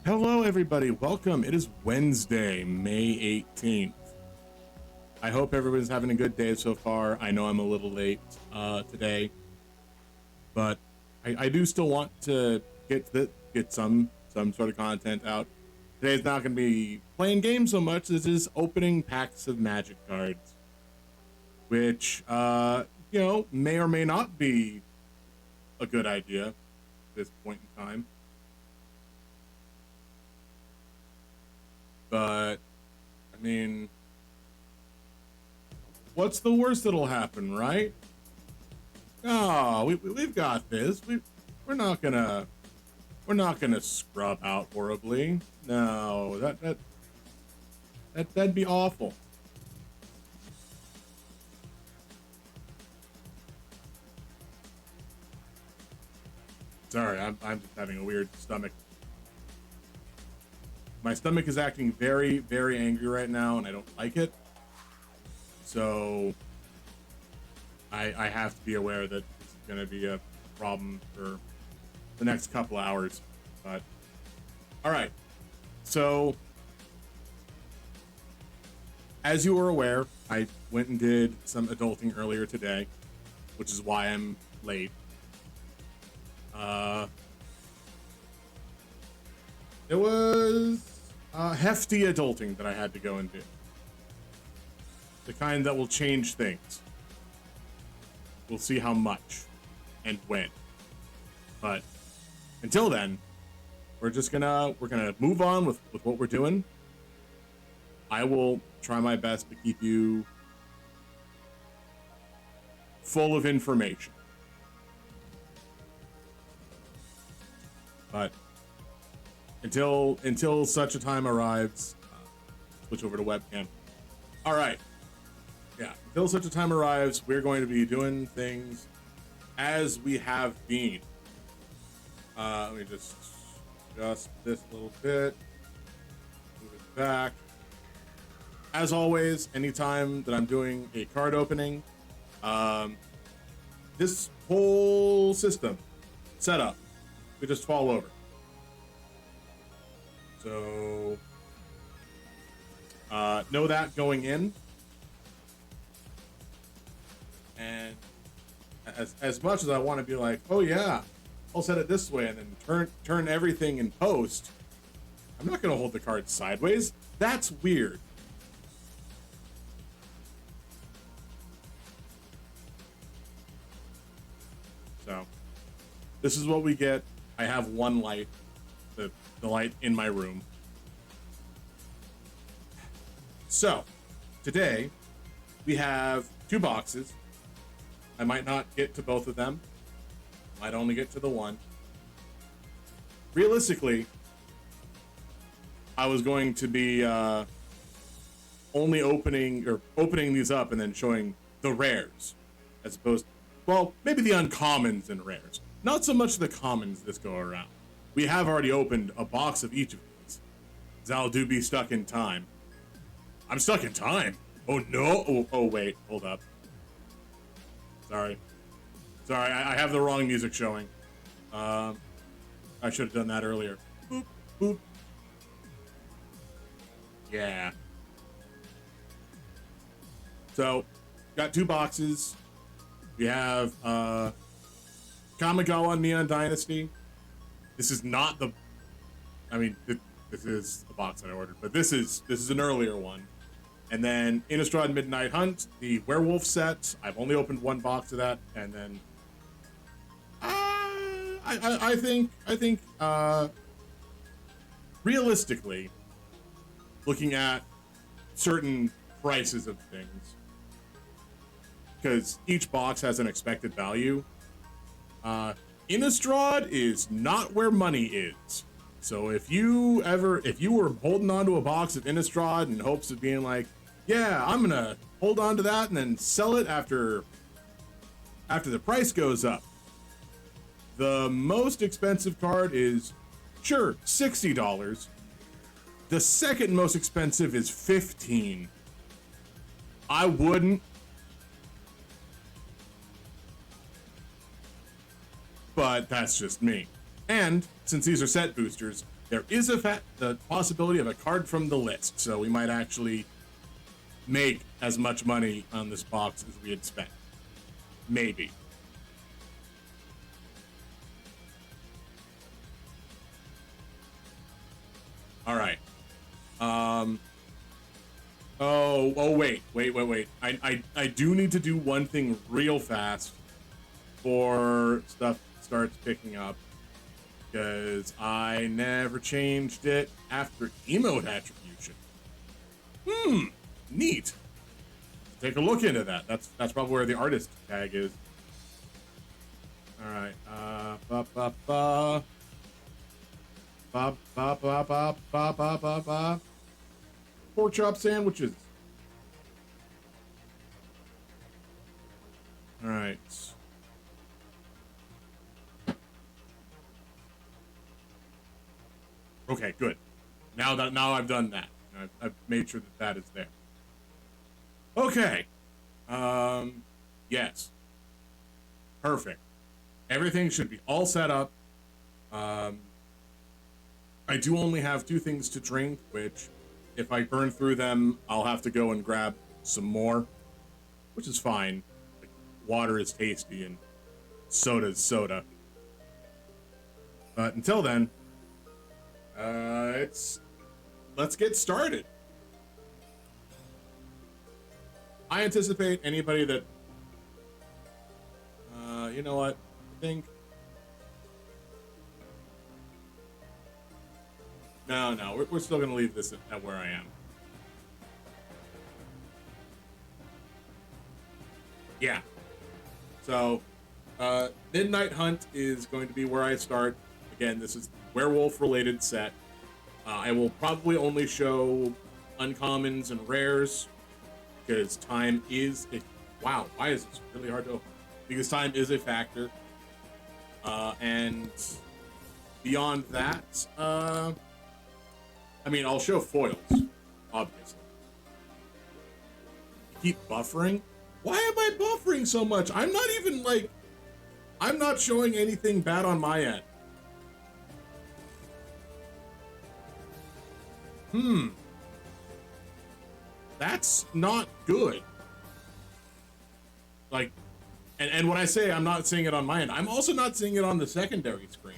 Hello, everybody. Welcome. It is Wednesday, May 18th. I hope everyone's having a good day so far. I know I'm a little late today, but I do still want to get some sort of content out. Today's not going to be playing games so much. This is opening packs of Magic cards, which may or may not be a good idea at this point in time. But, I mean, what's the worst that'll happen, right? Oh, we've got this. We're not gonna scrub out horribly. No, that'd be awful. Sorry, I'm just having a weird stomach. My stomach is acting very, very angry right now, and I don't like it. So I have to be aware that it's going to be a problem for the next couple hours. But all right. So as you were aware, I went and did some adulting earlier today, which is why I'm late. It was hefty adulting that I had to go and do. The kind that will change things. We'll see how much and when. But until then, we're gonna move on with what we're doing. I will try my best to keep you full of information. But until such a time arrives, switch over to webcam. All right. Yeah, until such a time arrives, we're going to be doing things as we have been. Let me just adjust this a little bit. Move it back. As always, anytime that I'm doing a card opening, this whole system setup could just fall over. So know that going in. And as much as I want to be like, oh yeah, I'll set it this way and then turn everything in post, I'm not going to hold the card sideways. That's weird. So this is what we get. I have one light, the light in my room. So today we have two boxes. I might not get to both of them. Might only get to the one. Realistically, I was going to be only opening these up and then showing the rares, as opposed, well, maybe the uncommons and rares. Not so much the commons this go around. We have already opened a box of each of these. Zal do be stuck in time. I'm stuck in time. Oh no! Oh wait, hold up. Sorry, I have the wrong music showing. I should have done that earlier. Boop, boop. Yeah. So, got two boxes. We have Kamigawa Neon Dynasty. This is not the... I mean, this is the box that I ordered, but this is an earlier one. And then Innistrad Midnight Hunt, the werewolf set. I've only opened one box of that, and then I think realistically, looking at certain prices of things, because each box has an expected value. Innistrad is not where money is. So if you were holding on to a box of Innistrad in hopes of being like, yeah, I'm gonna hold on to that and then sell it after the price goes up. The most expensive card is, sure, $60. The second most expensive is $15. I wouldn't. But that's just me. And since these are set boosters, there is the possibility of a card from the list, so we might actually make as much money on this box as we had spent. Maybe. All right. Wait. I do need to do one thing real fast before stuff starts picking up, because I never changed it after emote attribution. Neat. Take a look into that. That's probably where the artist tag is. All right. Pork chop sandwiches. All right. Okay, good. Now I've done that. I've made sure that is there. Okay. Yes. Perfect. Everything should be all set up. I do only have 2 things to drink, which if I burn through them, I'll have to go and grab some more, which is fine. Like, water is tasty and soda is soda. But until then, let's get started. I anticipate anybody that, you know what, I think, no, we're still gonna leave this at where I am. Yeah. So, Midnight Hunt is going to be where I start. Again, this is werewolf-related set. I will probably only show uncommons and rares, because time is wow, why is this really hard to open? Because time is a factor. And beyond that, I mean, I'll show foils, obviously. You keep buffering? Why am I buffering so much? I'm not even, like, I'm not showing anything bad on my end. That's not good. Like, and when I say I'm not seeing it on my end, I'm also not seeing it on the secondary screen.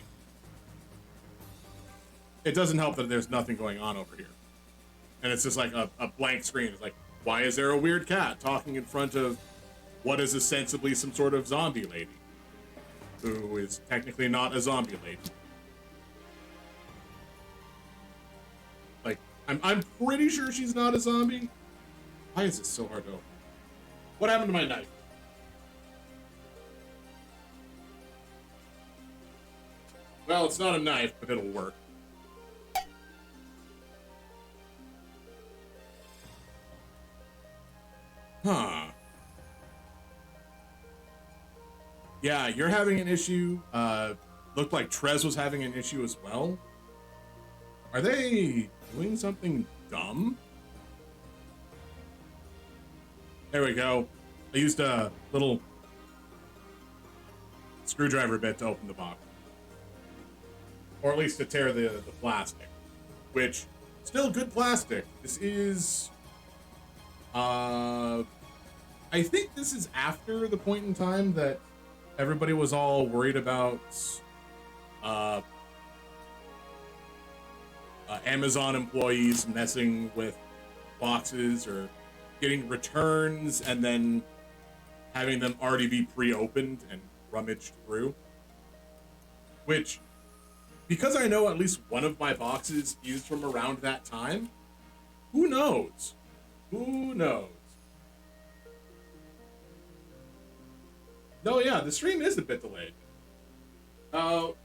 It doesn't help that there's nothing going on over here. And it's just like a blank screen. It's like, why is there a weird cat talking in front of what is ostensibly some sort of zombie lady, who is technically not a zombie lady? Like, I'm pretty sure she's not a zombie. Why is this so hard to open? What happened to my knife? Well, it's not a knife, but it'll work. Huh. Yeah, you're having an issue. Looked like Trez was having an issue as well. Are they doing something dumb? There we go. I used a little screwdriver bit to open the box. Or at least to tear the plastic. Which, still good plastic. This is... I think this is after the point in time that everybody was all worried about Amazon employees messing with boxes or getting returns and then having them already be pre-opened and rummaged through. Which, because I know at least one of my boxes is from around that time, who knows? Who knows? No, yeah, the stream is a bit delayed. Oh.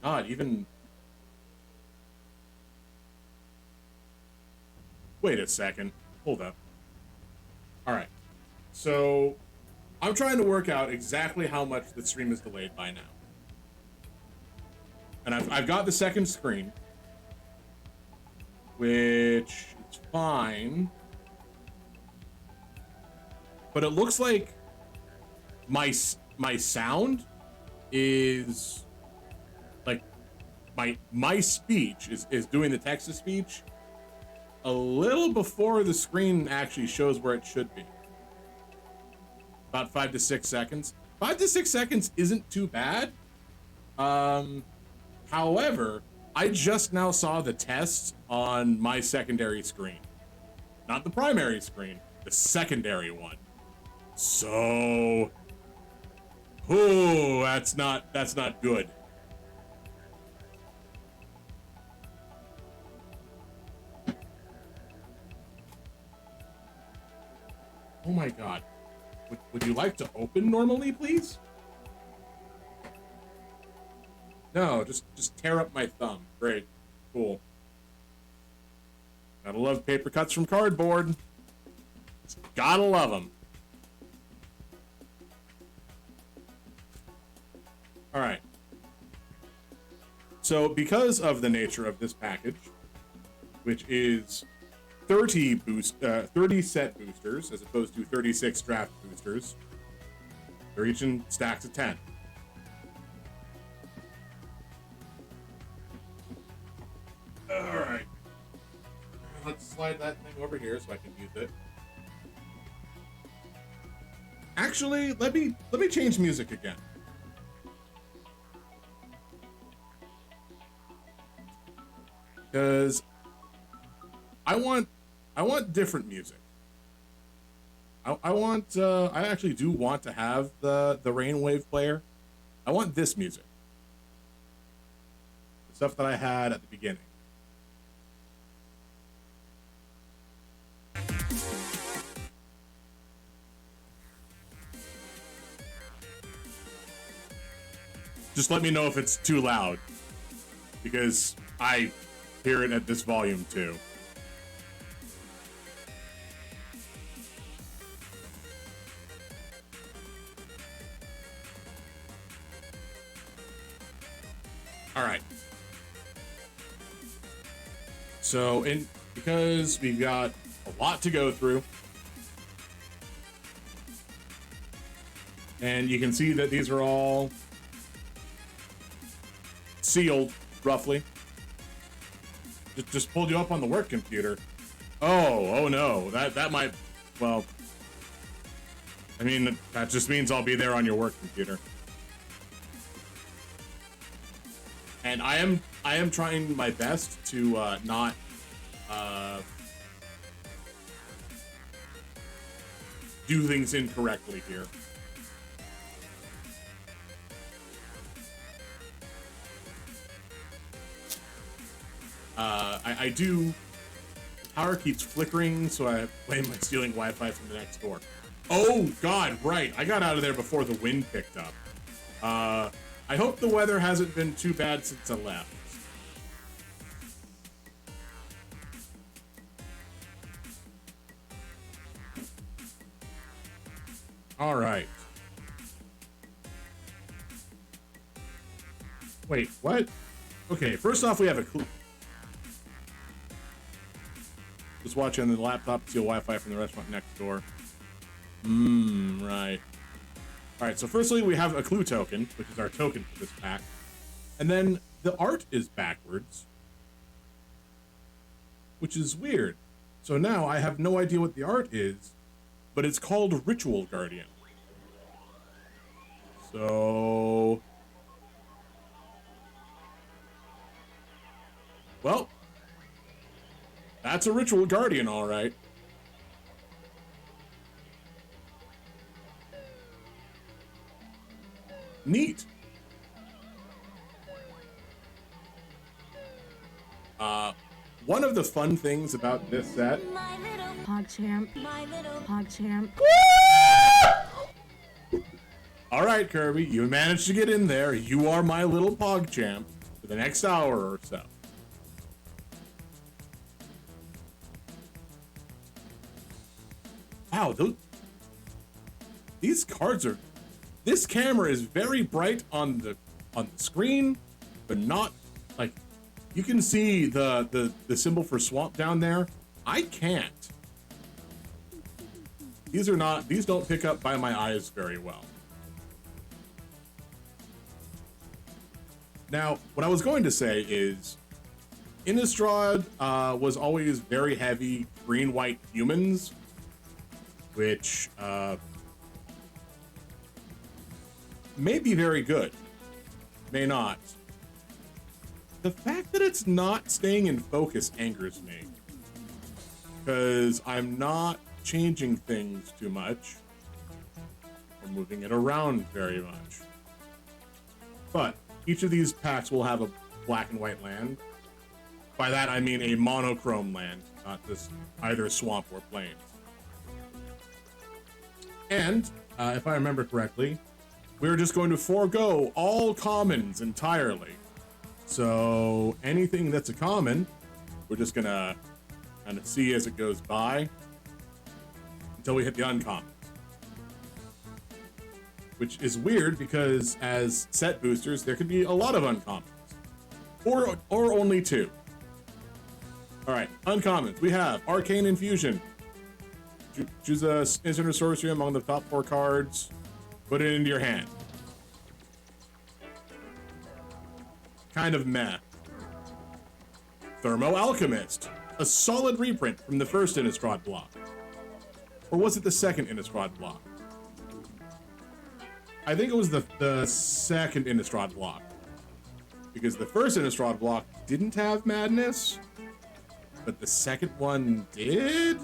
God, even... Wait a second. Hold up. Alright. So, I'm trying to work out exactly how much the stream is delayed by now. And I've got the second screen, which is fine. But it looks like my sound is like my speech is doing the text to speech a little before the screen actually shows where it should be. About 5 to 6 seconds. 5 to 6 seconds isn't too bad. However, I just now saw the test on my secondary screen. Not the primary screen, the secondary one. So, ooh, that's not good. Oh my God. Would you like to open normally, please? No, just tear up my thumb. Great. Cool. Gotta love paper cuts from cardboard. Just gotta love them. All right. So because of the nature of this package, which is 30 set boosters as opposed to 36 draft boosters, they're each in stacks of 10. All right. Let's slide that thing over here so I can use it. Actually, let me change music again. Because I want different music. I actually do want to have the Rainwave player. I want this music. The stuff that I had at the beginning. Just let me know if it's too loud, because I hear it at this volume too. All right. So, because we've got a lot to go through, and you can see that these are all sealed, roughly. Just pulled you up on the work computer. Oh no, that might, well, I mean, that just means I'll be there on your work computer. And I am trying my best to not do things incorrectly here. I do. The power keeps flickering, so I blame my stealing Wi-Fi from the next door. Oh God, right! I got out of there before the wind picked up. I hope the weather hasn't been too bad since I left. All right. Wait, what? Okay, first off, we have a clue. Just watching on the laptop, steal Wi-Fi from the restaurant next door. Right. All right, so firstly, we have a clue token, which is our token for this pack. And then the art is backwards, which is weird. So now I have no idea what the art is, but it's called Ritual Guardian. So, well, that's a Ritual Guardian, all right. Neat. One of the fun things about this set. My little PogChamp. My little PogChamp. All right, Kirby, you managed to get in there. You are my little PogChamp for the next hour or so. Wow, these cards are. This camera is very bright on the screen, but not like you can see the symbol for swamp down there. I can't. These don't pick up by my eyes very well. Now, what I was going to say is Innistrad was always very heavy green-white humans, which may be very good, may not. The fact that it's not staying in focus angers me, because I'm not changing things too much or moving it around very much. But each of these packs will have a black and white land. By that I mean a monochrome land, not just either swamp or plains. And if I remember correctly, we're just going to forego all commons entirely. So anything that's a common, we're just gonna kind of see as it goes by until we hit the uncommon. Which is weird because as set boosters, there could be a lot of uncommons. Or only two. Alright, uncommons. We have Arcane Infusion. Choose a instant or sorcery among the top 4 cards. Put it into your hand. Kind of meh. Thermo Alchemist. A solid reprint from the first Innistrad block. Or was it the second Innistrad block? I think it was the second Innistrad block. Because the first Innistrad block didn't have madness, but the second one did?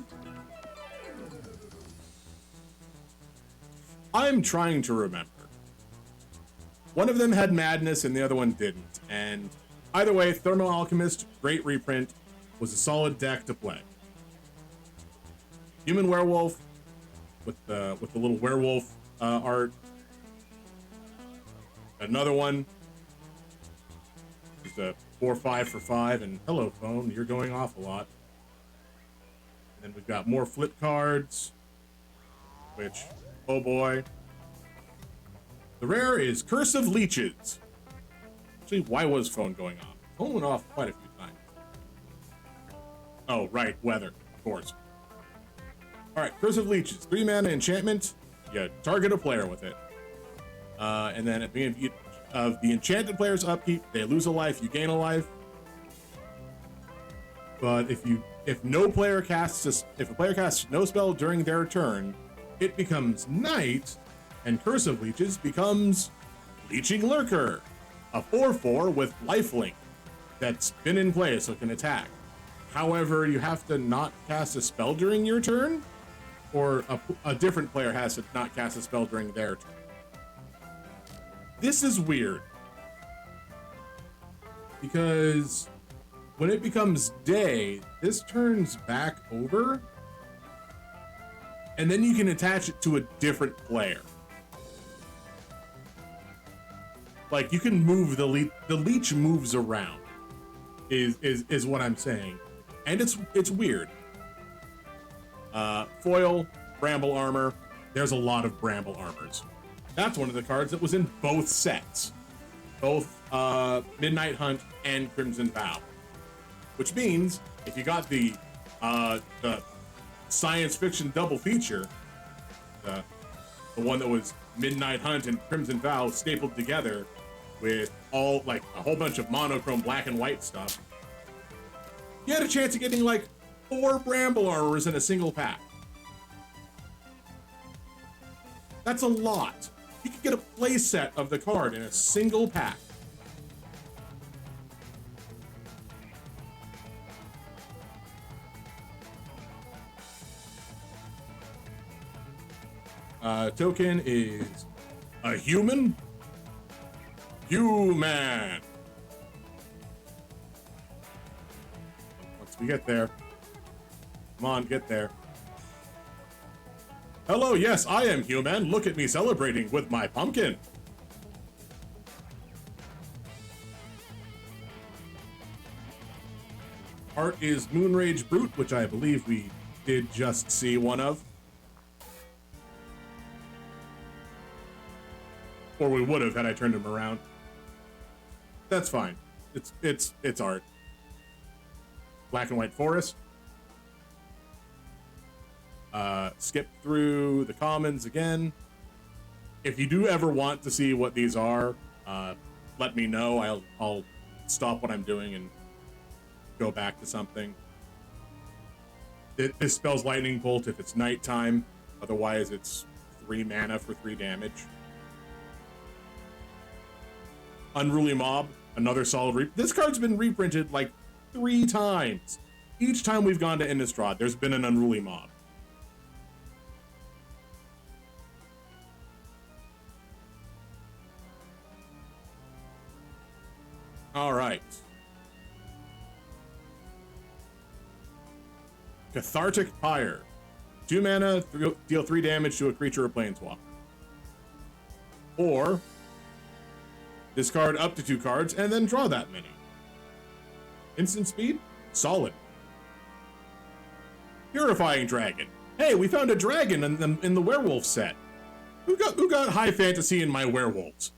I'm trying to remember. One of them had madness and the other one didn't. And either way, Thermo Alchemist, great reprint, was a solid deck to play. Human Werewolf with the little werewolf art. Another one. Just a 4/5 for 5, and hello phone, you're going off a lot. And then we've got more flip cards, which, oh boy. The rare is Curse of Leeches. Actually, why was phone going off? Phone went off quite a few times. Oh, right, weather, of course. Alright, Curse of Leeches, 3 mana enchantment. You target a player with it. And then at the beginning of the enchanted player's upkeep, they lose a life, you gain a life. But if a player casts no spell during their turn, it becomes night, and Curse of Leeches becomes Leeching Lurker, a 4/4 with lifelink that's been in play so it can attack. However, you have to not cast a spell during your turn, or a different player has to not cast a spell during their turn. This is weird, because when it becomes day, this turns back over, and then you can attach it to a different player. Like, you can move the leech moves around, is what I'm saying, and it's weird. Foil, Bramble Armor. There's a lot of Bramble Armors. That's one of the cards that was in both sets, both Midnight Hunt and Crimson Vow. Which means if you got the science fiction double feature, the one that was Midnight Hunt and Crimson Vow stapled together with all like a whole bunch of monochrome black and white stuff, you had a chance of getting like 4 Bramble Armors in a single pack. That's a lot. You could get a play set of the card in a single pack. Token is a human. Human. Once we get there. Come on, get there. Hello, yes, I am human. Look at me celebrating with my pumpkin. Art is Moonrage Brute, which I believe we did just see one of. Or we would have had I turned him around. That's fine. It's art. Black and White Forest. Skip through the commons again. If you do ever want to see what these are, let me know. I'll stop what I'm doing and go back to something. It dispels lightning bolt if it's nighttime. Otherwise, it's 3 mana for 3 damage. Unruly Mob, another solid this card's been reprinted like 3 times. Each time we've gone to Innistrad, there's been an Unruly Mob. All right. Cathartic Pyre. 2 mana, deal 3 damage to a creature or planeswalker. Or discard up to 2 cards and then draw that many. Instant speed? Solid. Purifying Dragon. Hey, we found a dragon in the werewolf set. Who got high fantasy in my werewolves?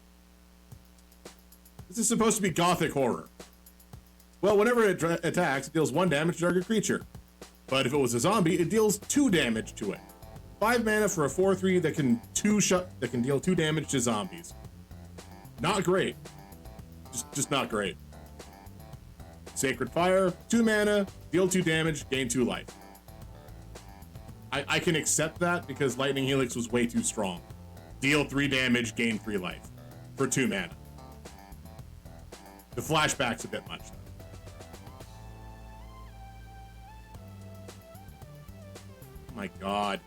This is supposed to be gothic horror. Well, whenever it attacks, it deals 1 damage to target creature. But if it was a zombie, it deals 2 damage to it. 5 mana for a 4/3 that can deal 2 damage to zombies. Not great. Just not great. Sacred Fire, 2 mana, deal 2 damage, gain 2 life. I can accept that because Lightning Helix was way too strong. Deal 3 damage, gain 3 life for 2 mana. The flashback's a bit much though. My God.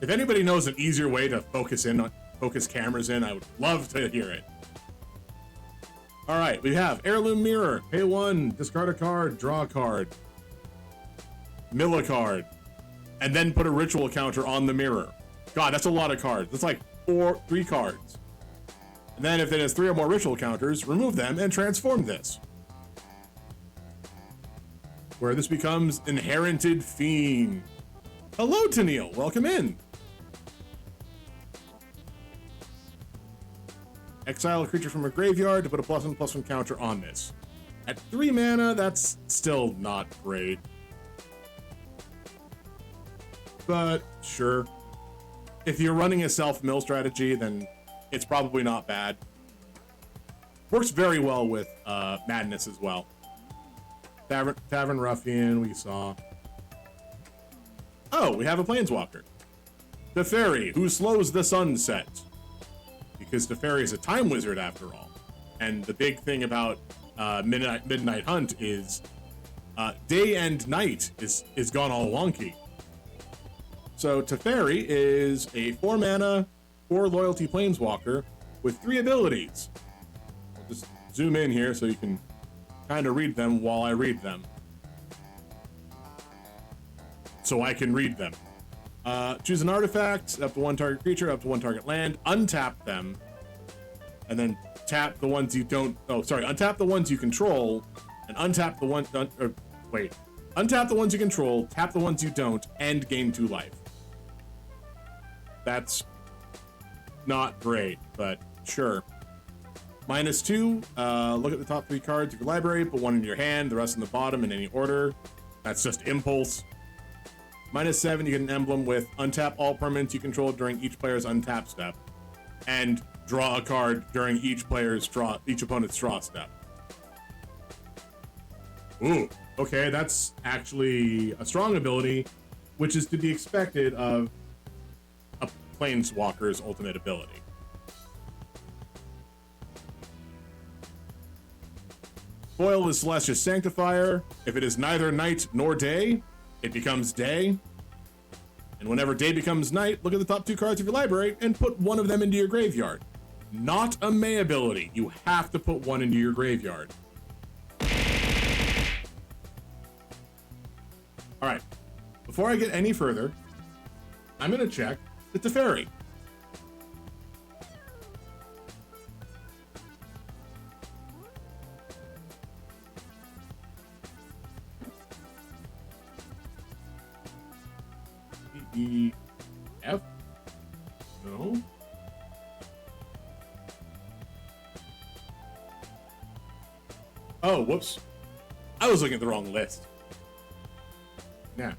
If anybody knows an easier way to focus cameras in, I would love to hear it. All right, we have Heirloom Mirror. Pay 1, discard a card, draw a card. Mill a card. And then put a ritual counter on the mirror. God, that's a lot of cards. That's like 3 cards. And then if it has 3 or more ritual counters, remove them and transform this. Where this becomes Inherited Fiend. Hello, Tennille. Welcome in. Exile a creature from a graveyard to put a +1/+1 counter on this. At 3 mana, that's still not great. But sure. If you're running a self-mill strategy, then it's probably not bad. Works very well with Madness as well. Tavern Ruffian, we saw. Oh, we have a Planeswalker. Teferi, who slows the sunset. Because Teferi is a time wizard after all. And the big thing about Midnight Hunt is day and night is gone all wonky. So Teferi is a 4 mana, 4 loyalty Planeswalker with 3 abilities. I'll just zoom in here so you can kind of read them while I read them. So I can read them. Choose an artifact, up to 1 target creature, up to 1 target land, untap them, and then tap the ones you don't, untap the ones you control, and untap the ones, untap the ones you control, tap the ones you don't, and gain 2 life. That's not great, but sure. -2, look at the top 3 cards of your library, put 1 in your hand, the rest in the bottom in any order. That's just impulse. -7, you get an emblem with untap all permanents you control during each player's untap step, and draw a card during each opponent's draw step. Ooh, okay, that's actually a strong ability, which is to be expected of a Planeswalker's ultimate ability. Foil is Celestia's Sanctifier. If it is neither night nor day, it becomes day. And whenever day becomes night, look at the top 2 cards of your library and put 1 of them into your graveyard. Not a May ability. You have to put 1 into your graveyard. All right. Before I get any further, I'm going to check the Teferi. F? No. Oh, whoops. I was looking at the wrong list. Now.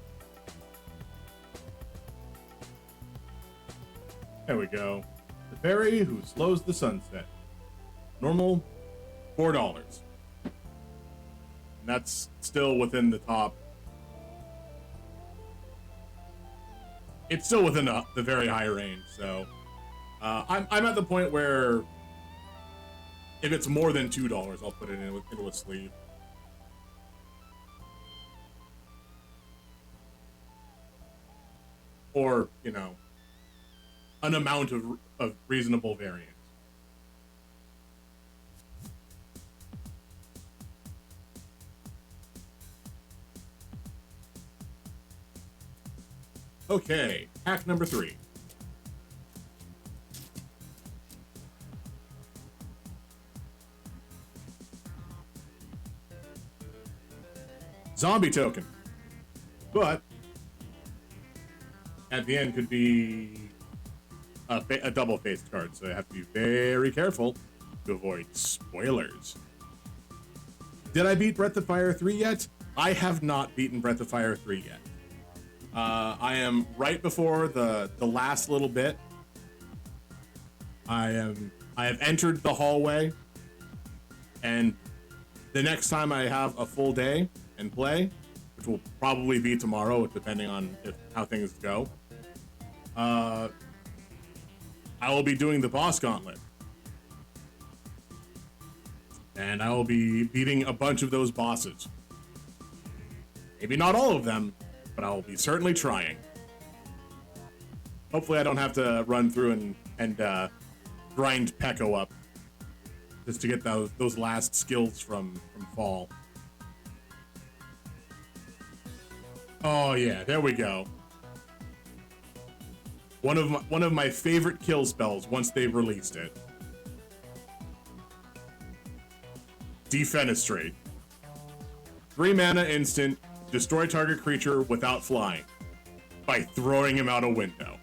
There we go. fairy who slows the sunset. Normal, $4. And that's still within the top. It's still within the very high range, so I'm at the point where if it's more than $2, I'll put it into a sleeve. Or, you know, an amount of reasonable variance. Okay, hack number 3. Zombie token. But at the end could be a double-faced card, so I have to be very careful to avoid spoilers. Did I beat Breath of Fire 3 yet? I have not beaten Breath of Fire 3 yet. I am right before the last little bit. I have entered the hallway, and the next time I have a full day and play, which will probably be tomorrow, depending on how things go, I will be doing the boss gauntlet. And I will be beating a bunch of those bosses. Maybe not all of them, but I will be certainly trying. Hopefully I don't have to run through and grind Pekko up just to get those last skills from Fall. Oh yeah, there we go. One of my favorite kill spells once they've released it. Defenestrate. 3 mana instant, destroy target creature without flying by throwing him out a window.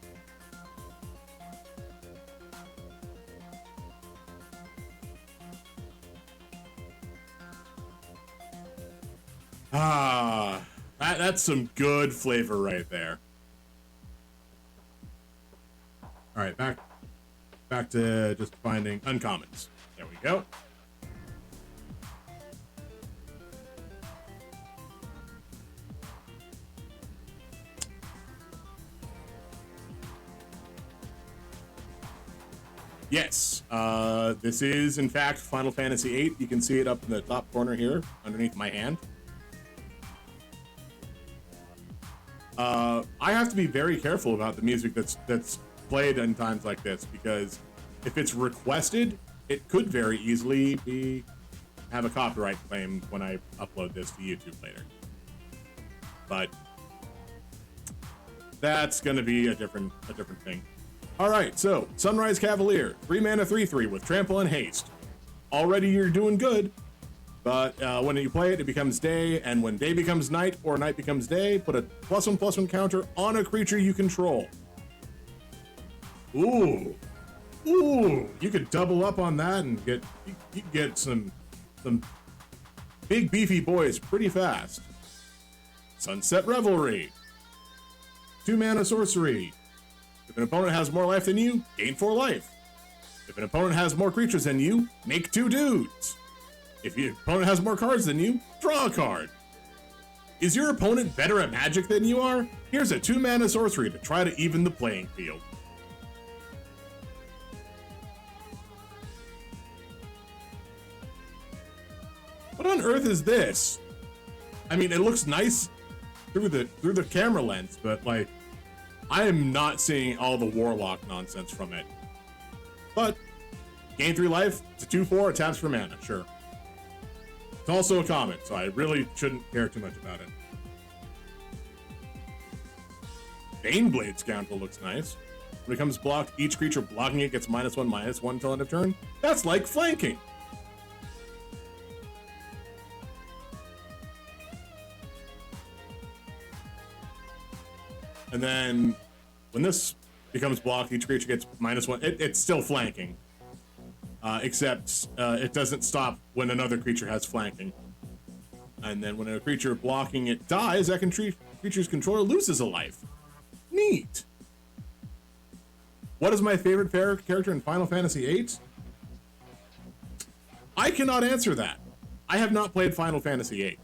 That's some good flavor right there. All right, back to just finding uncommons. There we go. Yes, this is in fact Final Fantasy VIII. You can see it up in the top corner here underneath my hand. I have to be very careful about the music that's played in times like this, because if it's requested, it could very easily have a copyright claim when I upload this to YouTube later. But that's gonna be a different thing. All right, so Sunrise Cavalier, 3 mana 3/3 with trample and haste. Already you're doing good, but when you play it, it becomes day, and when day becomes night or night becomes day, put a +1/+1 counter on a creature you control. Ooh, you could double up on that and you could get some big beefy boys pretty fast. Sunset Revelry, 2 mana sorcery. If an opponent has more life than you, gain 4 life. If an opponent has more creatures than you, make 2 dudes. If your opponent has more cards than you, draw a card. Is your opponent better at Magic than you are? Here's a 2 mana sorcery to try to even the playing field. What on earth is this? I mean, it looks nice through the camera lens, but like, I am not seeing all the Warlock nonsense from it. But gain 3 life, it's a 2/4, it taps for mana, sure. It's also a common, so I really shouldn't care too much about it. Baneblade Scoundrel looks nice. When it comes blocked, each creature blocking it gets -1/-1 until end of turn. That's like flanking. And then when this becomes blocked, each creature gets -1. It's still flanking. Except it doesn't stop when another creature has flanking. And then when a creature blocking it dies, that creature's controller loses a life. Neat. What is my favorite character in Final Fantasy VIII? I cannot answer that. I have not played Final Fantasy VIII.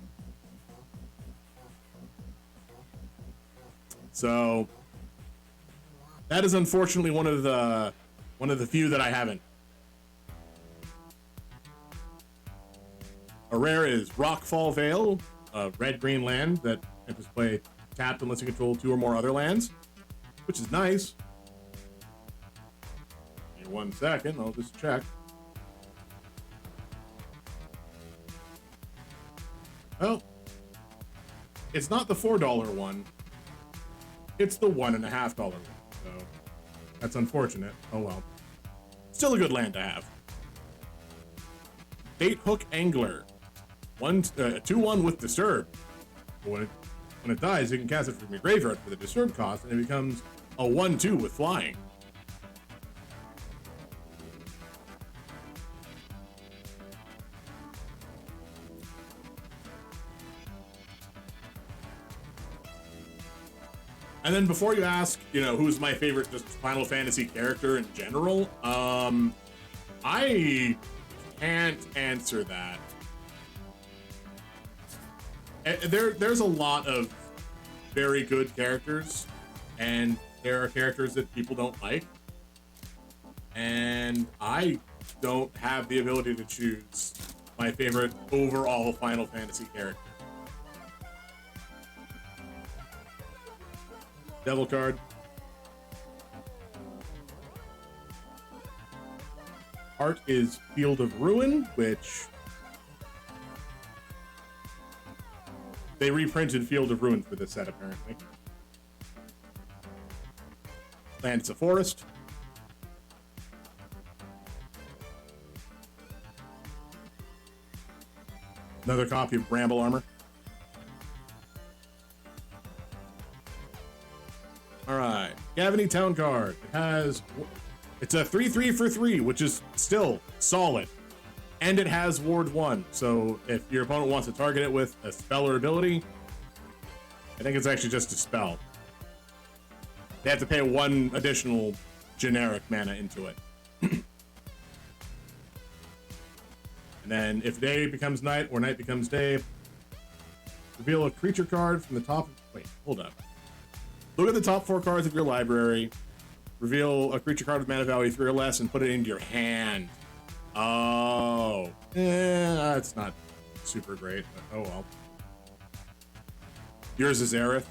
So that is unfortunately one of the few that I haven't. A rare is Rockfall Vale, a red-green land that enters play tapped unless you control 2 or more other lands, which is nice. Give me 1 second, I'll just check. Well, it's not the $4 one. It's the $1.50 one, so that's unfortunate. Oh well. Still a good land to have. Bait Hook Angler. 2/1 with Disturb. When it dies, you can cast it from your graveyard for the Disturb cost, and it becomes a 1/2 with Flying. And then before you ask, who's my favorite just Final Fantasy character in general, I can't answer that. There's a lot of very good characters, and there are characters that people don't like, and I don't have the ability to choose my favorite overall Final Fantasy character. Devil card. Art is Field of Ruin, which they reprinted Field of Ruin for this set, apparently. Land, it's a forest. Another copy of Bramble Armor. Alright, Gavany Town card. It's a 3/3 for 3, which is still solid. And it has Ward 1, so if your opponent wants to target it with a spell or ability, I think it's actually just a spell. They have to pay 1 additional generic mana into it. And then if day becomes night or night becomes day, reveal a creature card from the top. Wait, hold up. Look at the top 4 cards of your library. Reveal a creature card with mana value 3 or less and put it into your hand. Oh. That's not super great, but oh well. Yours is Aerith.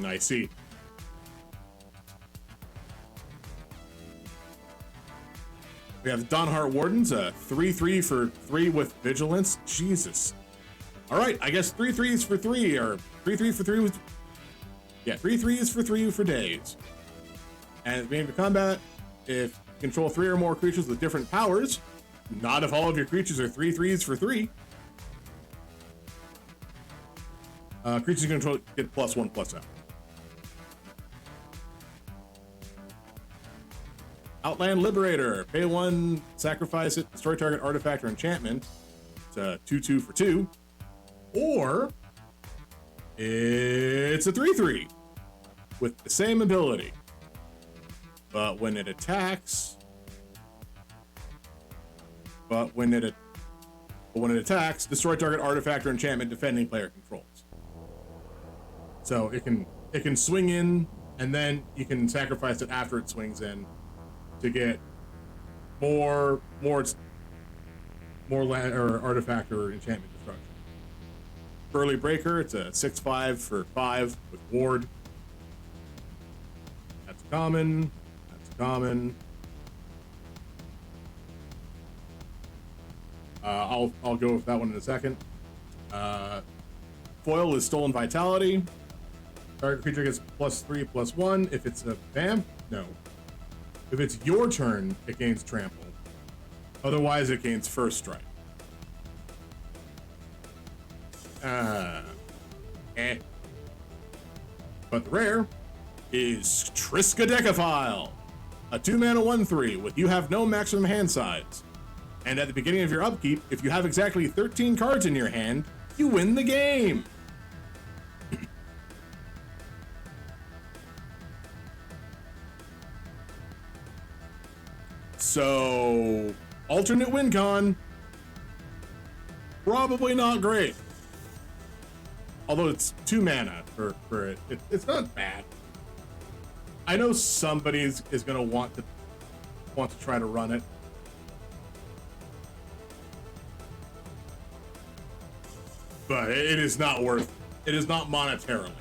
I see. We have the Dawnheart Wardens, a 3/3 for 3 with Vigilance. Jesus. Alright, I guess 3/3s for 3, or 3/3 for 3 with... Yeah, 3/3s for 3 for days. And at the beginning of combat, if you control 3 or more creatures with different powers, not if all of your creatures are 3/3s for 3. Creatures you control get +1/+0. Outland Liberator. Pay 1, sacrifice it, destroy target artifact or enchantment. It's a 2/2 for 2. Or it's a 3/3 with the same ability. But when it attacks, destroy target artifact or enchantment defending player controls. So it can swing in, and then you can sacrifice it after it swings in to get more land or artifact or enchantment destruction. Burly Breaker, it's a 6/5 for 5 with Ward. That's common. That's common. I'll go with that one in a second. Foil is Stolen Vitality. Target creature gets +3/+1. If it's a vamp, no. If it's your turn, it gains Trample. Otherwise, it gains First Strike. But the rare is Triskaidekaphile, a 2-mana 1/3 with you have no maximum hand size. And at the beginning of your upkeep, if you have exactly 13 cards in your hand, you win the game. So, alternate win con. Probably not great. Although it's 2 mana for it. It's not bad. I know somebody is going to want to try to run it. But it is not worth. It is not monetarily.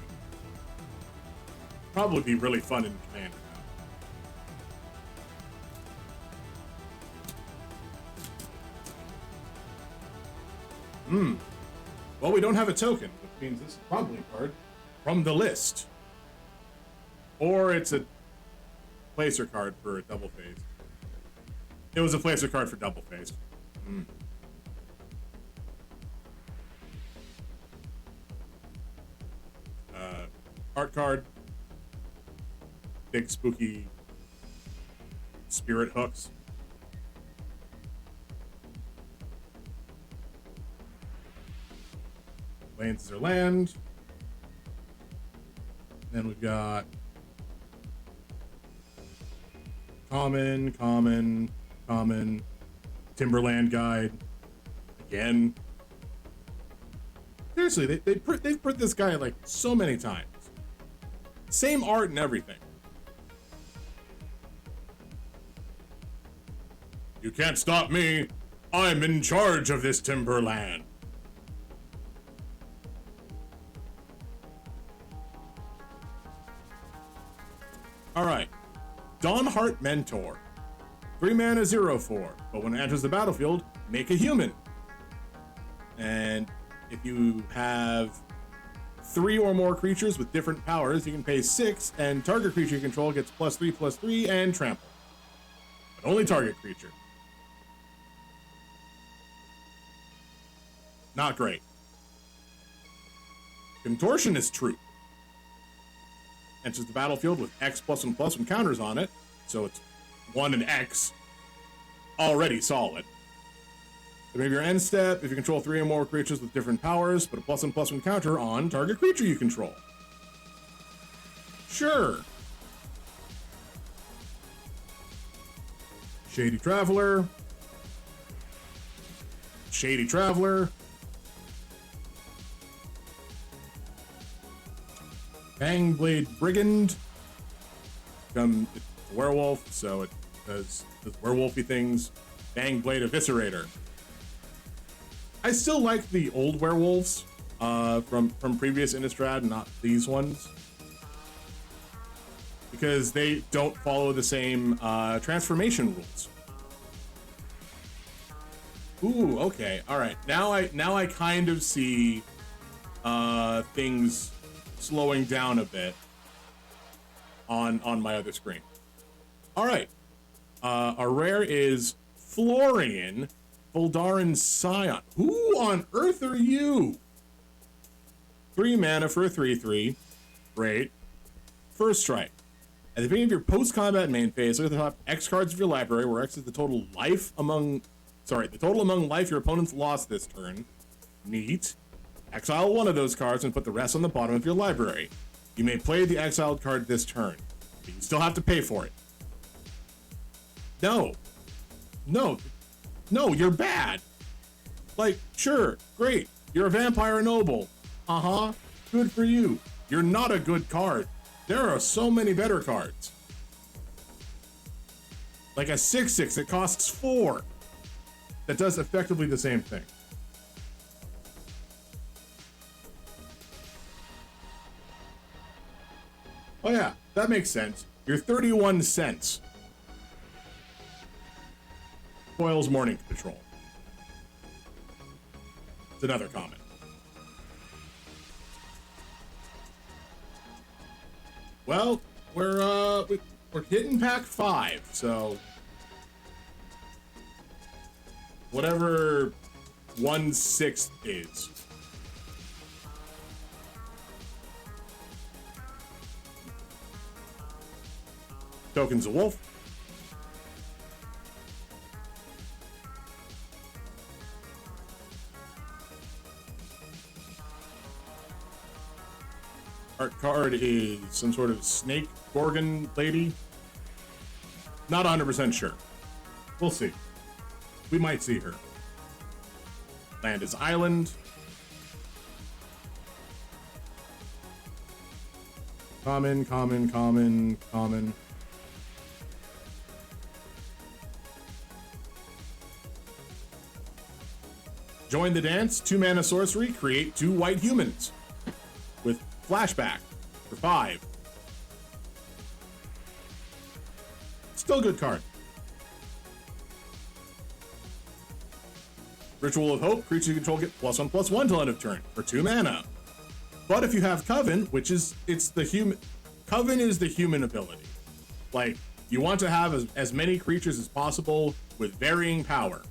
Probably be really fun in Commander. Well, we don't have a token, which means this is probably a card from the list. Or it's a placer card for a double phase. It was a placer card for double phase. Art card. Big spooky spirit hooks. Lands is our land. Then we've got common, Timberland Guide. Again. Seriously, they've put this guy like so many times. Same art and everything. You can't stop me. I'm in charge of this Timberland. Alright. Dawnheart Mentor. 3 mana, 0/4. But when it enters the battlefield, make a human. And if you have 3 or more creatures with different powers, you can pay 6, and target creature you control gets +3/+3 and trample. But only target creature. Not great. Contortionist Troop. Enters the battlefield with X+1/+1 counters on it, so it's 1 and X. Already solid. So maybe your end step, if you control 3 or more creatures with different powers, put a +1/+1 counter on target creature you control. Sure. Shady Traveler. Shady Traveler. Fangblade Brigand. It's a werewolf, so it does werewolfy things. Fangblade Eviscerator. I still like the old werewolves from previous Innistrad, not these ones, because they don't follow the same transformation rules. Ooh, okay, all right. Now I kind of see things slowing down a bit on my other screen. All right, our rare is Florian Voldaren Scion. Who on earth are you? 3 mana for a 3/3. Great. First strike. At the beginning of your post-combat main phase, look at the top X cards of your library, where X is the total among life your opponents lost this turn. Neat. Exile one of those cards and put the rest on the bottom of your library. You may play the exiled card this turn, but you still have to pay for it. No, you're bad. Like, sure, great. You're a vampire noble. Good for you. You're not a good card. There are so many better cards. Like a 6/6 that costs 4. That does effectively the same thing. Oh yeah, that makes sense. You're 31 cents. Foil's Morning Patrol. It's another comment. Well, we're hitting pack 5, so whatever 1/6 is. Token's a wolf. Art card is some sort of snake gorgon lady. Not 100% sure. We'll see. We might see her. Land is island. Common, common, common, common. Join the dance. 2 mana sorcery. Create 2 white humans with flashback for 5. Still a good card. Ritual of Hope. Creatures you control get +1/+1 till end of turn for 2 mana. But if you have Coven, which is, it's the human, Coven is the human ability. Like, you want to have as many creatures as possible with varying power.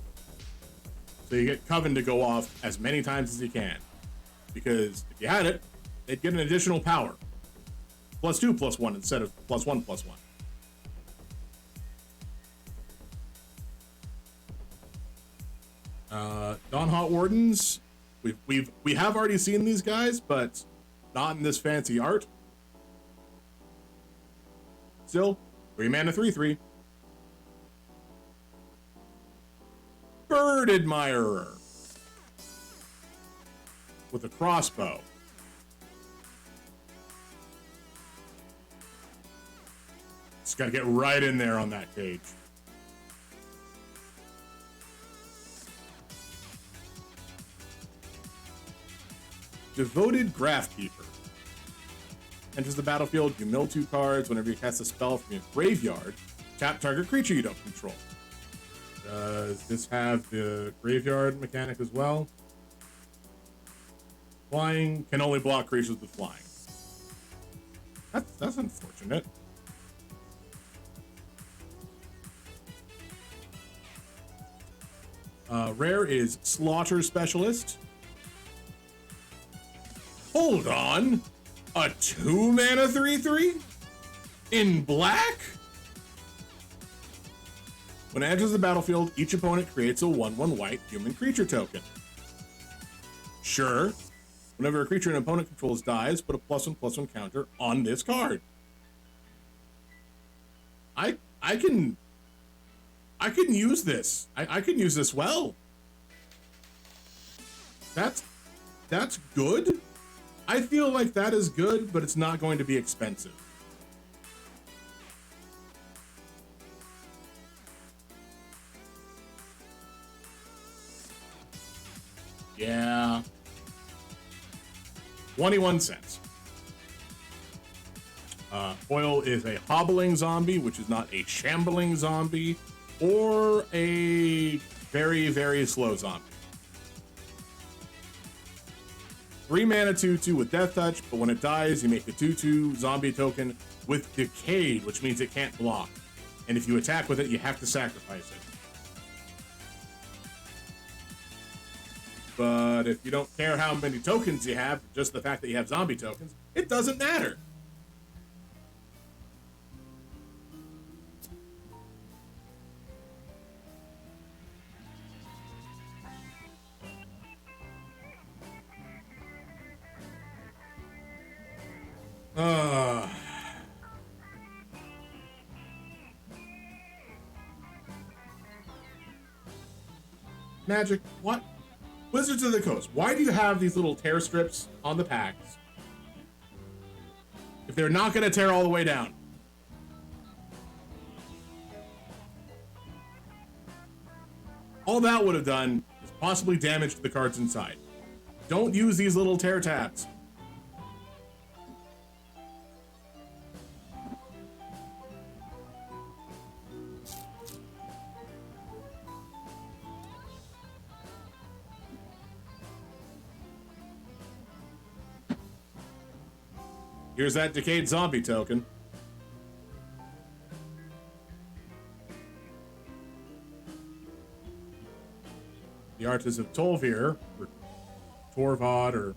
So you get Coven to go off as many times as you can. Because if you had it, they'd get an additional power. +2/+1 instead of +1/+1. Dawn Hot Wardens. We have already seen these guys, but not in this fancy art. Still, 3 mana 3/3. Bird Admirer with a crossbow. Just gotta get right in there on that cage. Devoted Graphkeeper. Enters the battlefield, you mill 2 cards. Whenever you cast a spell from your graveyard, tap target creature you don't control. Does this have the graveyard mechanic as well? Flying can only block creatures with flying. That's unfortunate. Rare is Slaughter Specialist. Hold on. A 2 mana 3/3? In black? When it enters the battlefield, each opponent creates a 1/1 white human creature token. Sure. Whenever a creature an opponent controls dies, put a +1/+1 counter on this card. I can use this. I can use this well. That's good. I feel like that is good, but it's not going to be expensive. Yeah. 21 cents. Foil is a hobbling zombie, which is not a shambling zombie, or a very, very slow zombie. 3 mana 2/2 with Death Touch, but when it dies, you make a 2/2 zombie token with Decayed, which means it can't block. And if you attack with it, you have to sacrifice it. But if you don't care how many tokens you have, just the fact that you have zombie tokens, it doesn't matter. Magic, what? Wizards of the Coast, why do you have these little tear strips on the packs if they're not going to tear all the way down? All that would have done is possibly damage to the cards inside. Don't use these little tear tabs. Here's that Decayed zombie token. The Artist of Tolvir, or Torvad, or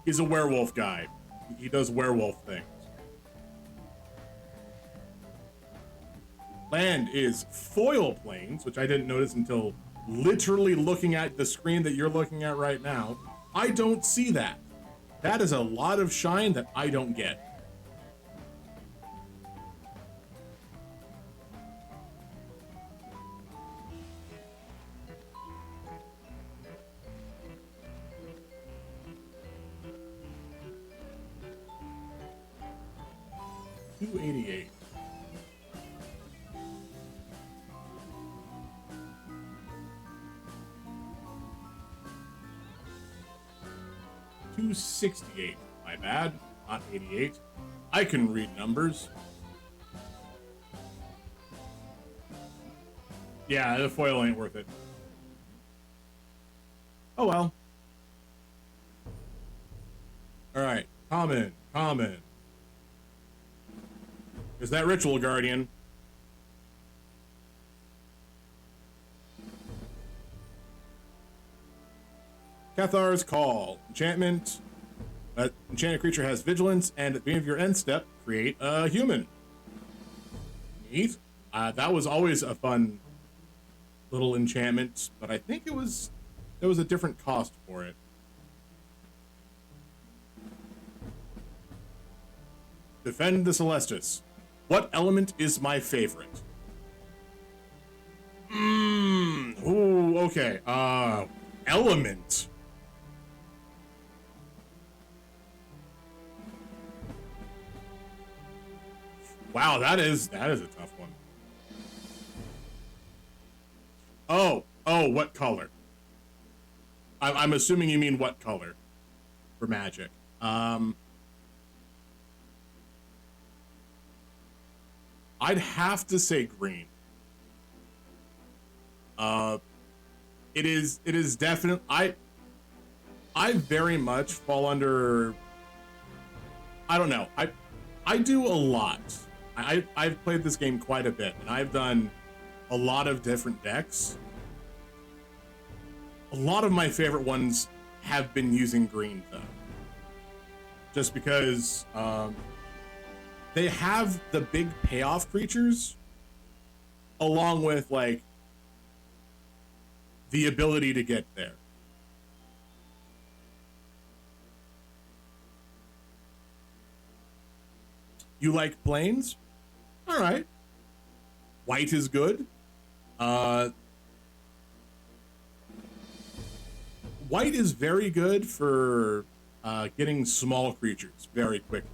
he's a werewolf guy. He does werewolf things. Land is Foil Plains, which I didn't notice until literally looking at the screen that you're looking at right now. I don't see that. That is a lot of shine that I don't get. 288. $268. My bad. Not 88. I can read numbers. Yeah, the foil ain't worth it. Oh well. Alright. Common. Common. Is that Ritual Guardian? Cathar's Call. Enchantment. Enchanted creature has vigilance, and at the beginning of your end step, create a human. Neat. That was always a fun little enchantment, but I think there was a different cost for it. Defend the Celestis. What element is my favorite? Ooh, okay. Element. Wow, that is a tough one. Oh, what color? I'm assuming you mean what color for magic. I'd have to say green. It is definitely, I very much fall under, I don't know. I do a lot. I've played this game quite a bit, and I've done a lot of different decks. A lot of my favorite ones have been using green, though. Just because they have the big payoff creatures, along with, like, the ability to get there. You like planes? All right. White is good. White is very good for getting small creatures very quickly.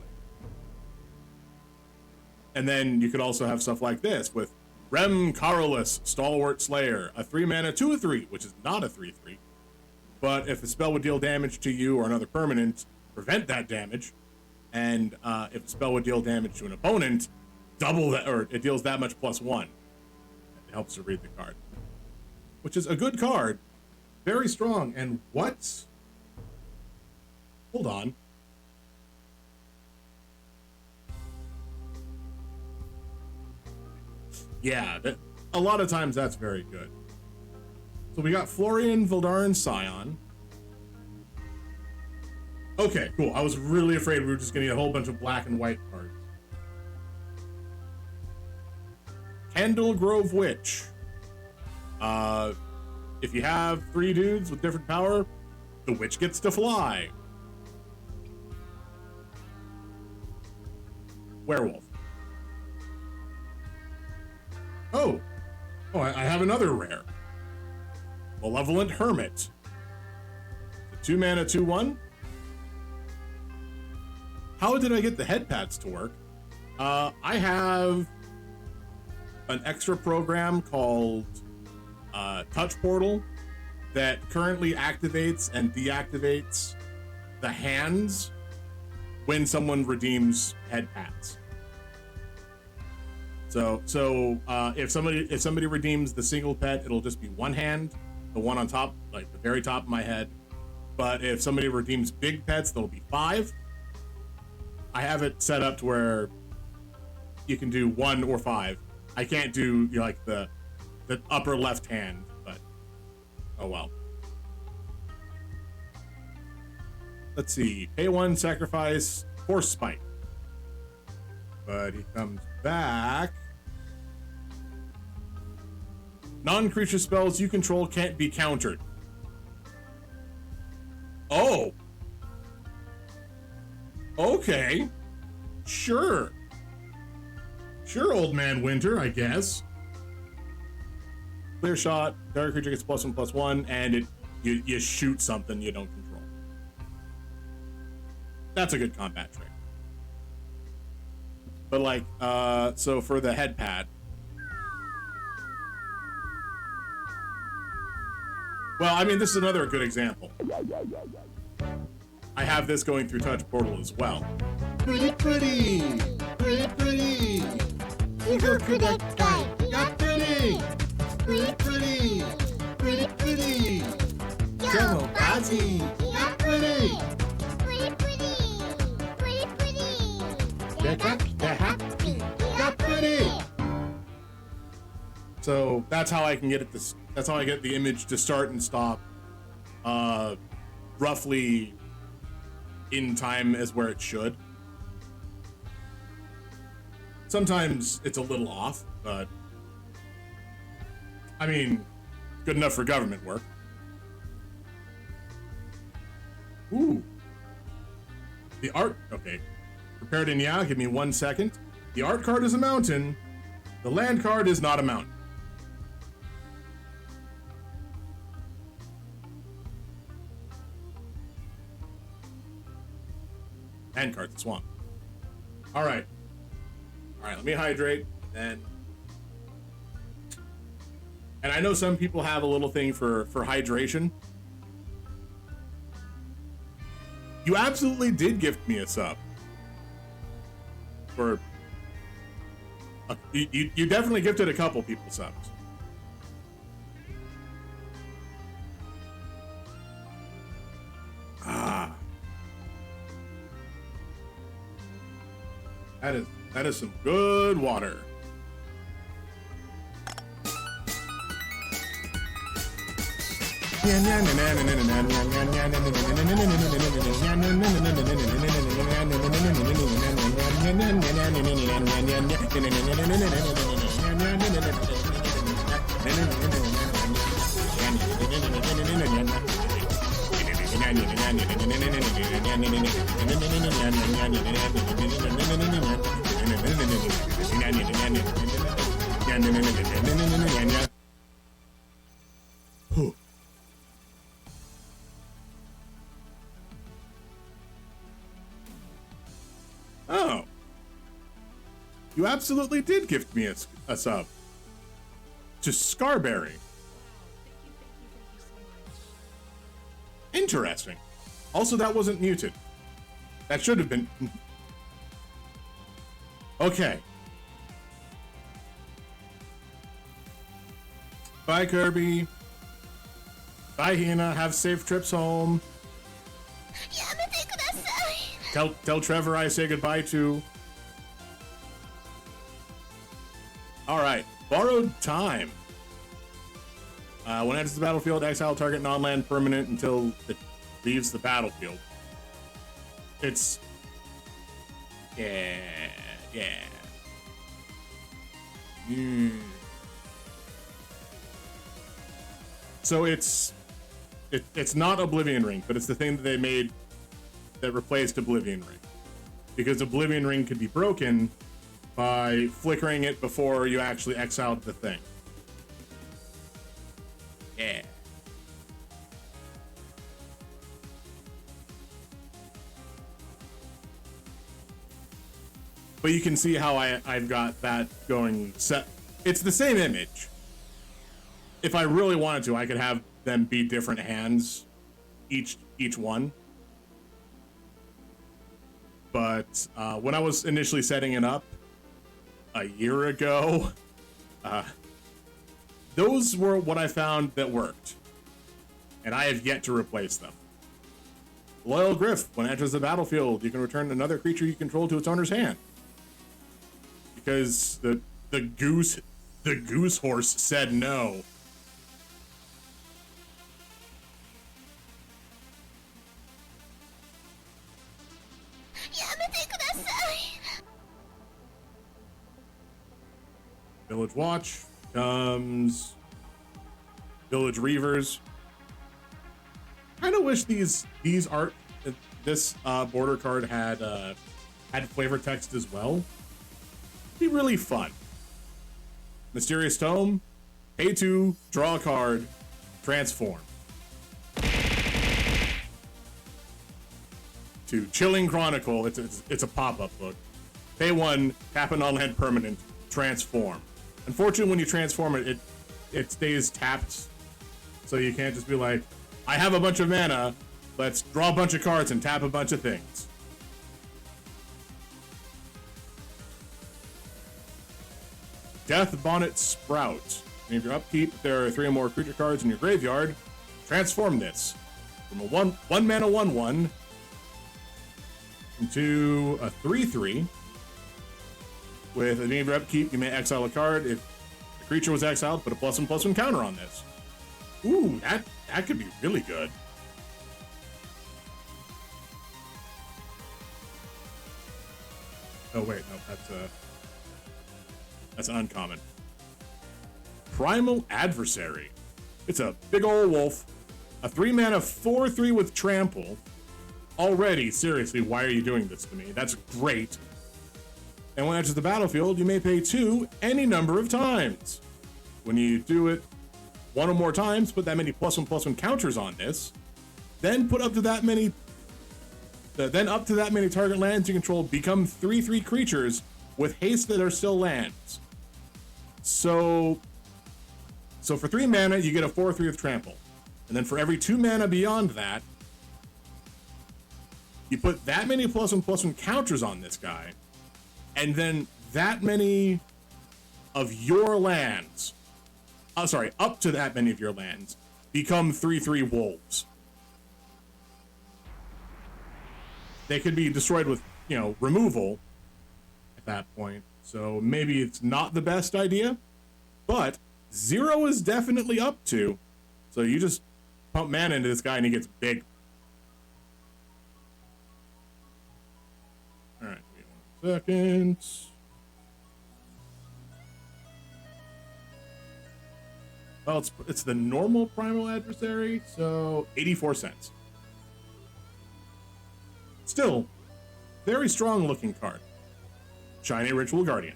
And then you could also have stuff like this with Rem Carolus, Stalwart Slayer, a 3-mana 2/3, which is not a 3/3. But if a spell would deal damage to you or another permanent, prevent that damage. And if a spell would deal damage to an opponent, double that, or it deals that much +1. It helps to read the card, which is a good card, very strong. And what? Hold on. Yeah, a lot of times that's very good. So we got Florian Vildarin Scion. Okay, cool. I was really afraid we were just going to get a whole bunch of black and white cards. Candle Grove Witch. If you have 3 dudes with different power, the witch gets to fly. Werewolf. Oh, I have another rare. Malevolent Hermit. The 2-mana 2/1. How did I get the head pads to work? I have an extra program called Touch Portal that currently activates and deactivates the hands when someone redeems head pads. So if somebody redeems the single pet, it'll just be one hand, the one on top, like the very top of my head. But if somebody redeems big pets, there'll be 5. I have it set up to where you can do 1 or 5. I can't do, you know, like the upper left hand, but oh well. Let's see. Pay 1, sacrifice, Force Spike. But he comes back. Non-creature spells you control can't be countered. Oh. Okay. Sure. Sure, Old Man Winter, I guess. Clear shot, target creature gets +1/+1, and you shoot something you don't control. That's a good combat trick. But like, so for the head pad. Well, I mean, this is another good example. I have this going through Touch Portal as well. Pretty, pretty, pretty, pretty. You go through that guy. You're pretty, pretty, pretty, pretty, pretty. Yo, Bazzy, you're pretty. Pretty, pretty, pretty, pretty. You're happy, you're pretty. So that's how I can get it. That's how I get the image to start and stop, roughly in time as where it should. Sometimes it's a little off, but I mean, good enough for government work. Ooh. The art, okay. Prepared in yeah, give me 1 second. The art card is a mountain. The land card is not a mountain. Land card's a swamp. All right. All right, let me hydrate, and I know some people have a little thing for hydration. You absolutely did gift me a sub. For you definitely gifted a couple people subs. Ah. That is some good water. Oh, you absolutely did gift me a sub to Scarberry. Interesting. Also, that wasn't muted. That should have been. Okay. Bye, Kirby. Bye, Hina. Have safe trips home. Tell Trevor I say goodbye to. All right. Borrowed time. When it enters the battlefield, exile target non-land permanent until it leaves the battlefield. It's... Yeah. So it's not Oblivion Ring, but it's the thing that they made that replaced Oblivion Ring. Because Oblivion Ring could be broken by flickering it before you actually exiled the thing. Yeah. But you can see how I've got that going set. It's the same image. If I really wanted to, I could have them be different hands, each one. But when I was initially setting it up a year ago, those were what I found that worked. And I have yet to replace them. Loyal Griff. When it enters the battlefield, you can return another creature you control to its owner's hand. Because the goose horse said no. Village Watch comes Village Reavers. Kind of wish this border card had flavor text as well. It'd be really fun. Mysterious Tome, pay 2, draw a card, transform. To Chilling Chronicle, it's a pop-up book. Pay 1, tap an on-land permanent, transform. Unfortunately, when you transform it, it stays tapped, so you can't just be like, I have a bunch of mana, let's draw a bunch of cards and tap a bunch of things. Death Bonnet Sprout. And if your upkeep, if there are 3 or more creature cards in your graveyard, transform this from a 1 mana 1/1 into a 3/3. With the beginning of your upkeep, you may exile a card. If the creature was exiled, put a +1/+1 counter on this. Ooh, that could be really good. Oh wait, no, that's an uncommon. Primal Adversary. It's a big old wolf. A 3 mana 4/3 with trample. Already, seriously, why are you doing this to me? That's great. And when it enters the battlefield, you may pay 2 any number of times. When you do it 1 or more times, put that many +1/+1 counters on this. Then put up to that many. Then up to that many target lands you control become 3/3 creatures with haste that are still lands. So for 3 mana, you get a 4/3 with trample. And then for every 2 mana beyond that, you put that many +1/+1 counters on this guy, and then that many of your lands, up to that many of your lands, become 3/3 wolves. They could be destroyed with, removal at that point. So maybe it's not the best idea, but 0 is definitely up to. So you just pump mana into this guy and he gets big. All right, wait 1 second. Well, it's the normal Primal Adversary, so 84 cents. Still, very strong looking card. Shiny Ritual Guardian.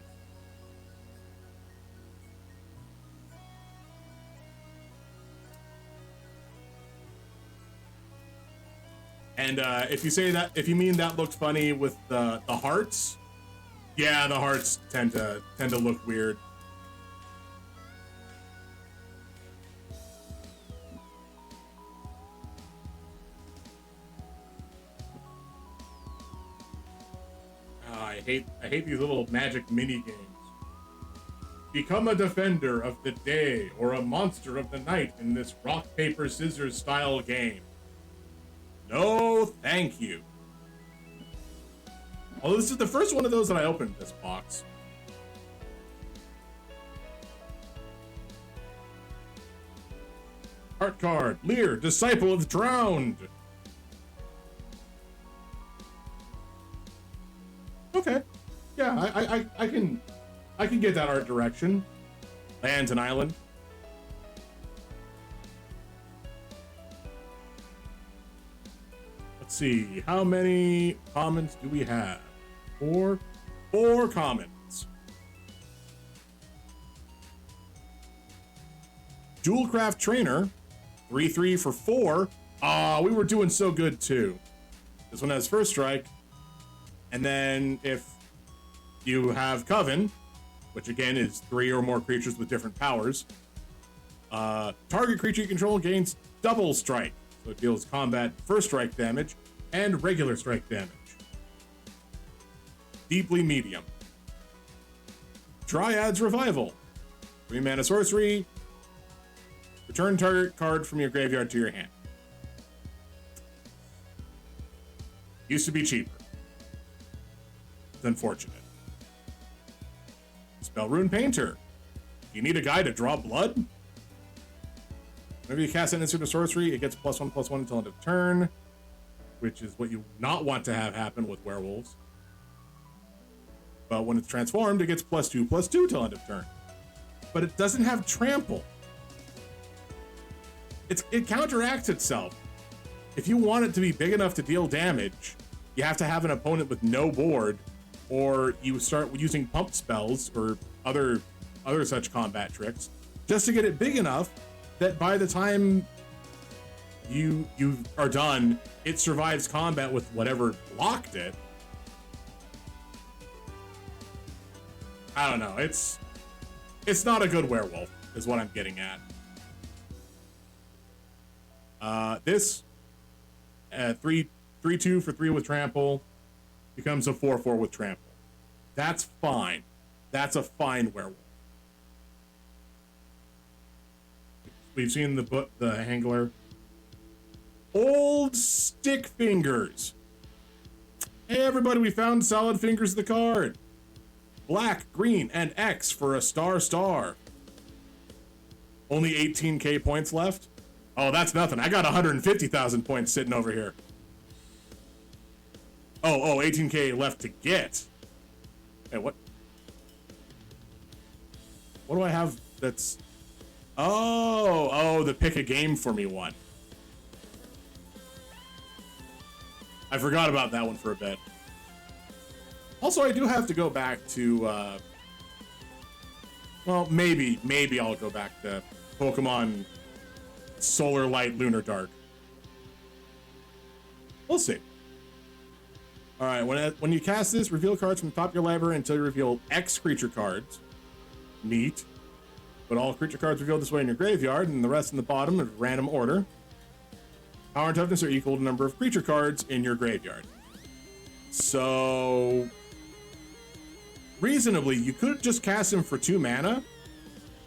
And if you mean that looked funny with the hearts, yeah, the hearts tend to look weird. I hate these little magic mini games. Become a defender of the day or a monster of the night in this rock, paper, scissors style game. No, thank you. Although this is the first one of those that I opened this box. Art card, Lear, Disciple of the Drowned. Okay, yeah, I can get that art direction. Lands and island. Let's see, how many commons do we have? Four commons. Jewelcraft Trainer, 3/3 for 4. We were doing so good too. This one has first strike. And then if you have Coven, which again is 3 or more creatures with different powers, target creature you control gains double strike. So it deals combat first strike damage and regular strike damage. Deeply medium. Dryad's Revival. 3 mana sorcery. Return target card from your graveyard to your hand. Used to be cheaper. Unfortunate. Spellrune Painter. You need a guy to draw blood? Whenever you cast an instant or sorcery, it gets +1/+1 until end of turn, which is what you not want to have happen with werewolves. But when it's transformed, it gets +2/+2 till end of turn. But it doesn't have trample. It counteracts itself. If you want it to be big enough to deal damage, you have to have an opponent with no board, or you start using pump spells or other such combat tricks just to get it big enough that by the time you are done, it survives combat with whatever blocked it. I don't know. It's not a good werewolf, is what I'm getting at. This 3/2 for 3 with trample becomes a 4/4 with trample. That's fine. That's a fine werewolf. We've seen the Hangler. Old stick fingers. Hey everybody, we found solid fingers of the card. Black, green, and X for a star. Only 18k points left? Oh, that's nothing. I got 150,000 points sitting over here. Oh, 18k left to get. Hey, what? What do I have that's... Oh, the pick a game for me one. I forgot about that one for a bit. Also, I do have to go back to, well, maybe I'll go back to Pokemon Solar Light, Lunar Dark. We'll see. All right, when you cast this, reveal cards from the top of your library until you reveal X creature cards. Neat. Put all creature cards revealed this way in your graveyard, and the rest in the bottom in random order. Power and toughness are equal to the number of creature cards in your graveyard. So, reasonably, you could just cast him for 2 mana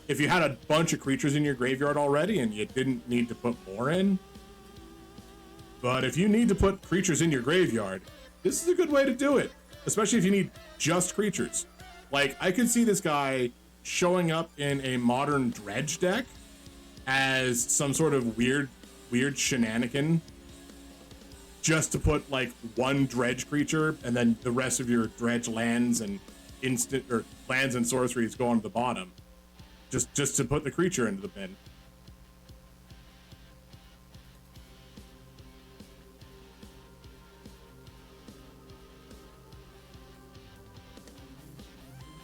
if you had a bunch of creatures in your graveyard already and you didn't need to put more in. But if you need to put creatures in your graveyard, this is a good way to do it, especially if you need just creatures. Like, I could see this guy showing up in a modern dredge deck as some sort of weird shenanigan just to put like 1 dredge creature and then the rest of your dredge lands and lands and sorceries go on the bottom just to put the creature into the bin.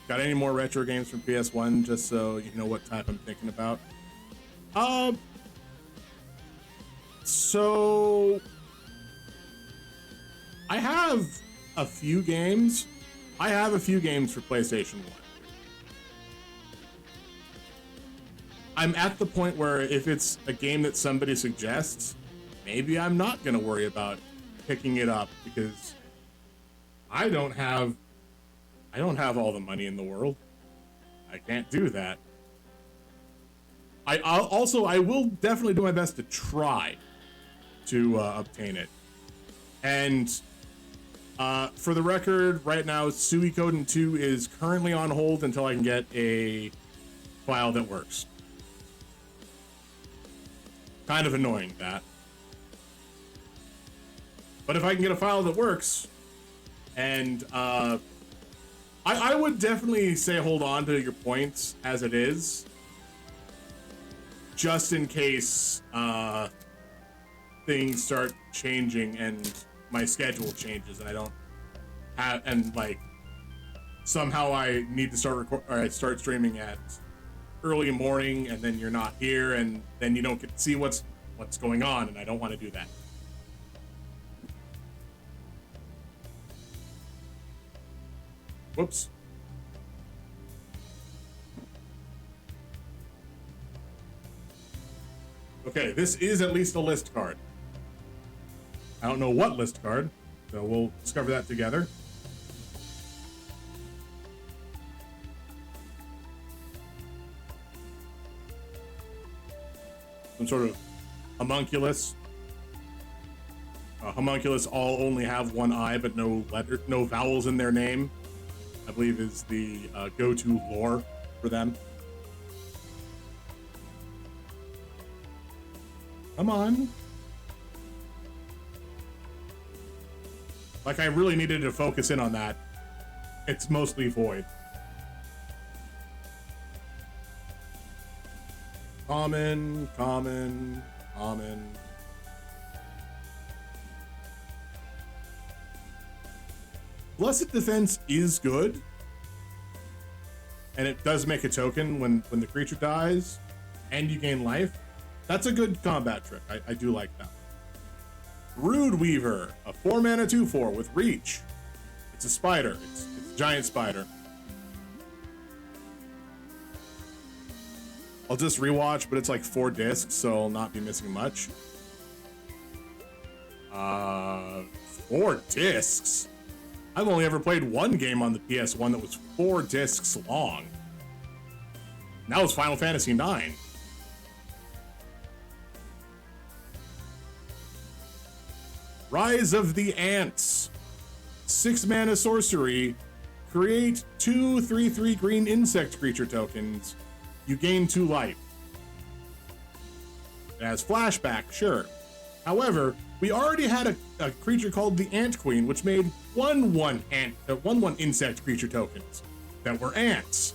Got any more retro games from PS1, just so you know what type I'm thinking about? So I have a few games. I have a few games for PlayStation 1. I'm at the point where if it's a game that somebody suggests, maybe I'm not gonna worry about picking it up because I don't have all the money in the world. I can't do that. I will definitely do my best to try to obtain it. And for the record, right now, Suikoden 2 is currently on hold until I can get a file that works. Kind of annoying, that. But if I can get a file that works, and I would definitely say hold on to your points as it is, just in case things start changing and my schedule changes and I don't have, and like somehow I need to start streaming at early morning and then you're not here and then you don't get to see what's going on, and I don't want to do that. Whoops. Okay, this is at least a list card. I don't know what list card, so we'll discover that together. Some sort of homunculus. Homunculus all only have one eye, but no vowels in their name, I believe is the go-to lore for them. Come on. Like, I really needed to focus in on that. It's mostly void. Common, common, common. Blessed Defense is good. And it does make a token when the creature dies and you gain life. That's a good combat trick. I do like that. Brood Weaver, a 4-mana 2/4 with reach. It's a spider. It's a giant spider. I'll just rewatch, but it's like 4 discs, so I'll not be missing much. 4 discs? I've only ever played one game on the PS1 that was 4 discs long. And that was Final Fantasy IX. Rise of the Ants. 6 mana sorcery. Create 2 3/3 green insect creature tokens. You gain 2 life. It has flashback, sure. However, we already had a creature called the Ant Queen, which made 1/1 insect creature tokens that were ants.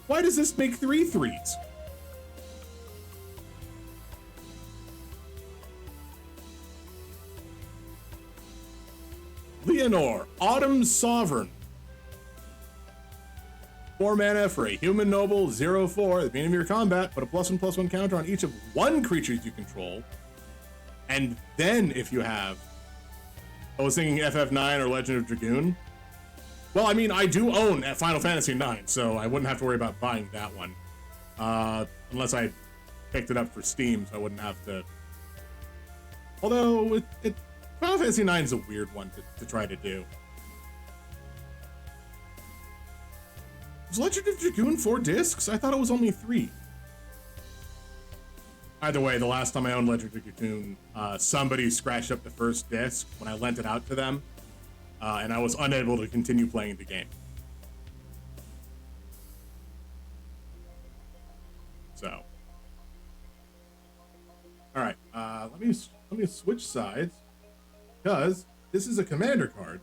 Why does this make 3/3s? Leonore, Autumn's Sovereign. 4 mana for a human noble, 0/4. At the beginning of your combat, put a +1/+1 counter on each of 1 creature you control. And then if you have... I was thinking FF9 or Legend of Dragoon. Well, I mean, I do own Final Fantasy IX, so I wouldn't have to worry about buying that one. Unless I picked it up for Steam, so I wouldn't have to... Although, Final Fantasy IX is a weird one to try to do. Was Legend of Dragoon 4 discs? I thought it was only 3. Either way, the last time I owned Legend of Dragoon, somebody scratched up the first disc when I lent it out to them, and I was unable to continue playing the game. So, all right, let me switch sides, because this is a commander card.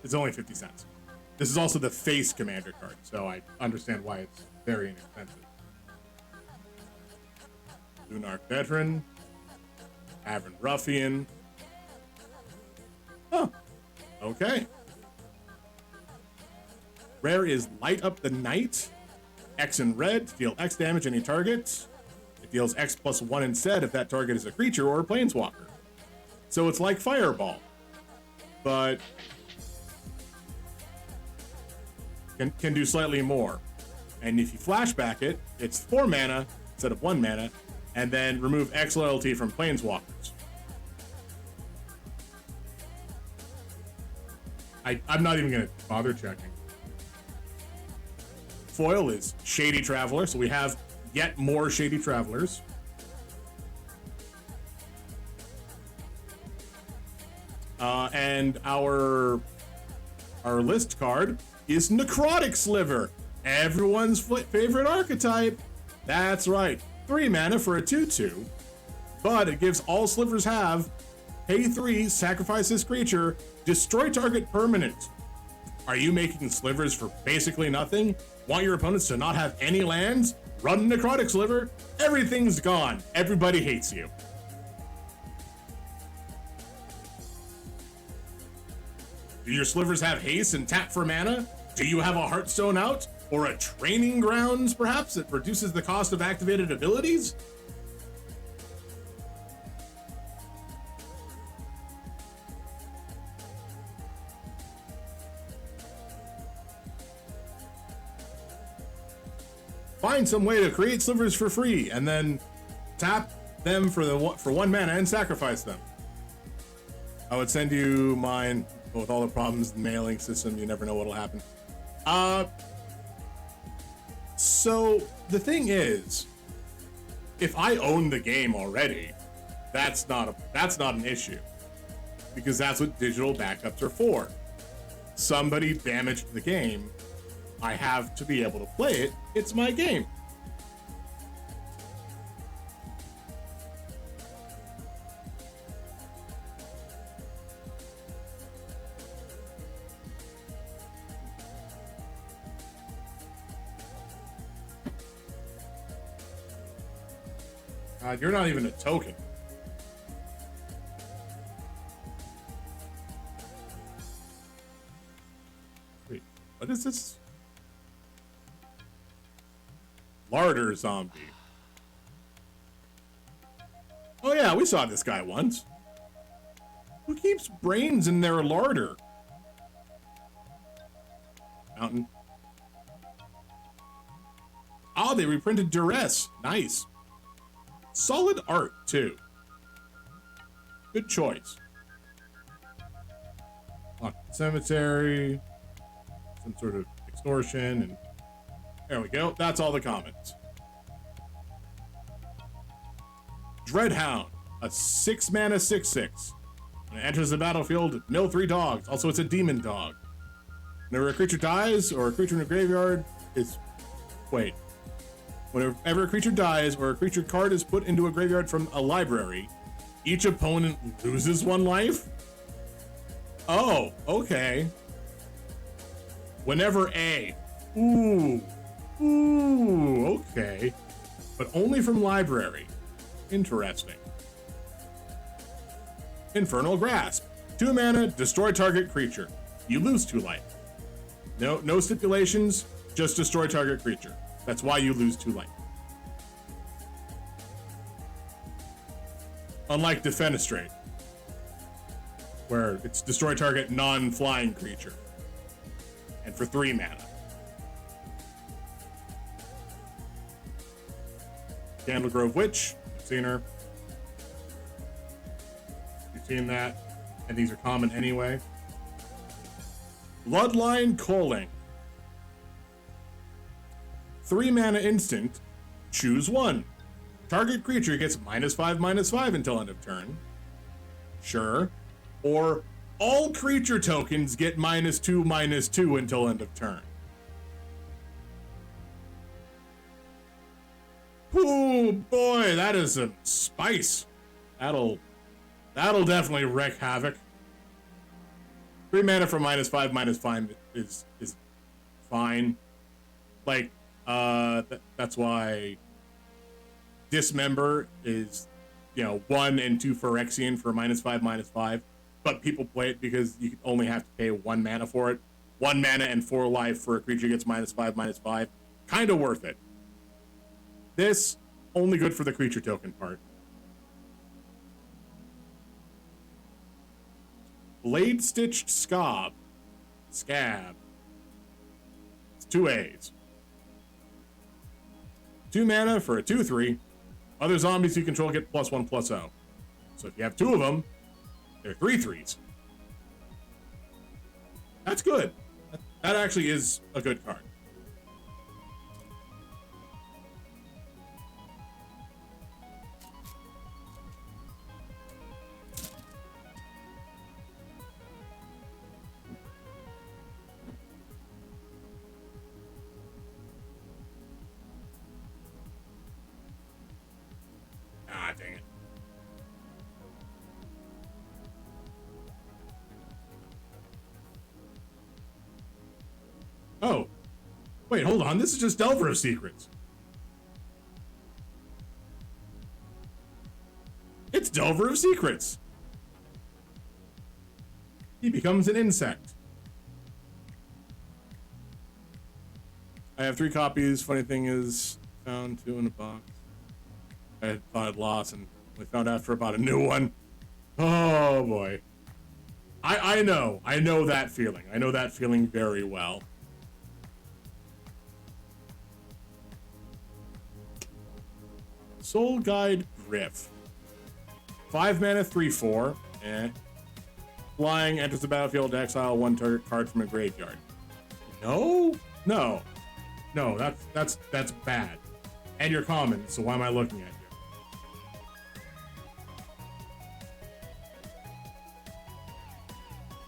It's only 50 cents. This is also the face commander card, so I understand why it's very inexpensive. Lunarch Veteran, Avern Ruffian. Huh. Okay. Rare is Light Up the Night. X in red, deal X damage any target. It deals X+1 instead if that target is a creature or a planeswalker. So it's like Fireball, but can do slightly more. And if you flashback it, it's 4 mana instead of 1 mana, and then remove X loyalty from planeswalkers. I'm not even gonna bother checking. Foil is Shady Traveler, so we have yet more Shady Travelers. And our list card is Necrotic Sliver, everyone's favorite archetype. That's right, 3 mana for a 2/2, but it gives all slivers have pay 3, sacrifice this creature, destroy target permanent. Are you making slivers for basically nothing? Want your opponents to not have any lands? Run Necrotic Sliver, everything's gone. Everybody hates you. Do your slivers have haste and tap for mana? Do you have a Heartstone out? Or a Training Grounds, perhaps, that reduces the cost of activated abilities? Find some way to create slivers for free, and then tap them for 1 mana and sacrifice them. I would send you mine, but with all the problems in the mailing system, you never know what'll happen. So the thing is, if I own the game already, that's not an issue, because that's what digital backups are for. Somebody damaged the game, I have to be able to play it. It's my game. God, you're not even a token. Wait, what is this? Larder Zombie. Oh yeah, we saw this guy once. Who keeps brains in their larder? Mountain. Oh, they reprinted Duress. Nice. Solid art, too. Good choice. Cemetery. Some sort of extortion. And there we go. That's all the comments. Dreadhound. A 6-mana 6/6. When it enters the battlefield, mill 3 dogs. Also, it's a demon dog. Whenever a creature dies or a creature in a graveyard is... Wait. Whenever a creature dies or a creature card is put into a graveyard from a library, each opponent loses 1 life? Oh, okay. Whenever a... Ooh, okay. But only from library. Interesting. Infernal Grasp. 2 mana, destroy target creature. You lose 2 life. No stipulations, just destroy target creature. That's why you lose 2 life. Unlike Defenestrate, where it's destroy target non-flying creature. And for 3 mana. Candlegrove Witch, you've seen her. You've seen that. And these are common anyway. Bloodline Culling. 3 mana instant, choose 1. Target creature gets -5/-5 until end of turn. Sure. Or all creature tokens get -2/-2 until end of turn. Ooh, boy, that is some spice. That'll definitely wreak havoc. 3 mana for -5/-5 is fine. Like, that's why Dismember is, 1 and 2 Phyrexian for -5/-5, but people play it because you only have to pay 1 mana for it. 1 mana and 4 life for a creature gets -5/-5. Kind of worth it. This, only good for the creature token part. Blade Stitched Scab. It's 2 A's. 2 mana for a 2/3. Other zombies you control get +1/+0. So if you have 2 of them, they're 3/3s. That's good. That actually is a good card. Ah, dang it. Oh. Wait, hold on. This is just Delver of Secrets. It's Delver of Secrets. He becomes an insect. I have 3 copies. Funny thing is, found 2 in a box. I thought I'd lost and we found out for about a new one. Oh boy. I know that feeling. I know that feeling very well. Soul Guide Griff. 5 mana, 3/4. Flying, enters the battlefield, exile 1 target card from a graveyard. No, that's bad. And you're common, so why am I looking at you?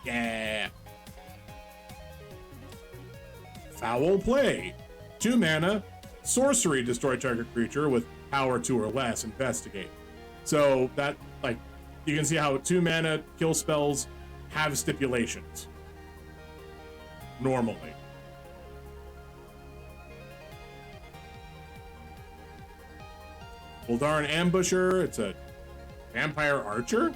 Yeah. Foul Play. 2 mana, sorcery, destroy target creature with power 2 or less, investigate. So that, like, you can see how 2 mana kill spells have stipulations. Normally. Boldaran Ambusher, it's a vampire archer.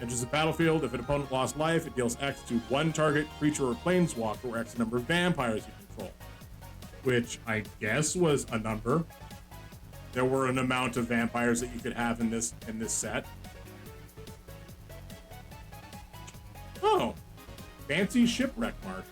Enters the battlefield. If an opponent lost life, it deals X to 1 target creature or planeswalker or X number of vampires you control. Which I guess was a number. There were an amount of vampires that you could have in this set. Oh, fancy shipwreck mark.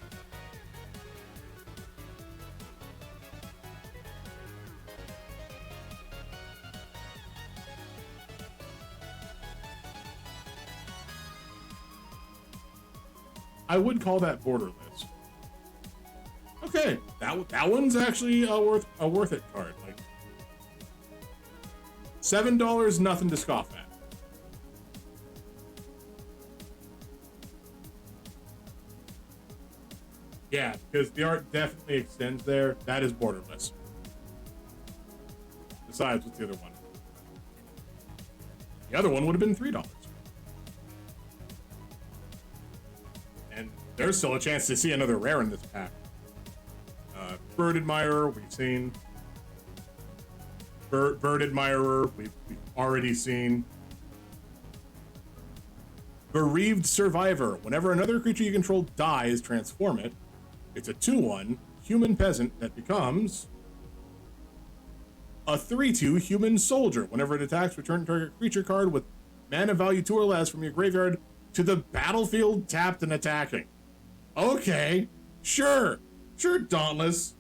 I would call that borderless. Okay, that one's actually a worth it card. Like $7, nothing to scoff at. Yeah, because the art definitely extends there. That is borderless. Besides, what's the other one? The other one would have been $3. And there's still a chance to see another rare in this pack. Bird Admirer, we've seen. Bird Admirer, we've already seen. Bereaved Survivor. Whenever another creature you control dies, transform it. It's a 2/1 human peasant that becomes a 3/2 human soldier. Whenever it attacks, return target creature card with mana value 2 or less from your graveyard to the battlefield tapped and attacking. Okay, sure, Dauntless.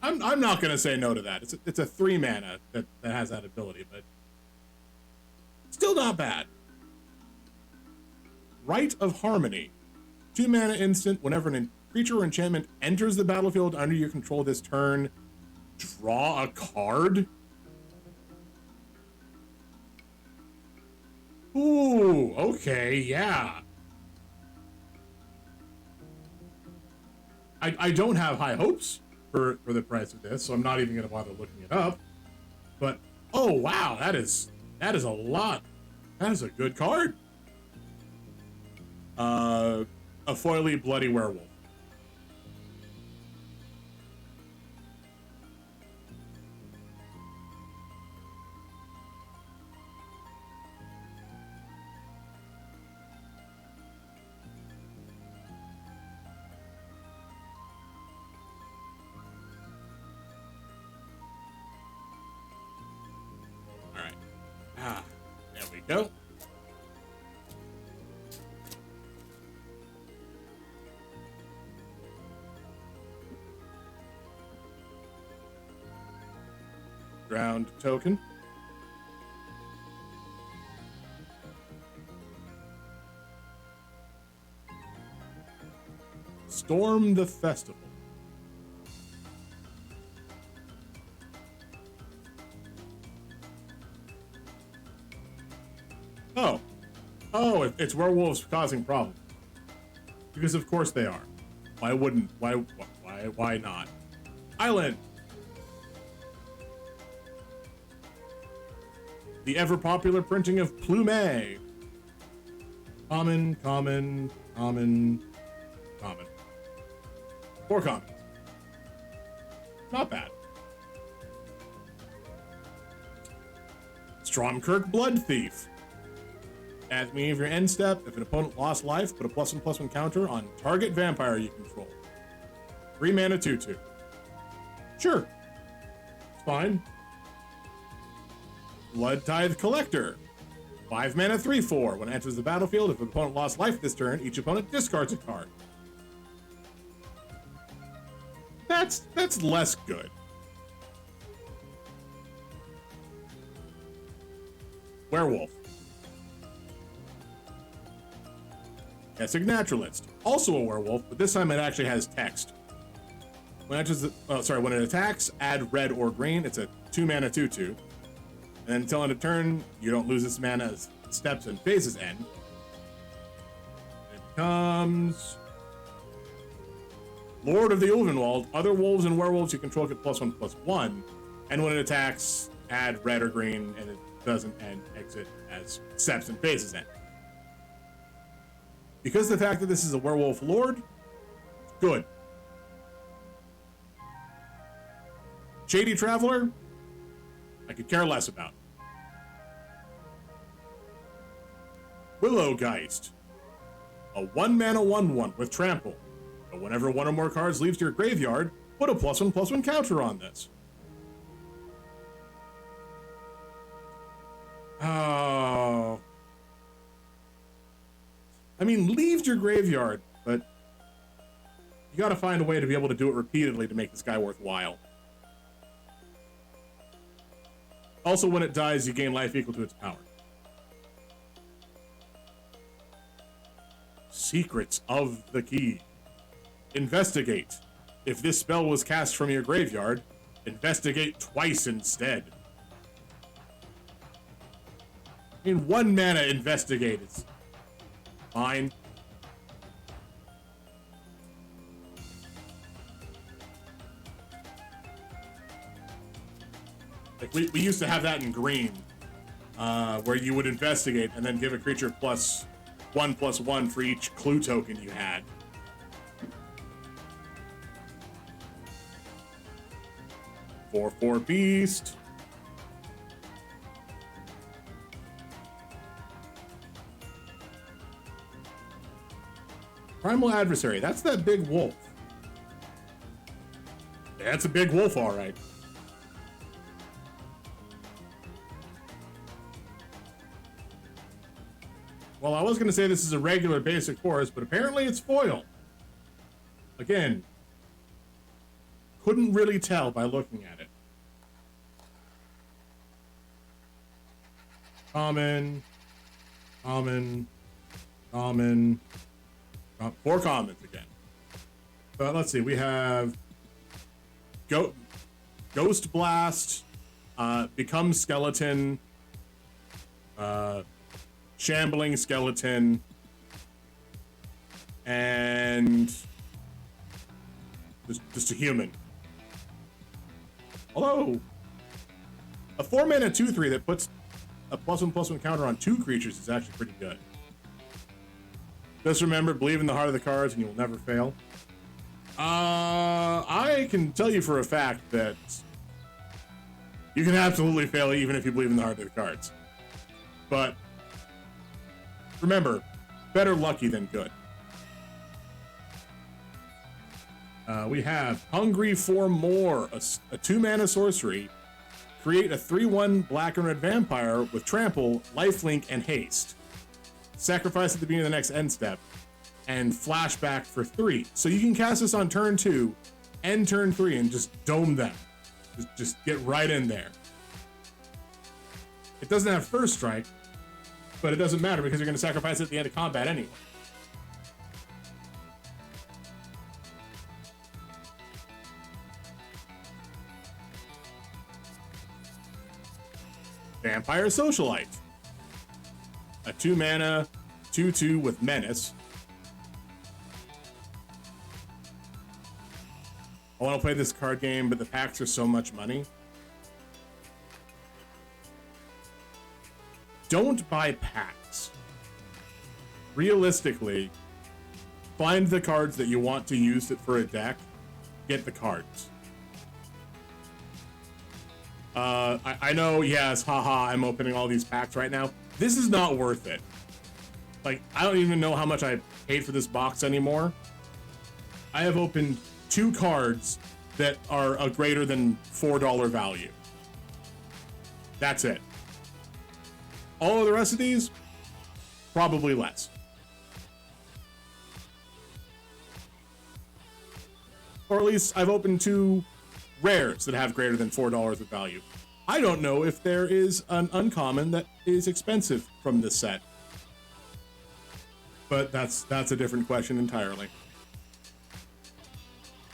I'm not gonna say no to that. It's a 3 mana that has that ability, but still not bad. Rite of Harmony. 2 mana instant. Whenever a creature or enchantment enters the battlefield under your control this turn, draw a card. Ooh, okay, yeah. I don't have high hopes for the price of this, so I'm not even going to bother looking it up. But, oh, wow, that is a lot. That is a good card. A foily bloody werewolf. All right. There we go. Ground token. Storm the Festival. Oh, it's werewolves causing problems. Because of course they are. Why wouldn't? Why not? Island. The ever-popular printing of Plume. Common. 4 commons. Not bad. Stromkirk Blood Thief. At the beginning of your end step, if an opponent lost life, put a +1/+1 counter on target vampire you control. 3 mana 2/2. Sure. It's fine. Blood Tithe Collector. 5 mana 3/4. When it enters the battlefield, if an opponent lost life this turn, each opponent discards a card. That's less good. Werewolf. Kessig Naturalist. Also a werewolf, but this time it actually has text. When it enters when it attacks, add red or green. It's a 2 mana 2/2. And until end of turn, you don't lose this mana as steps and phases end. It becomes Lord of the Ulvenwald. Other wolves and werewolves you control get +1/+1. And when it attacks, add red or green, and it doesn't exit as steps and phases end. Because of the fact that this is a werewolf lord, good. Shady Traveler, I could care less about. Willowgeist. A 1 mana 1/1 with trample. But whenever one or more cards leaves your graveyard, put a +1/+1 counter on this. Oh. mean, leave your graveyard, but you gotta find a way to be able to do it repeatedly to make this guy worthwhile. Also, when it dies, you gain life equal to its power. Secrets of the key. Investigate. If this spell was cast from your graveyard, investigate twice instead. I mean, 1 mana investigate is fine. Like we used to have that in green, where you would investigate and then give a creature +1/+1 for each clue token you had. For beast. Primal adversary. That's that big wolf. That's a big wolf, all right. Well, I was going to say this is a regular basic forest, but apparently it's foil. Again, couldn't really tell by looking at it. Common. 4 commons again. But let's see, we have Ghost Blast, Become Skeleton, Shambling Skeleton, and just a human. Although, a 4-mana 2/3 that puts a +1/+1 counter on 2 creatures is actually pretty good. Just remember, believe in the heart of the cards and you will never fail. I can tell you for a fact that you can absolutely fail even if you believe in the heart of the cards. But remember, better lucky than good. We have Hungry for More, a 2-mana sorcery. Create a 3/1 black and red vampire with trample, lifelink, and haste. Sacrifice at the beginning of the next end step, and flashback for 3. So you can cast this on turn 2 and turn 3 and just dome them. Just get right in there. It doesn't have first strike, but it doesn't matter because you're going to sacrifice it at the end of combat anyway. Vampire Socialite. A 2-mana 2/2 with Menace. I want to play this card game, but the packs are so much money. Don't buy packs. Realistically, find the cards that you want to use it for a deck. Get the cards. I know, yes, haha, I'm opening all these packs right now. This is not worth it. Like, I don't even know how much I paid for this box anymore. I have opened 2 cards that are a greater than $4 value. That's it. All of the rest of these, probably less. Or at least I've opened 2 rares that have greater than $4 of value. I don't know if there is an uncommon that is expensive from this set. But that's a different question entirely.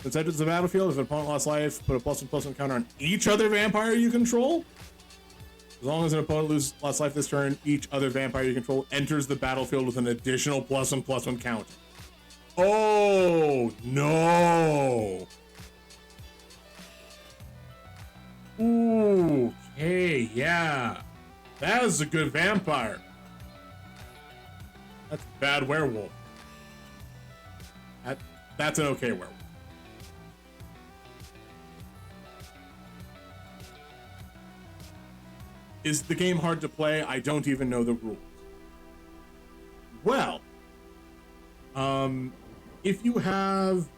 Since enters the battlefield, if an opponent lost life, put a +1/+1 counter on each other vampire you control. As long as an opponent lost life this turn, each other vampire you control enters the battlefield with an additional +1/+1 counter. Oh, no. Ooh, okay, yeah. That is a good vampire. That's a bad werewolf. That's an okay werewolf. Is the game hard to play? I don't even know the rules. Well, if you have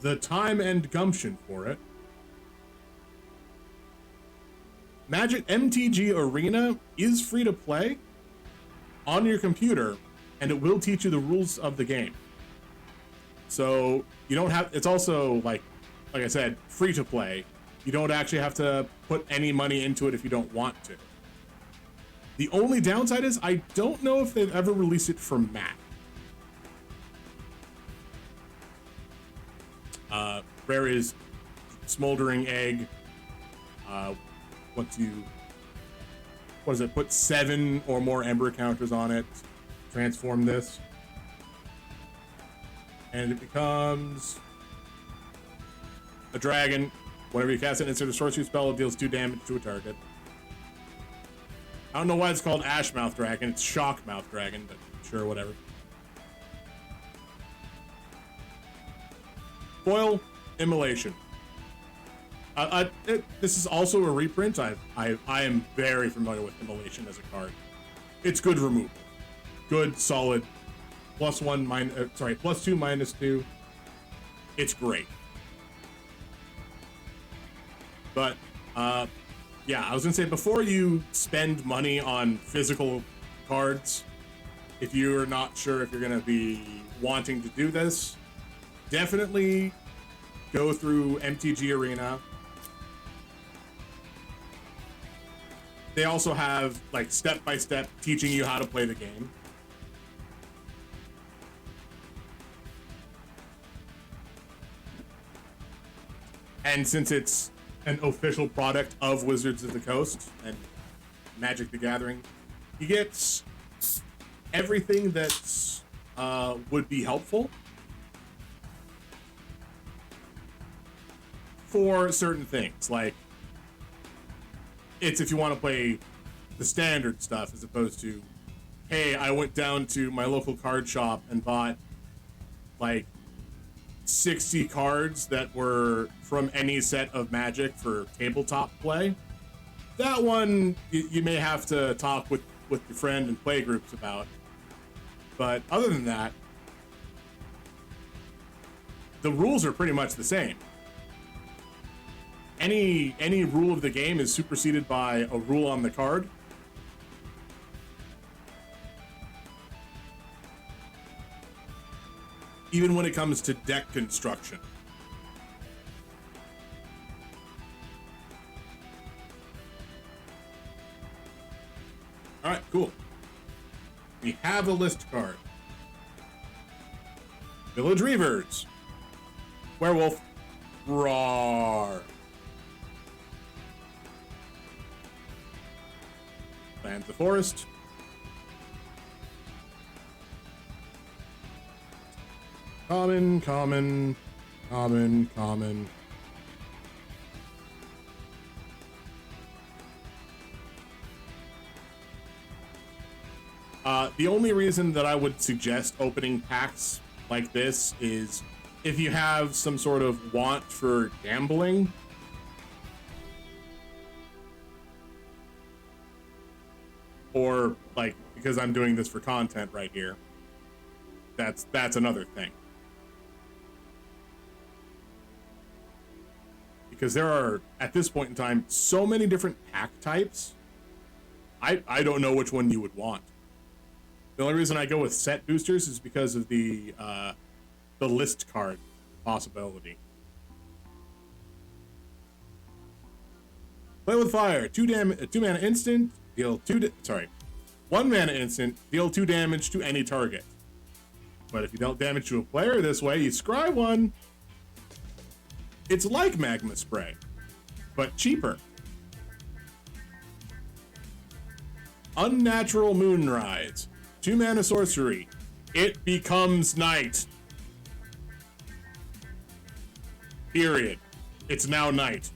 the time and gumption for it, Magic MTG Arena is free to play on your computer, and it will teach you the rules of the game. So you don't have, it's also like I said, free to play. You don't actually have to put any money into it if you don't want to. The only downside is I don't know if they've ever released it for Mac. Rare is Smoldering Egg. Once you, what is it, put 7 or more Ember counters on it, transform this, and it becomes a dragon. Whenever you cast it, insert a sorcery spell, it deals 2 damage to a target. I don't know why it's called Ashmouth Dragon. It's Shockmouth Dragon, but sure, whatever. Foil Immolation. This is also a reprint. I am very familiar with Immolation as a card. It's good removal. Good, solid. +2, -2. It's great. But, yeah, I was gonna say, before you spend money on physical cards, if you're not sure if you're gonna be wanting to do this, definitely go through MTG Arena. They also have like step-by-step teaching you how to play the game. And since it's an official product of Wizards of the Coast and Magic the Gathering, you get everything that would be helpful for certain things. Like, it's if you want to play the standard stuff as opposed to, hey, I went down to my local card shop and bought like 60 cards that were from any set of Magic for tabletop play. That one you may have to talk with your friend and play groups about. But other than that, the rules are pretty much the same. Any rule of the game is superseded by a rule on the card. Even when it comes to deck construction. All right, cool. We have a list card. Village Reavers. Werewolf. Roar. Lands the Forest. Common. The only reason that I would suggest opening packs like this is if you have some sort of want for gambling. Or, like, because I'm doing this for content right here. That's another thing. Because there are, at this point in time, so many different pack types. I don't know which one you would want. The only reason I go with set boosters is because of the list card possibility. Play with Fire. 2 mana instant. Deal 1 mana instant. Deal 2 damage to any target. But if you dealt damage to a player this way, you scry 1. It's like Magma Spray, but cheaper. Unnatural Moonrise. 2 mana sorcery. It becomes night. Period. It's now night.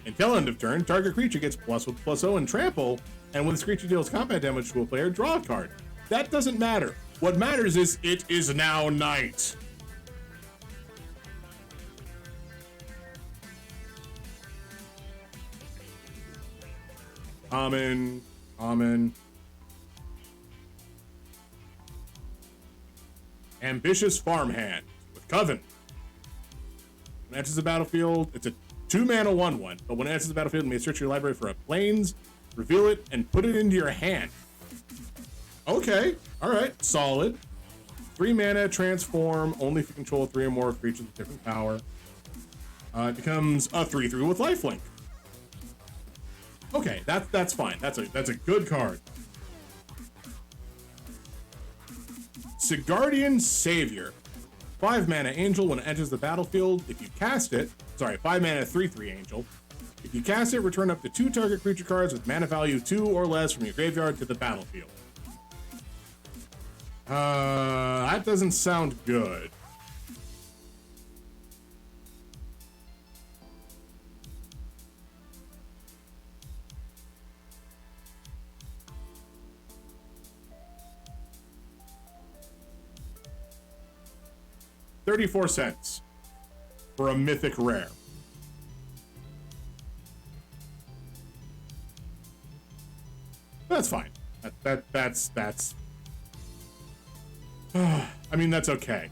Until end of turn, target creature gets +0 and trample, and when this creature deals combat damage to a player, draw a card. That doesn't matter. What matters is it is now night. Common. Ambitious Farmhand with Coven. When it enters the battlefield, it's a 2 mana 1/1, but when it enters the battlefield, you may search your library for a plains, reveal it, and put it into your hand. Okay. All right. Solid. 3 mana, transform, only if you control 3 or more creatures with different power. It becomes a 3/3 with lifelink. Okay, that's fine. That's a good card. Sigardian Savior. 5 mana angel when it enters the battlefield. If you cast it, 5 mana 3/3 angel. If you cast it, return up to 2 target creature cards with mana value 2 or less from your graveyard to the battlefield. That doesn't sound good. $0.34 for a mythic rare. That's fine. That's I mean, that's okay.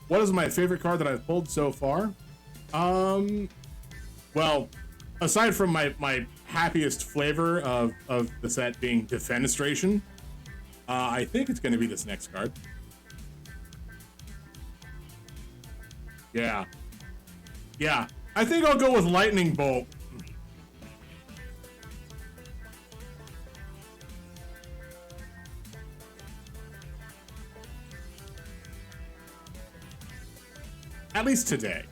What is my favorite card that I've pulled so far? Well, aside from my happiest flavor of the set being Defenestration, I think it's going to be this next card. Yeah. I think I'll go with Lightning Bolt. At least today.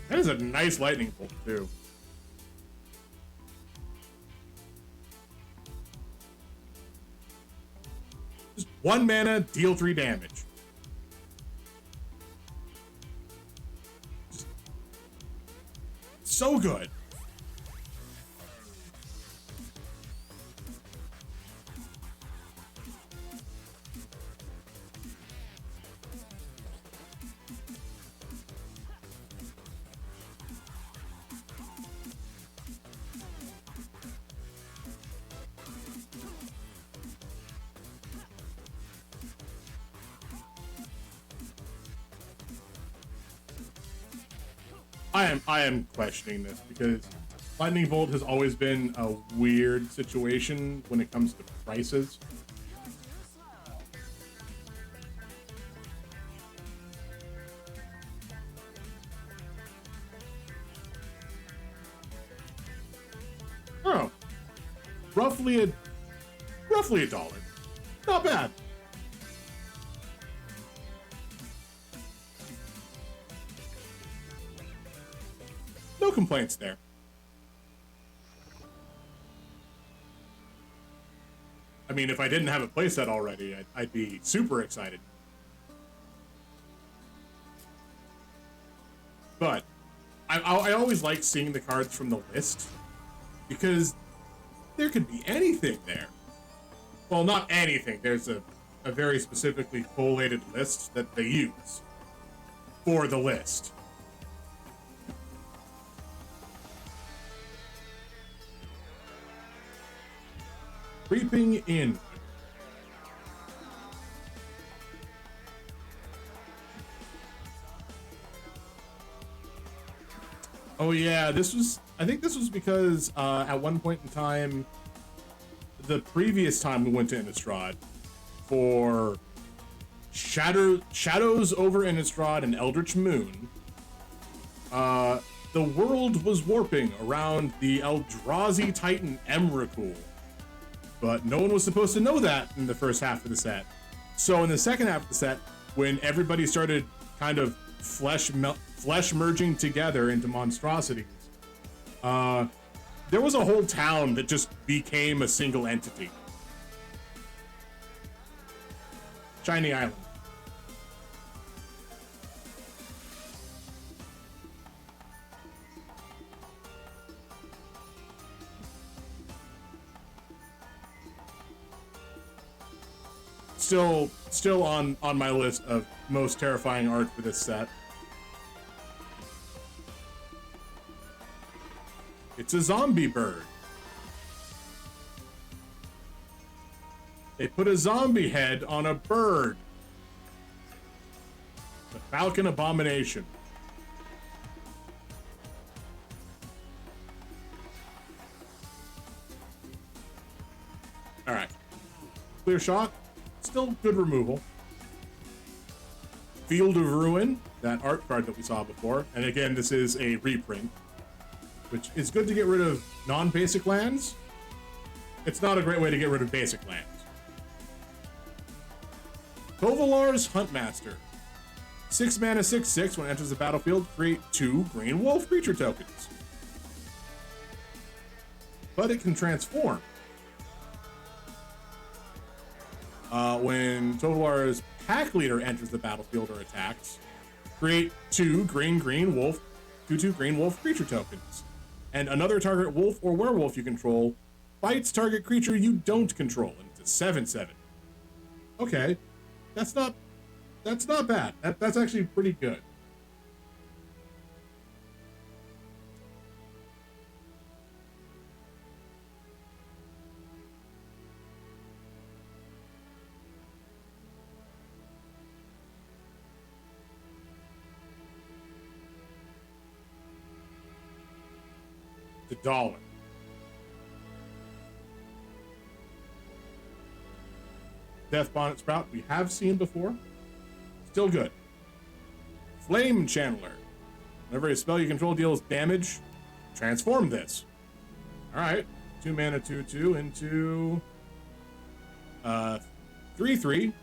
That is a nice lightning bolt, too. Just 1 mana, deal 3 damage. Just so good. I am questioning this because Lightning Bolt has always been a weird situation when it comes to prices. Oh, roughly a dollar. Not bad. No complaints there. I mean, if I didn't have a playset already, I'd be super excited. But I always like seeing the cards from the list because there could be anything there. Well, not anything. There's a very specifically collated list that they use for the list. Creeping in. Oh yeah, I think this was because at one point in time, the previous time we went to Innistrad for Shadows over Innistrad and Eldritch Moon, the world was warping around the Eldrazi Titan Emrakul. But no one was supposed to know that in the first half of the set. So in the second half of the set, when everybody started kind of flesh merging together into monstrosities, there was a whole town that just became a single entity. Shiny Island. Still on my list of most terrifying art for this set. It's a zombie bird. They put a zombie head on a bird. The Falcon Abomination. All right. Clear Shock, still good removal. Field of Ruin, that art card that we saw before. And again, this is a reprint, which is good to get rid of non-basic lands. It's not a great way to get rid of basic lands. Tovalar's Huntmaster. 6 mana, 6/6. When it enters the battlefield, create 2 green wolf creature tokens. But it can transform. When Tovalar's Pack Leader enters the battlefield or attacks, create 2 green wolf, 2/2 green wolf creature tokens. And another target wolf or werewolf you control fights target creature you don't control, and it's a 7/7. Okay, that's not bad. That's actually pretty good. $1. Death Bonnet Sprout we have seen before. Still good. Flame Channeler. Whenever a spell you control deals damage, transform this. Alright. 2 mana 2/2 into 3/3.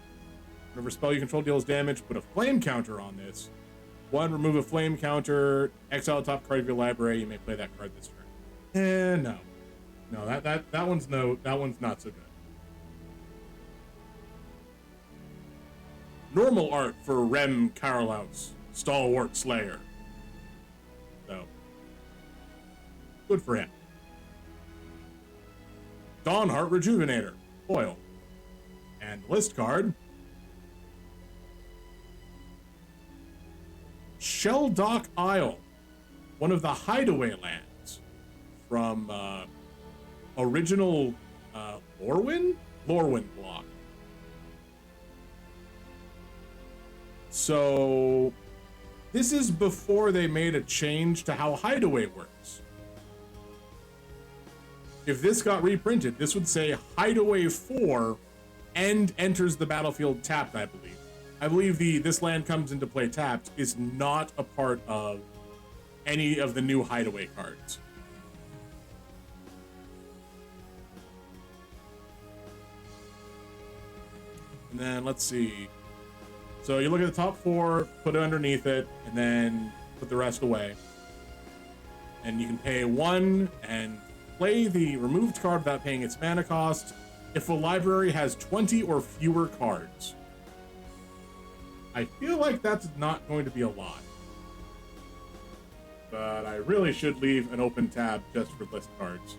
Whenever a spell you control deals damage, put a flame counter on this. 1, remove a flame counter, exile the top card of your library, you may play that card this turn. No. No, that one's not so good. Normal art for Rem Karalaus, Stalwart Slayer. So, good for him. Dawnheart Rejuvenator, foil. And list card, Shelldock Isle, one of the hideaway lands from original Lorwyn block. So this is before they made a change to how hideaway works. If this got reprinted, this would say Hideaway 4 and enters the battlefield tapped, I believe. I believe this land comes into play tapped is not a part of any of the new hideaway cards. And then let's see. So you look at the top 4, put it underneath it, and then put the rest away. And you can pay 1 and play the removed card without paying its mana cost if a library has 20 or fewer cards. I feel like that's not going to be a lot. But I really should leave an open tab just for list cards.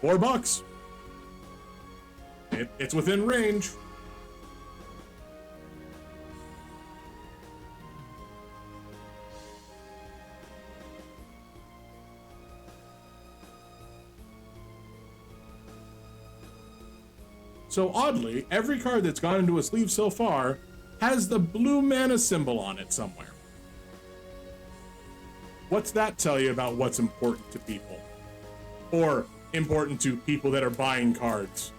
$4. It's within range. So oddly, every card that's gone into a sleeve so far has the blue mana symbol on it somewhere. What's that tell you about what's important to people? Or important to people that are buying cards?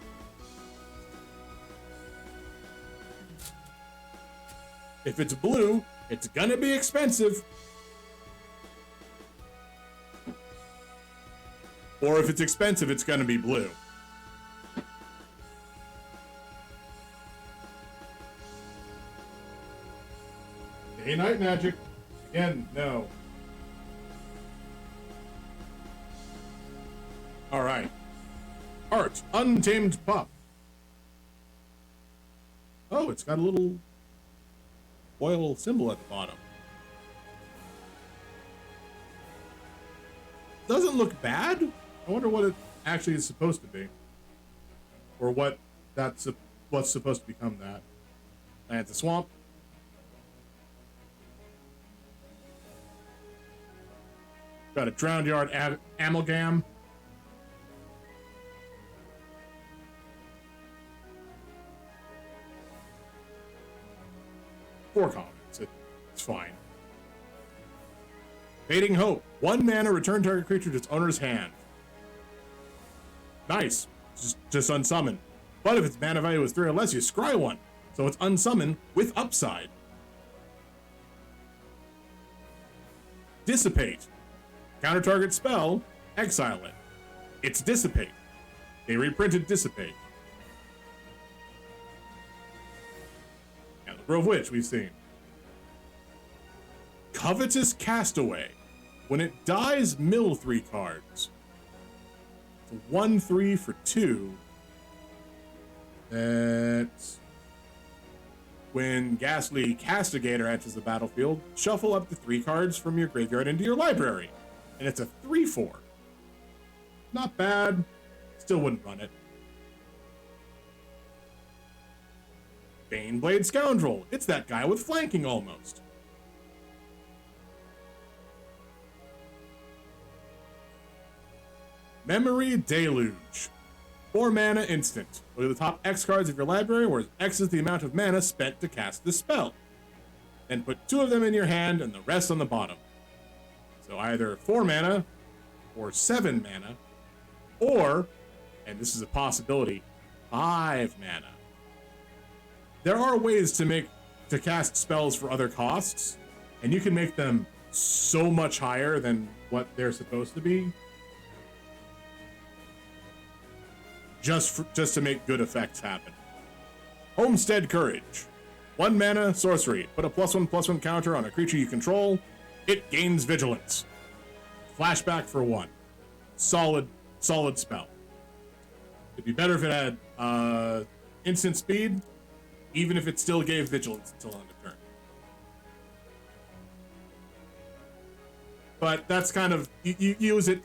If it's blue, it's gonna be expensive. Or if it's expensive, it's gonna be blue. Day-night magic. Again, no. All right. Art, Untamed Pup. Oh, it's got a little oil symbol at the bottom. Doesn't look bad. I wonder what it actually is supposed to be. Or what's supposed to become that. Lands a swamp. Got a Drowned Yard Amalgam. 4 commons. It's fine. Fading Hope. 1 mana, return target creature to its owner's hand. Nice. Just unsummon. But if its mana value is 3 or less, you scry 1. So it's unsummon with upside. Dissipate. Counter target spell, exile it. It's Dissipate. They reprinted Dissipate. And the Grove Witch we've seen. Covetous Castaway. When it dies, mill 3 cards. It's a 1/3 for 2. That's when Ghastly Castigator enters the battlefield, shuffle up to 3 cards from your graveyard into your library. And it's a 3/4. Not bad. Still wouldn't run it. Baneblade Scoundrel. It's that guy with flanking almost. Memory Deluge. 4 mana instant. Look at the top X cards of your library, where X is the amount of mana spent to cast this spell. Then put 2 of them in your hand and the rest on the bottom. So either 4 mana or 7 mana, or, and this is a possibility, 5 mana. There are ways to cast spells for other costs, and you can make them so much higher than what they're supposed to be. Just to make good effects happen. Homestead Courage. 1 mana, sorcery. Put a +1/+1 counter on a creature you control. It gains vigilance. Flashback for 1. Solid spell. It'd be better if it had instant speed, even if it still gave vigilance until end of turn. But that's kind of, you use it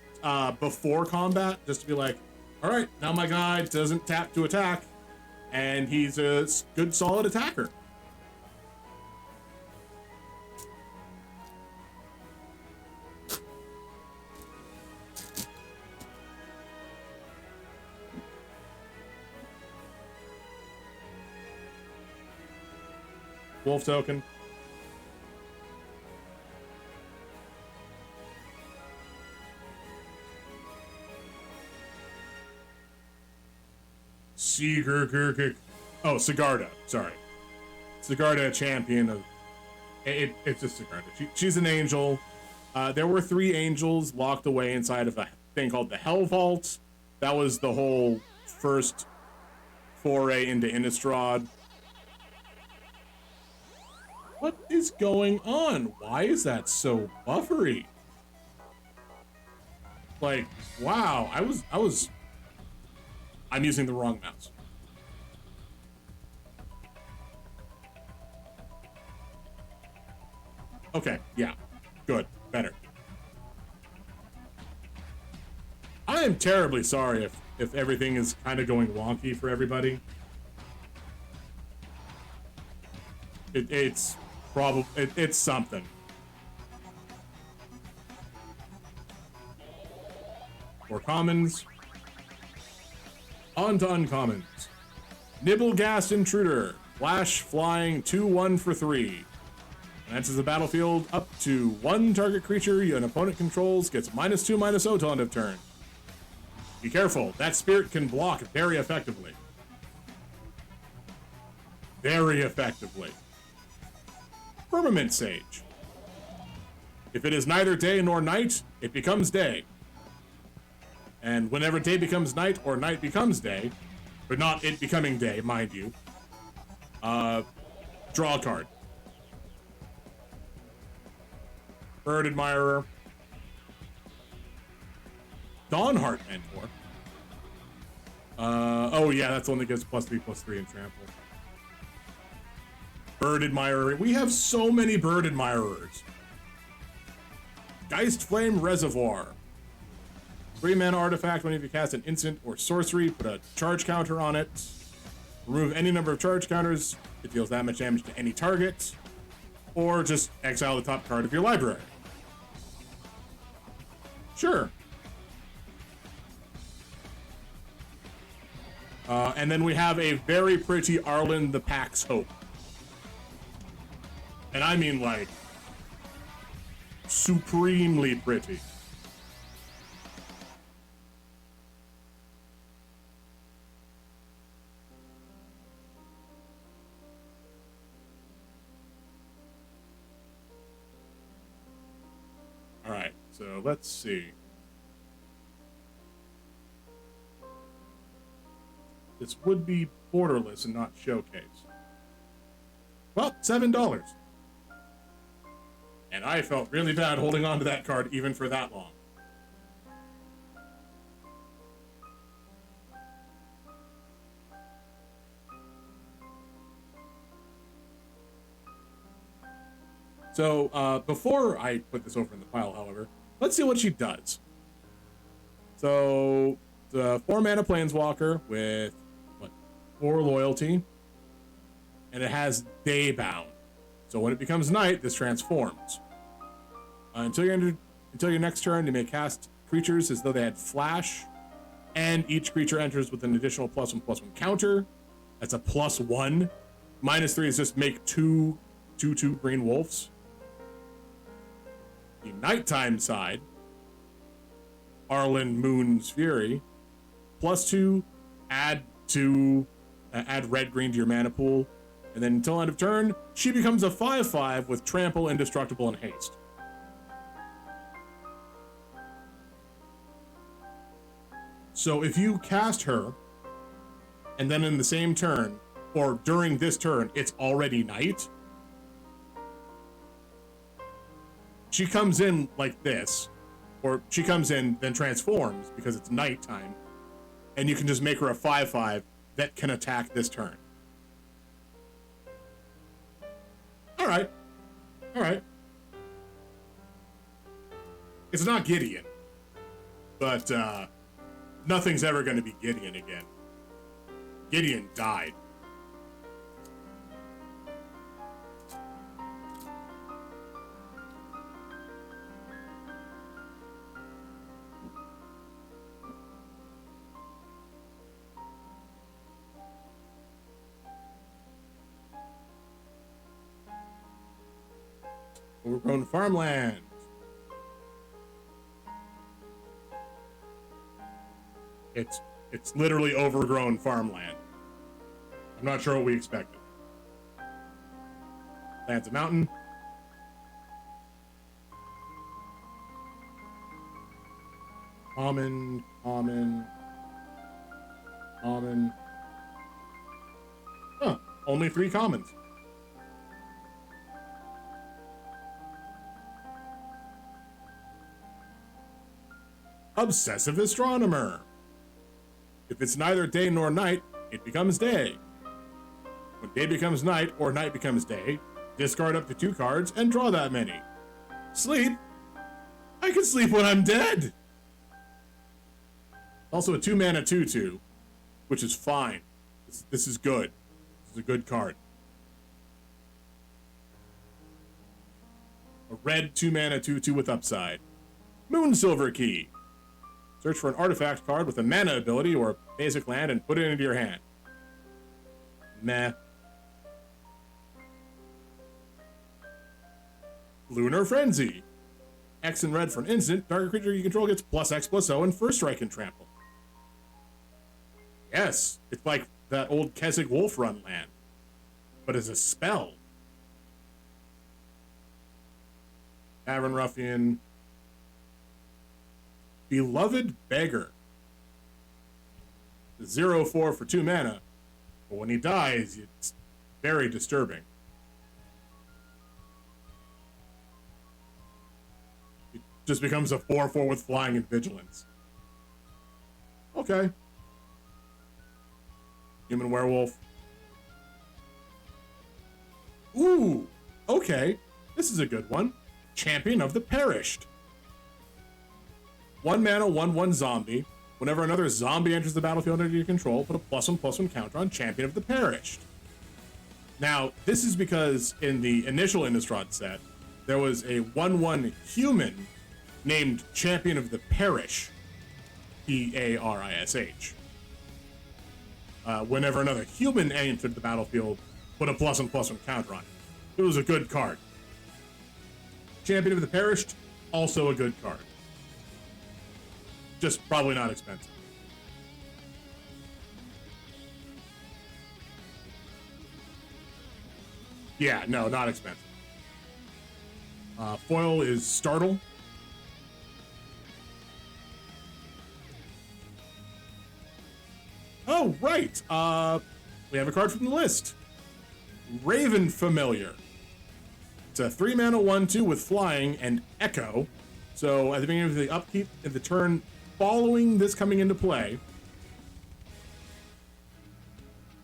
before combat, just to be like, all right, now my guy doesn't tap to attack, and he's a good, solid attacker. Wolf token. Oh, Sigarda. Sorry. Sigarda, champion of... It's just Sigarda. She's an angel. There were 3 angels locked away inside of a thing called the Hell Vault. That was the whole first foray into Innistrad. What is going on? Why is that so buffery? Like, wow, I'm using the wrong mouse. Okay, yeah, good, better. I am terribly sorry if everything is kind of going wonky for everybody. It's probably, it's something. For commons. On to uncommons. Nibblegast Intruder. Flash flying 2/1 for 3. Enters the battlefield up to 1 target creature an opponent controls gets -2/-0 till end of turn. Be careful, that spirit can block very effectively. Very effectively. Firmament Sage. If it is neither day nor night, it becomes day. And whenever day becomes night or night becomes day, but not it becoming day, mind you, draw a card. Bird Admirer. Dawnheart Mentor. Oh yeah, that's the one that gives +3/+3 and trample. Bird Admirer. We have so many Bird Admirers. Geist Flame Reservoir. 3 mana artifact. Whenever you cast an instant or sorcery, put a charge counter on it. Remove any number of charge counters. It deals that much damage to any target. Or just exile the top card of your library. Sure. And then we have a very pretty Arlen the Pack's Hope. And I mean, like, supremely pretty. All right, so let's see. This would be borderless and not showcase. Well, $7. And I felt really bad holding on to that card even for that long. So, before I put this over in the pile, however, let's see what she does. So, the 4-mana Planeswalker with, 4 loyalty. And it has Daybound. So when it becomes night, this transforms. Until your next turn, you may cast creatures as though they had flash. And each creature enters with an additional +1/+1 counter. That's a +1. -3 is just make 2/2 green wolves. The nighttime side, Arlen Moon's Fury, +2, add red-green to your mana pool, and then until end of turn, she becomes a 5/5 with Trample, Indestructible, and Haste. So if you cast her, and then in the same turn, or during this turn, it's already night, she comes in like this, or she comes in, then transforms because it's nighttime, and you can just make her a 5/5 that can attack this turn. All right. It's not Gideon, but nothing's ever going to be Gideon again. Gideon died. Overgrown farmland. It's literally overgrown farmland. I'm not sure what we expected. Lands a mountain. Common. Huh, only 3 commons. Obsessive Astronomer. If it's neither day nor night, it becomes day. When day becomes night or night becomes day, discard up to 2 cards and draw that many. Sleep? I can sleep when I'm dead! Also a 2-mana 2/2, which is fine. This is good. This is a good card. A red 2-mana 2/2 with upside. Moonsilver Key. Search for an artifact card with a mana ability or a basic land and put it into your hand. Meh. Lunar Frenzy. X and red for an instant. Target creature you control gets +X/+0 and first strike and trample. Yes, it's like that old Keswick Wolf Run land, but as a spell. Tavern Ruffian. Beloved Beggar. 0/4 for 2 mana, but when he dies, it's very disturbing. It just becomes a 4/4 with flying and vigilance. Okay. Human Werewolf. Ooh, okay. This is a good one. Champion of the Perished. 1 mana, 1/1 zombie. Whenever another zombie enters the battlefield under your control, put a +1/+1 counter on Champion of the Perished. Now, this is because in the initial Innistrad set, there was a 1/1 human named Champion of the Parish. Parish. Whenever another human entered the battlefield, put a +1/+1 counter on it. It was a good card. Champion of the Perished, also a good card. Just probably not expensive. Yeah, no, not expensive. Foil is Startle. Oh, right. We have a card from the list. Raven Familiar. It's a 3-mana 1/2 with flying and echo. So at the beginning of the upkeep of the turn following this coming into play,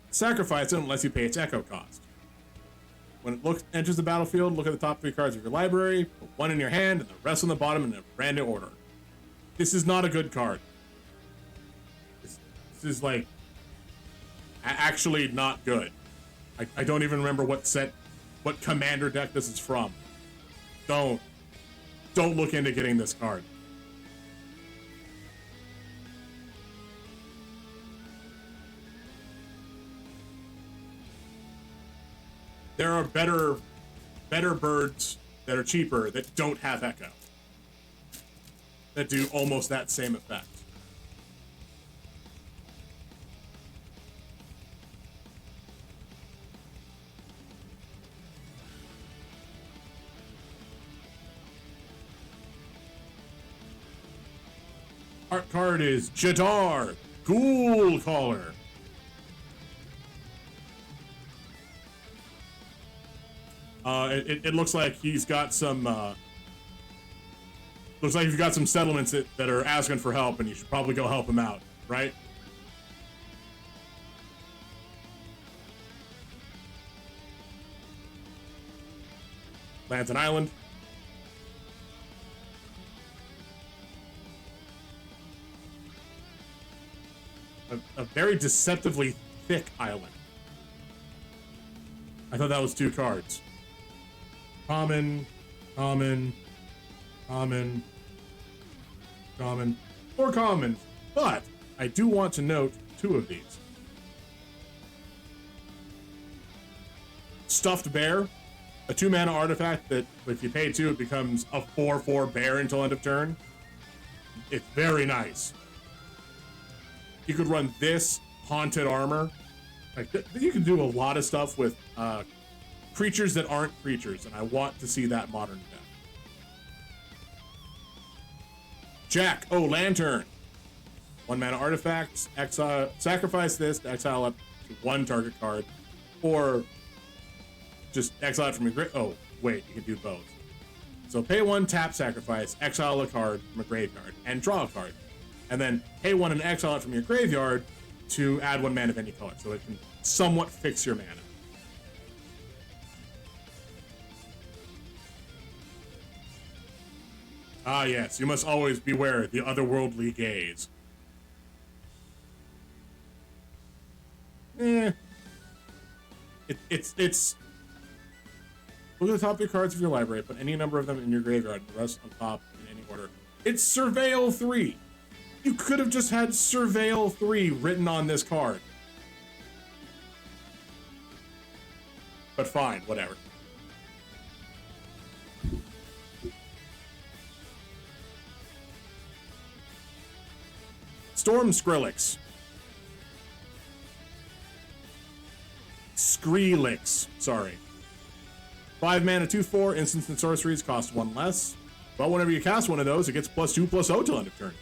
sacrifice it unless you pay its echo cost. When it enters the battlefield, look at the top 3 cards of your library, put 1 in your hand, and the rest on the bottom in a random order. This is not a good card. This is like actually not good. I don't even remember what commander deck this is from. Don't look into getting this card. There are better birds that are cheaper that don't have echo, that do almost that same effect. Art card is Jadar, Ghoul Caller. It looks like he's got some. Looks like you've got some settlements that are asking for help, and you should probably go help them out, right? Lands an island. A very deceptively thick island. I thought that was 2 cards. Common, common, common, common, or common. But I do want to note 2 of these. Stuffed Bear, a 2-mana artifact that if you pay 2, it becomes a 4/4 bear until end of turn. It's very nice. You could run this, Haunted Armor. Like, you can do a lot of stuff with creatures that aren't creatures, and I want to see that modern deck. Jack O'Lantern. 1-mana artifacts, exile, sacrifice this to exile up to 1 target card, or just exile it from your grave. Oh, wait, you can do both. So pay 1, tap, sacrifice, exile a card from a graveyard, and draw a card. And then pay 1 and exile it from your graveyard to add 1 mana of any color, so it can somewhat fix your mana. Ah, yes, you must always beware the otherworldly gaze. It's. Look at the top of your cards of your library, put any number of them in your graveyard, and the rest on top in any order. It's Surveil 3! You could have just had Surveil 3 written on this card. But fine, whatever. Storm Skrillex. Skrillex, sorry. 5 mana, 2/4, instants and sorceries cost 1 less. But whenever you cast one of those, it gets +2/+0 till end of turn.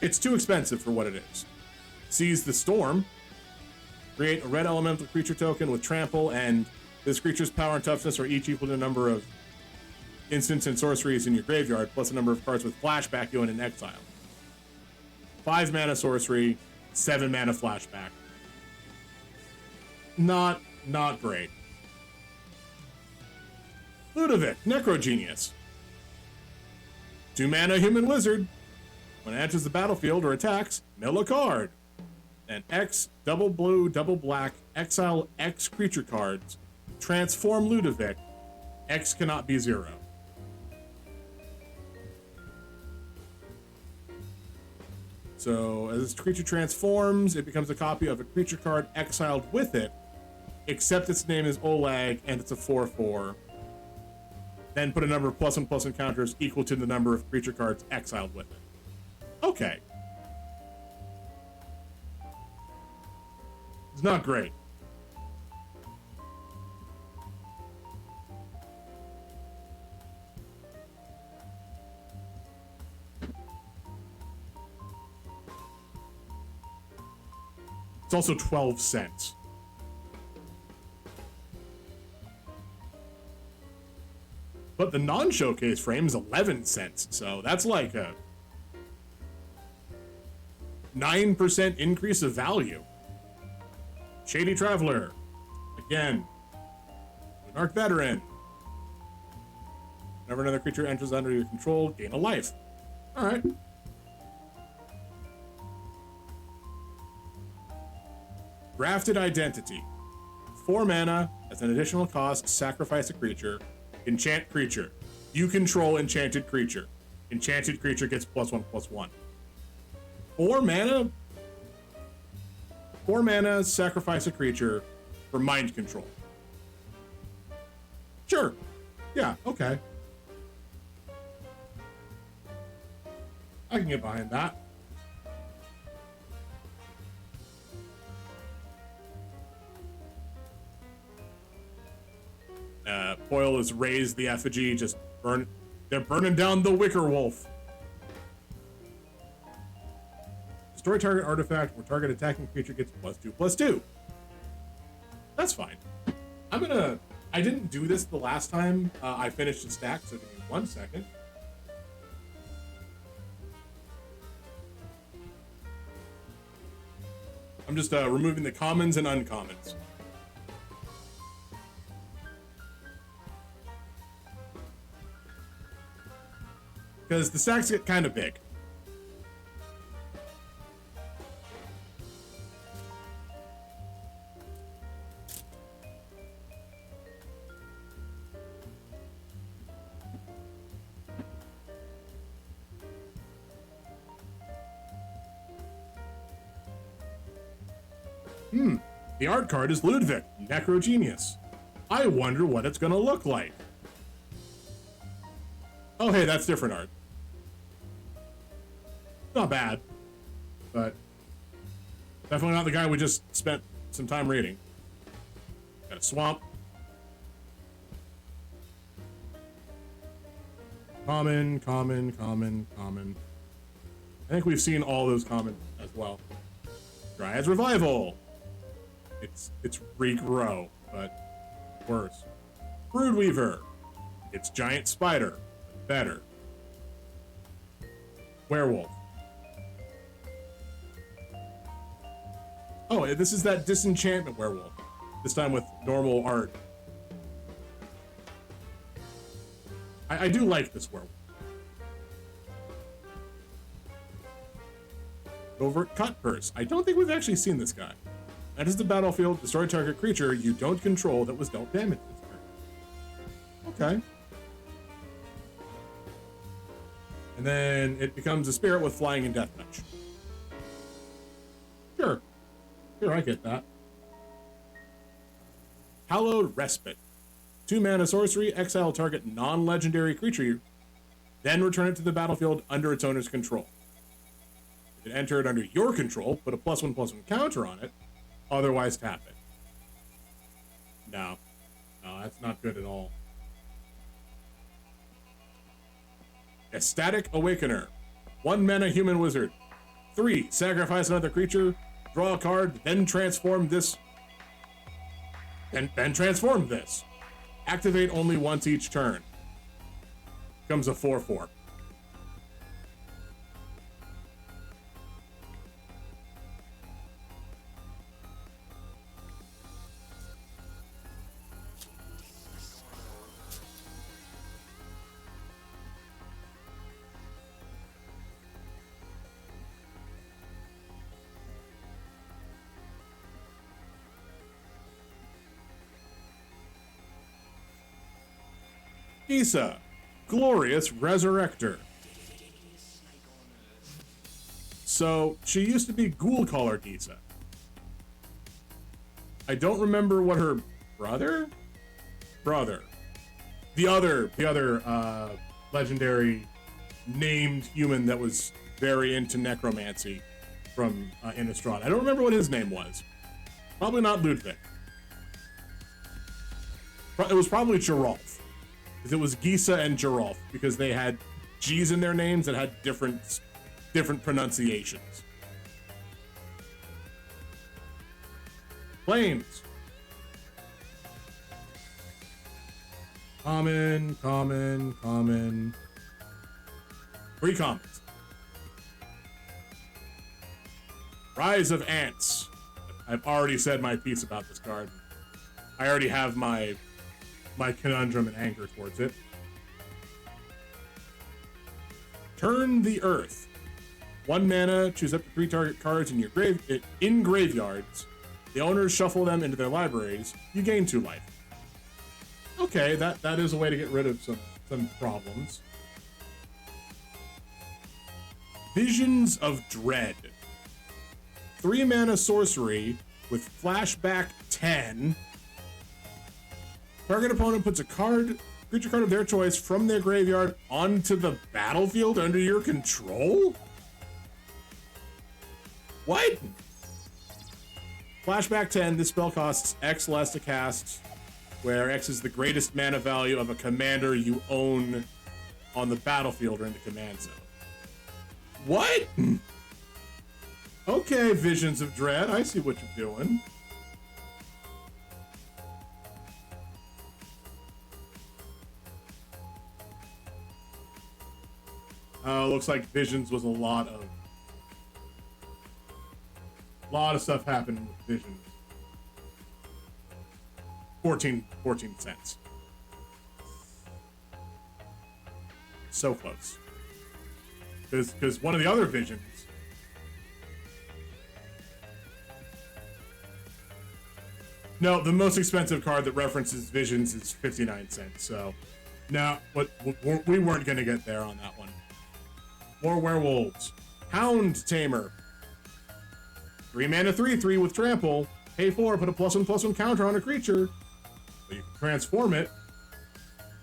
It's too expensive for what it is. Seize the Storm. Create a red elemental creature token with trample, and this creature's power and toughness are each equal to the number of instants and sorceries in your graveyard, plus the number of cards with flashback you own in exile. 5 mana sorcery, 7 mana flashback. Not great. Ludovic, Necrogenius. 2 mana human lizard. When it enters the battlefield or attacks, mill a card. Then X, double blue, double black, exile X creature cards. Transform Ludovic. X cannot be 0. So as this creature transforms, it becomes a copy of a creature card exiled with it, except its name is Olag and it's a 4/4. Then put a number of +1/+1 counters equal to the number of creature cards exiled with it. Okay. It's not great. It's also 12 cents. But the non-showcase frame is 11 cents, so that's like a 9% increase of value. Shady Traveler. Again. Monarch Veteran. Whenever another creature enters under your control, gain a life. Alright. Grafted Identity. 4 mana, as an additional cost, sacrifice a creature. Enchant creature. You control enchanted creature. Enchanted creature gets +1/+1. 4 mana? 4 mana, sacrifice a creature for mind control. Sure. Yeah, okay. I can get behind that. Foil has raised the effigy, just burn. They're burning down the Wicker Wolf. Destroy target artifact or target attacking creature gets +2/+2. That's fine. I didn't do this the last time I finished the stack, so give me 1 second. I'm just removing the commons and uncommons. Because the stacks get kind of big. The art card is Ludwig, Necrogenius. I wonder what it's gonna look like. Oh, hey, that's different art. Not bad, but definitely not the guy we just spent some time reading. Got a swamp. Common, common, common, common. I think we've seen all those common as well. Dryad's Revival. It's regrow, but worse. Broodweaver. It's Giant Spider, but better. Werewolf. Oh, this is that Disenchantment Werewolf. This time with normal art. I do like this werewolf. Overt Cutpurse. I don't think we've actually seen this guy. Enters the battlefield, destroy target creature you don't control that was dealt damage this turn. Okay. And then it becomes a spirit with flying and deathmatch. Sure. Sure, I get that. Hallowed Respite. 2 mana sorcery, exile target non-legendary creature, then return it to the battlefield under its owner's control. If it entered under your control, put a +1/+1 counter on it, otherwise tap it. No. No, that's not good at all. Ecstatic Awakener. 1 mana human wizard. 3, sacrifice another creature, draw a card, then transform this. Then transform this. Activate only once each turn. Becomes a 4/4. Gisa, Glorious Resurrector. So, she used to be Ghoul Caller Gisa. I don't remember what her brother? the other legendary named human that was very into necromancy from Innistrad. I don't remember what his name was. Probably not Ludwig. It was probably Geralf. Because it was Gisa and Geralf, because they had G's in their names that had different pronunciations. Flames. Common. 3 commons. Rise of Ants. I've already said my piece about this card. I already have my conundrum and anger towards it. Turn the Earth. 1 mana, choose up to 3 target cards in your graveyards. The owners shuffle them into their libraries. You gain 2 life. Okay, that is a way to get rid of some problems. Visions of Dread. 3 mana sorcery with flashback 10. Target opponent puts a creature card of their choice from their graveyard onto the battlefield under your control? What? Flashback 10, this spell costs X less to cast, where X is the greatest mana value of a commander you own on the battlefield or in the command zone. What? Okay, Visions of Dread, I see what you're doing. Looks like Visions was a lot of stuff happened with Visions. 14 cents. So close. Because one of the other Visions. No, the most expensive card that references Visions is 59 cents. So, no, we weren't going to get there on that one. More werewolves. Hound Tamer. 3 mana 3/3 with trample. Pay 4, put a +1/+1 counter on a creature. So you can transform it.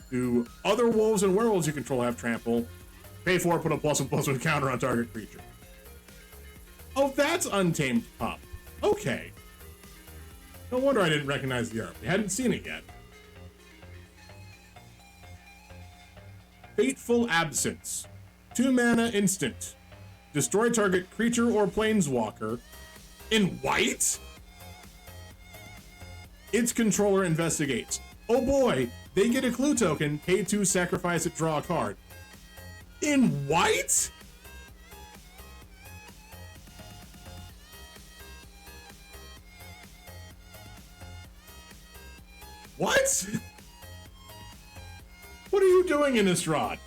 Do other wolves and werewolves you control have trample. Pay 4, put a +1/+1 counter on target creature. Oh, that's Untamed Pup. Okay. No wonder I didn't recognize the art. We hadn't seen it yet. Fateful Absence. 2 mana instant. Destroy target creature or planeswalker in white? Its controller investigates. Oh boy, they get a clue token, pay 2, sacrifice it, draw a card. In white? What? What are you doing, Innistrad?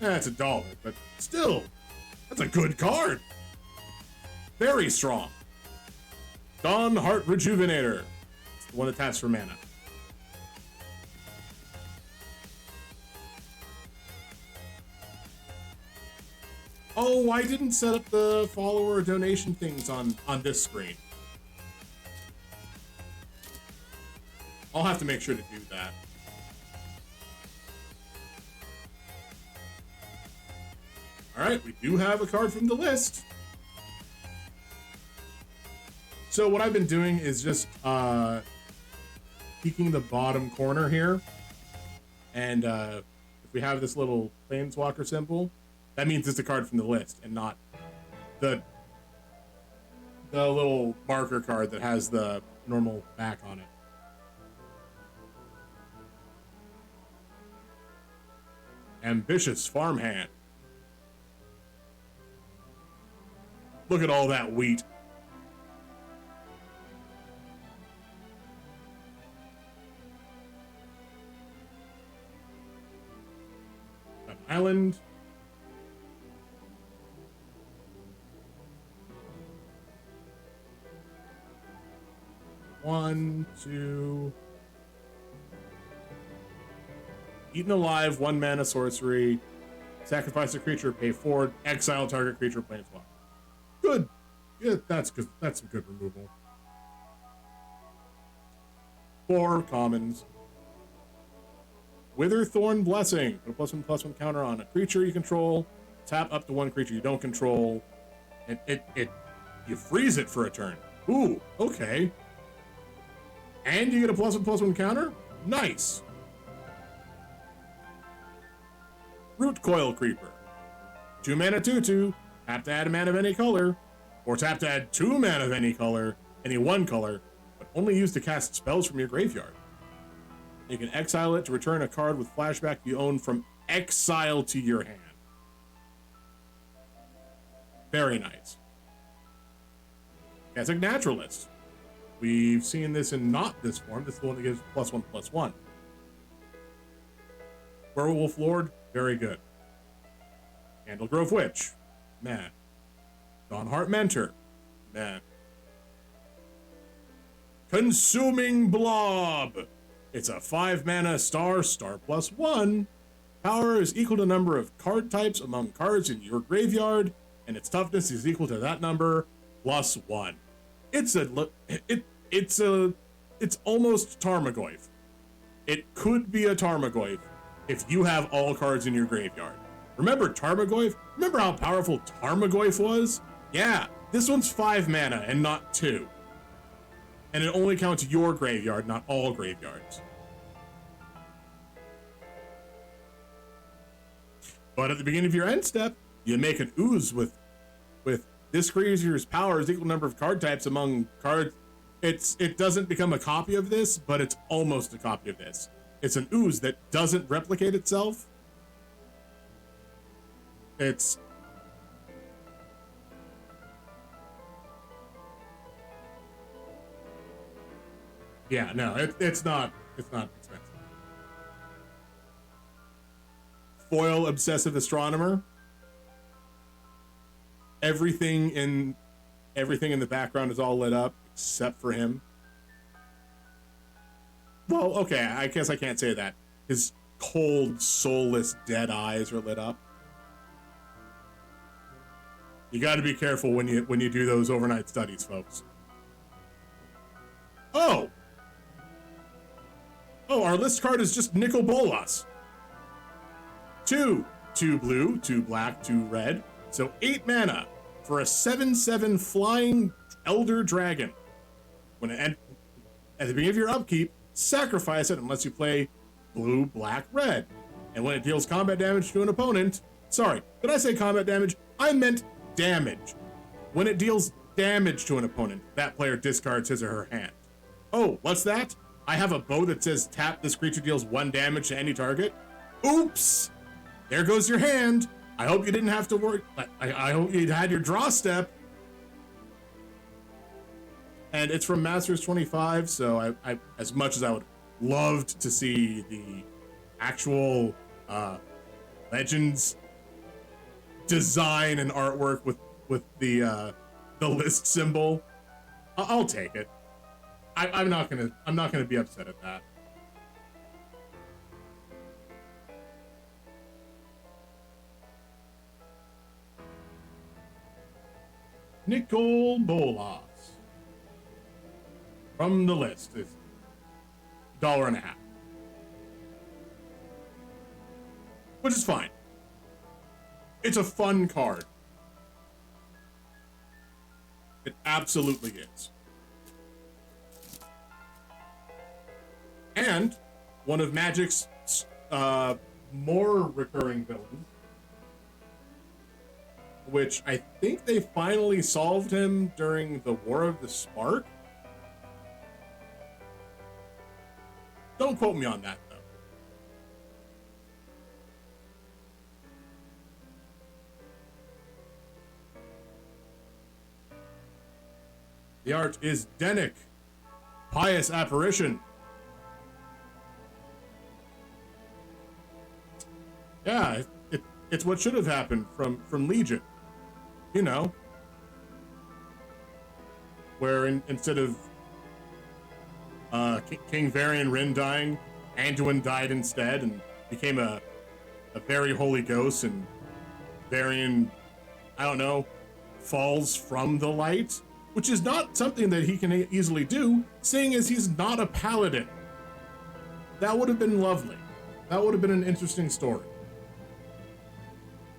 That's $1, but still, that's a good card. Very strong. Dawn Heart Rejuvenator. It's the one that taps for mana. Oh, I didn't set up the follower donation things on this screen. I'll have to make sure to do that. All right, we do have a card from the list. So what I've been doing is just peeking the bottom corner here. And if we have this little Planeswalker symbol, that means it's a card from the list and not the little marker card that has the normal back on it. Ambitious Farmhand. Look at all that wheat. An island. One, two. Eaten alive, 1 mana sorcery. Sacrifice a creature, pay 4, exile target creature, planeswalker. Good. Yeah, that's good. That's some good removal. 4 commons. Witherthorn Blessing. Put a +1/+1 counter on a creature you control. Tap up to 1 creature you don't control. And you freeze it for a turn. Ooh, okay. And you get a +1/+1 counter? Nice. Root Coil Creeper. 2 mana 2/2. Tap to add a mana of any color. Or tap to add 2 mana of any color, any 1 color, but only use to cast spells from your graveyard. You can exile it to return a card with flashback you own from exile to your hand. Very nice. Kazakh Naturalist. We've seen this in not this form. This is the one that gives +1/+1. Werewolf Lord, very good. Candlegrove Witch, meh. Dawnheart Mentor, meh. Consuming Blob. It's a 5 mana star +1. Power is equal to number of card types among cards in your graveyard, and its toughness is equal to that number +1. It's almost Tarmogoyf. It could be a Tarmogoyf if you have all cards in your graveyard. Remember Tarmogoyf? Remember how powerful Tarmogoyf was? Yeah, this one's 5 mana and not 2. And it only counts your graveyard, not all graveyards. But at the beginning of your end step, you make an ooze with this creature's power is equal number of card types among cards. It doesn't become a copy of this, but it's almost a copy of this. It's an ooze that doesn't replicate itself. Yeah, no, it's not expensive. Foil Obsessive Astronomer. Everything in the background is all lit up except for him. Well, okay, I guess I can't say that. His cold, soulless, dead eyes are lit up. You got to be careful when you do those overnight studies, folks. Oh, our list card is just Nicol Bolas. 2 blue, 2 black, 2 red. So 8 mana for a 7/7 flying Elder Dragon. When at the beginning of your upkeep, sacrifice it unless you play blue, black, red. And when it deals combat damage to an opponent, sorry, did I say combat damage? I meant damage. When it deals damage to an opponent, that player discards his or her hand. Oh, what's that? I have a bow that says tap this creature deals 1 damage to any target. Oops! There goes your hand. I hope you didn't have to worry. I hope you had your draw step. And it's from Masters 25, so I as much as I would love to see the actual Legends design and artwork with the list symbol, I'll take it. I'm not gonna be upset at that. Nicol Bolas from the list is $1.50, which is fine. It's a fun card. It absolutely is. And one of Magic's more recurring villains, which I think they finally solved him during the War of the Spark. Don't quote me on that, though. The art is Denick, Pious Apparition. Yeah, it's what should have happened from Legion. You know, where instead of King Varian Rin dying, Anduin died instead and became a very holy ghost, and Varian, I don't know, falls from the light, which is not something that he can easily do, seeing as he's not a paladin. That would have been lovely. That would have been an interesting story.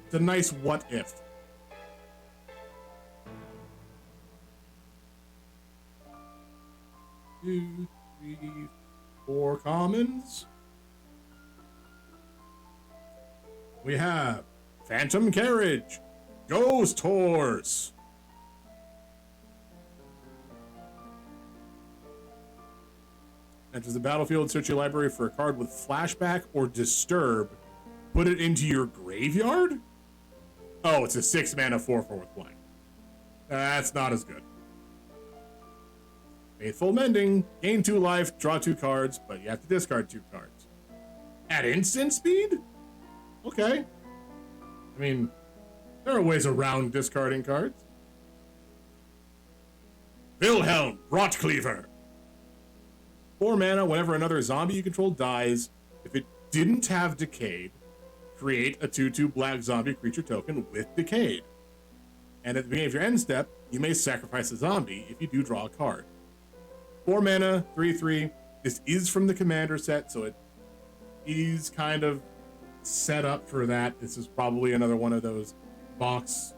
It's a nice what if. Two, three, four commons. We have Phantom Carriage, Ghost Horse. Enters the battlefield, search your library for a card with Flashback or Disturb. Put it into your graveyard? Oh, it's a 6 mana 4/4 with blank. That's not as good. Faithful Mending, gain 2 life, draw 2 cards, but you have to discard 2 cards. At instant speed? Okay. I mean, there are ways around discarding cards. Wilhelm, Rotcleaver. 4 mana, whenever another zombie you control dies, if it didn't have Decayed, create a 2/2 black zombie creature token with Decayed. And at the beginning of your end step, you may sacrifice a zombie if you do draw a card. 4 mana, 3/3. This is from the commander set, so it is kind of set up for that. This is probably another one of those box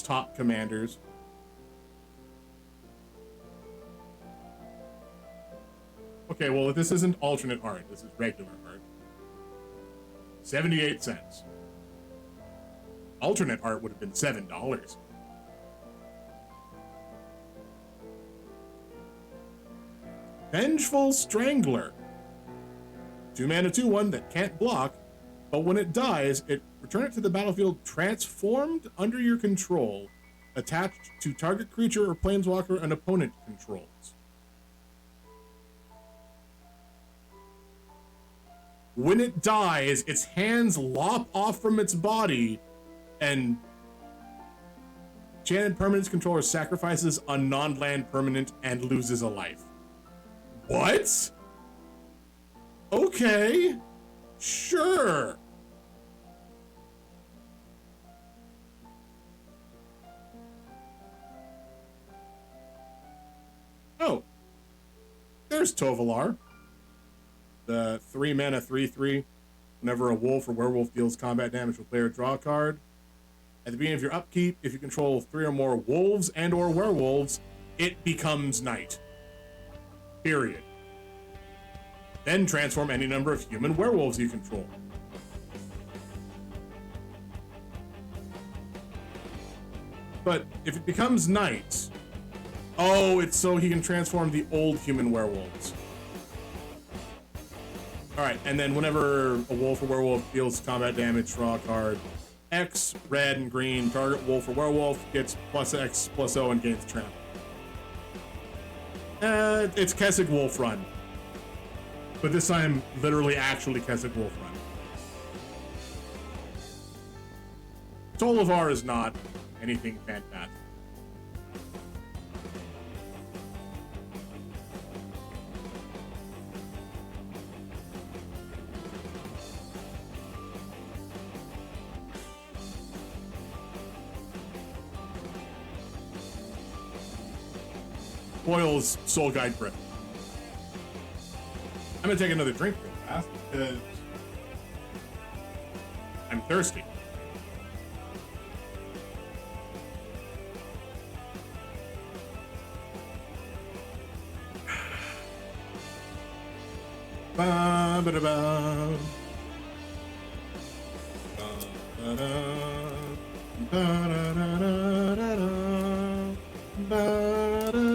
top commanders. Okay, well, this isn't alternate art. This is regular art. 78 cents. Alternate art would have been $7. Vengeful Strangler. 2 mana 2/1 that can't block, but when it dies, return it to the battlefield transformed under your control, attached to target creature or planeswalker an opponent controls. When it dies, its hands lop off from its body, and enchanted permanence controller sacrifices a non-land permanent and loses a life. What? Okay. Sure. Oh. There's Tovolar. The 3 mana 3/3. Whenever a wolf or werewolf deals combat damage to a player, draw a card. At the beginning of your upkeep, if you control 3 or more wolves and or werewolves, it becomes night. Period. Then transform any number of human werewolves you control. But if it becomes night, oh, it's so he can transform the old human werewolves. Alright, and then whenever a wolf or werewolf deals combat damage, draw a card. X, red, and green, target wolf or werewolf gets +X/+O and gains trample. It's Kessig Wolf Run. But this time, literally actually Kessig Wolf Run. Tolivar is not anything fantastic. Boyle's Soul Guide Grip. I'm gonna take another drink real fast because I'm thirsty. Ba ba da ba. Ba da da da da da da da. Ba da.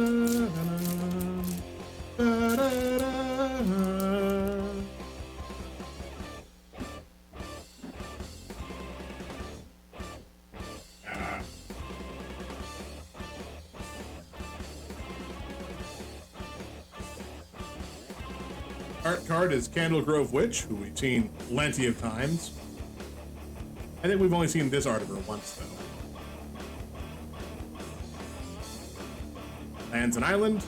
Art card is Candle Grove Witch, who we've seen plenty of times. I think we've only seen this art of her once, though. Lands an island.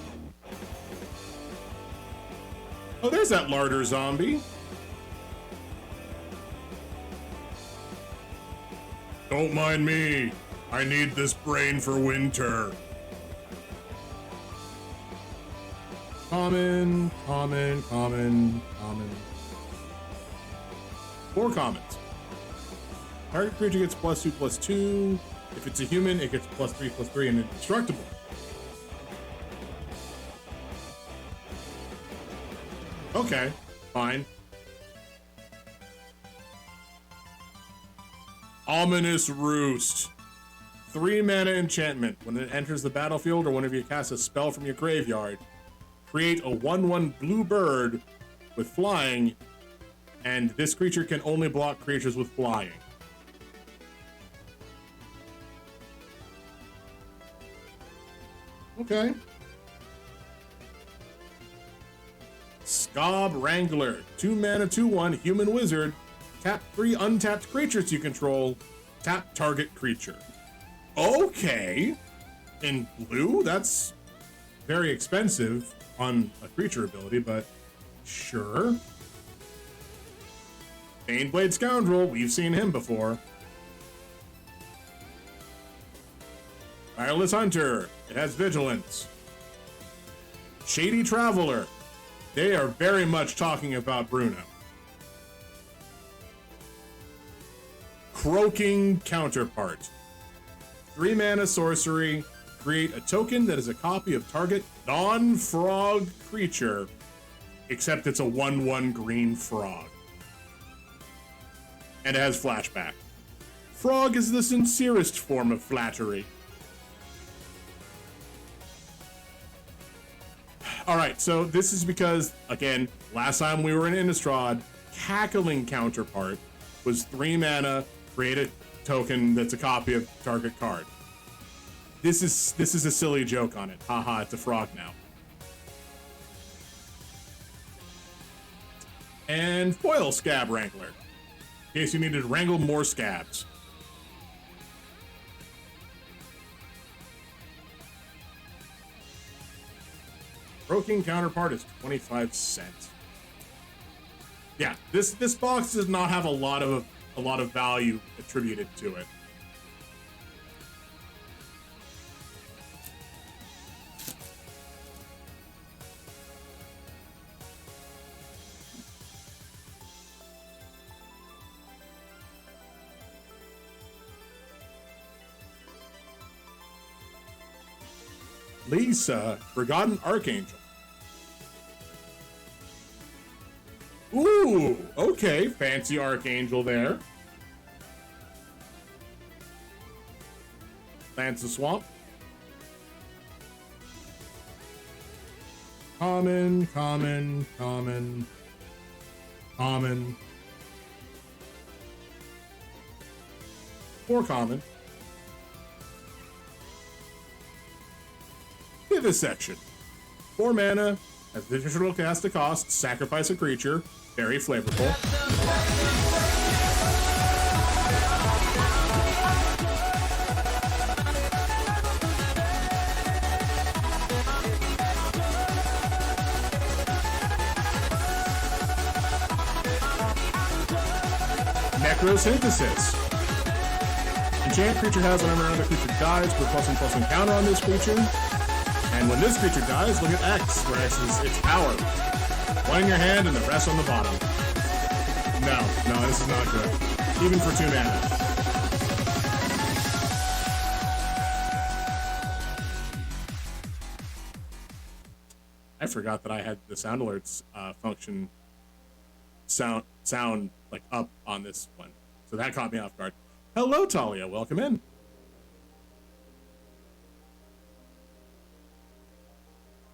Oh, there's that larder zombie. Don't mind me. I need this brain for winter. Common. 4 commons. Target creature gets +2/+2. If it's a human, it gets +3/+3 and indestructible. Okay, fine. Ominous Roost. 3 mana enchantment. When it enters the battlefield or whenever you cast a spell from your graveyard, create a 1/1 blue bird with flying, and this creature can only block creatures with flying. Okay. Scob Wrangler. 2 mana, 2/1, human wizard. Tap 3 untapped creatures you control. Tap target creature. Okay. In blue, that's very expensive on a creature ability, but sure. Baneblade Scoundrel, we've seen him before. Tireless Hunter, it has vigilance. Shady Traveler, they are very much talking about Bruno. Croaking Counterpart. 3 mana sorcery, create a token that is a copy of target non-frog creature, except it's a 1/1 green frog. And it has flashback. Frog is the sincerest form of flattery. Alright, so this is because, again, last time we were in Innistrad, Cackling Counterpart was 3 mana, create a token that's a copy of target card. This is a silly joke on it. Haha, it's a frog now. And Foil Scab Wrangler, in case you needed to wrangle more scabs. Croaking Counterpart is 25 cents. Yeah, this box does not have a lot of value attributed to it. Lisa, Forgotten Archangel. Ooh, okay, fancy Archangel there. Lance the Swamp. Common. 4 common. Vivisection. 4 mana, has additional cast a cost, sacrifice a creature, very flavorful. Necrosynthesis. Enchant creature has whenever another creature dies, put +1/+1 counter on this creature. And when this creature dies, look at X, where X is its power. 1 in your hand and the rest on the bottom. No, this is not good. Even for 2 mana. I forgot that I had the sound alerts function sound like up on this one. So that caught me off guard. Hello, Talia. Welcome in.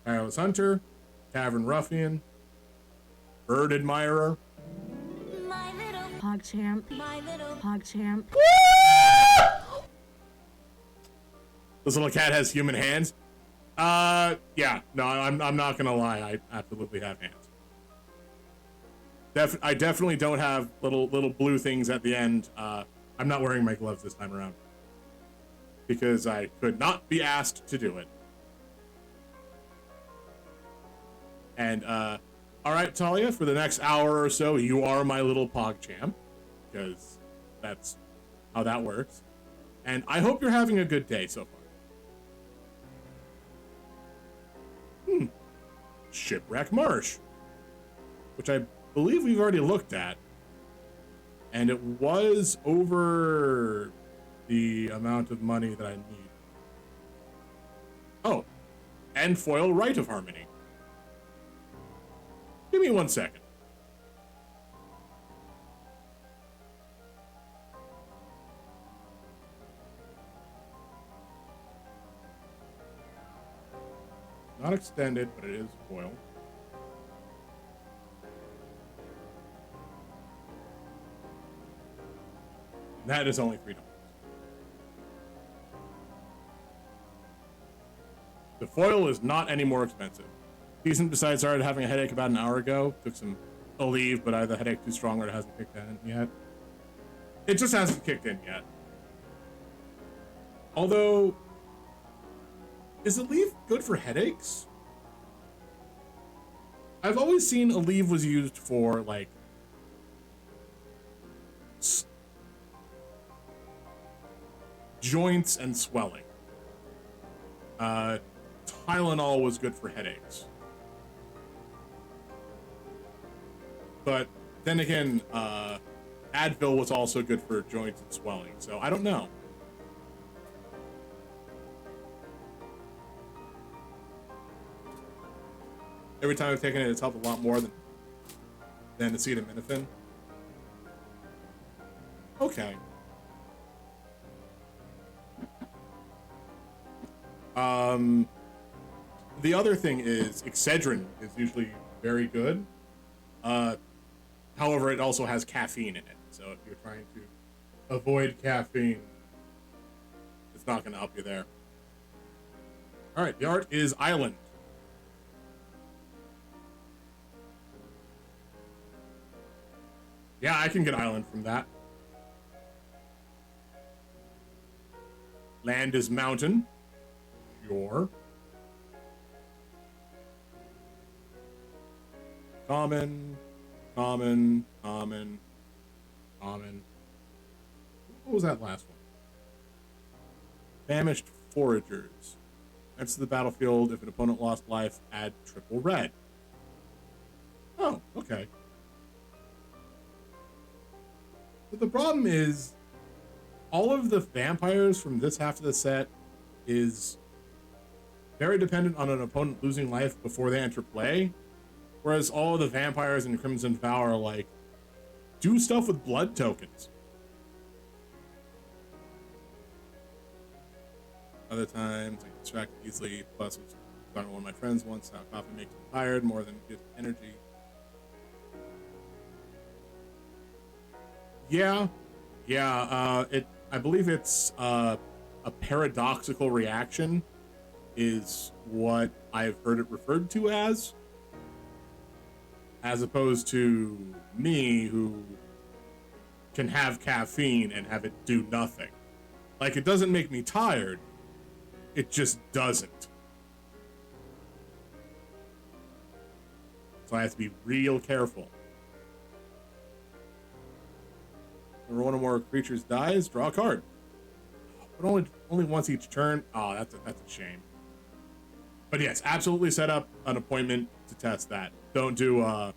Tireless Hunter, Tavern Ruffian, Bird Admirer. My little PogChamp. My little PogChamp. This little cat has human hands. Yeah, no, I'm not gonna lie. I absolutely have hands. I definitely don't have little blue things at the end. I'm not wearing my gloves this time around because I could not be asked to do it. And all right, Talia, for the next hour or so, you are my little PogChamp, because that's how that works. And I hope you're having a good day so far. Shipwreck Marsh, which I believe we've already looked at. And it was over the amount of money that I need. Oh, and foil Rite of Harmony. Give me 1 second. Not extended, but it is foil. That is only $3. The foil is not any more expensive. Decent, besides started having a headache about an hour ago. Took some Aleve, but either the headache too strong or it hasn't kicked in yet. It just hasn't kicked in yet. Although, is Aleve good for headaches? I've always seen Aleve was used for, like, joints and swelling. Tylenol was good for headaches. But then again, Advil was also good for joints and swelling, so I don't know. Every time I've taken it, it's helped a lot more than acetaminophen. Okay. The other thing is Excedrin is usually very good. However, it also has caffeine in it. So if you're trying to avoid caffeine, it's not going to help you there. All right, the art is Island. Yeah, I can get Island from that. Land is mountain. Sure. Common. What was that last one? Famished foragers. Enter the battlefield. If an opponent lost life, add triple red. Oh, okay. But the problem is, all of the vampires from this half of the set is very dependent on an opponent losing life before they enter play. Whereas all of the vampires in Crimson Vow are like, do stuff with blood tokens. Other times, I get distracted easily. Plus, I was talking to one of my friends once, how coffee makes me tired more than it gives me energy. Yeah. I believe it's a paradoxical reaction is what I've heard it referred to as opposed to me, who can have caffeine and have it do nothing. Like, it doesn't make me tired, it just doesn't. So I have to be real careful. Whenever one or more creatures dies, draw a card. But only once each turn. Oh, that's a shame. But yes, absolutely set up an appointment to test that. Don't do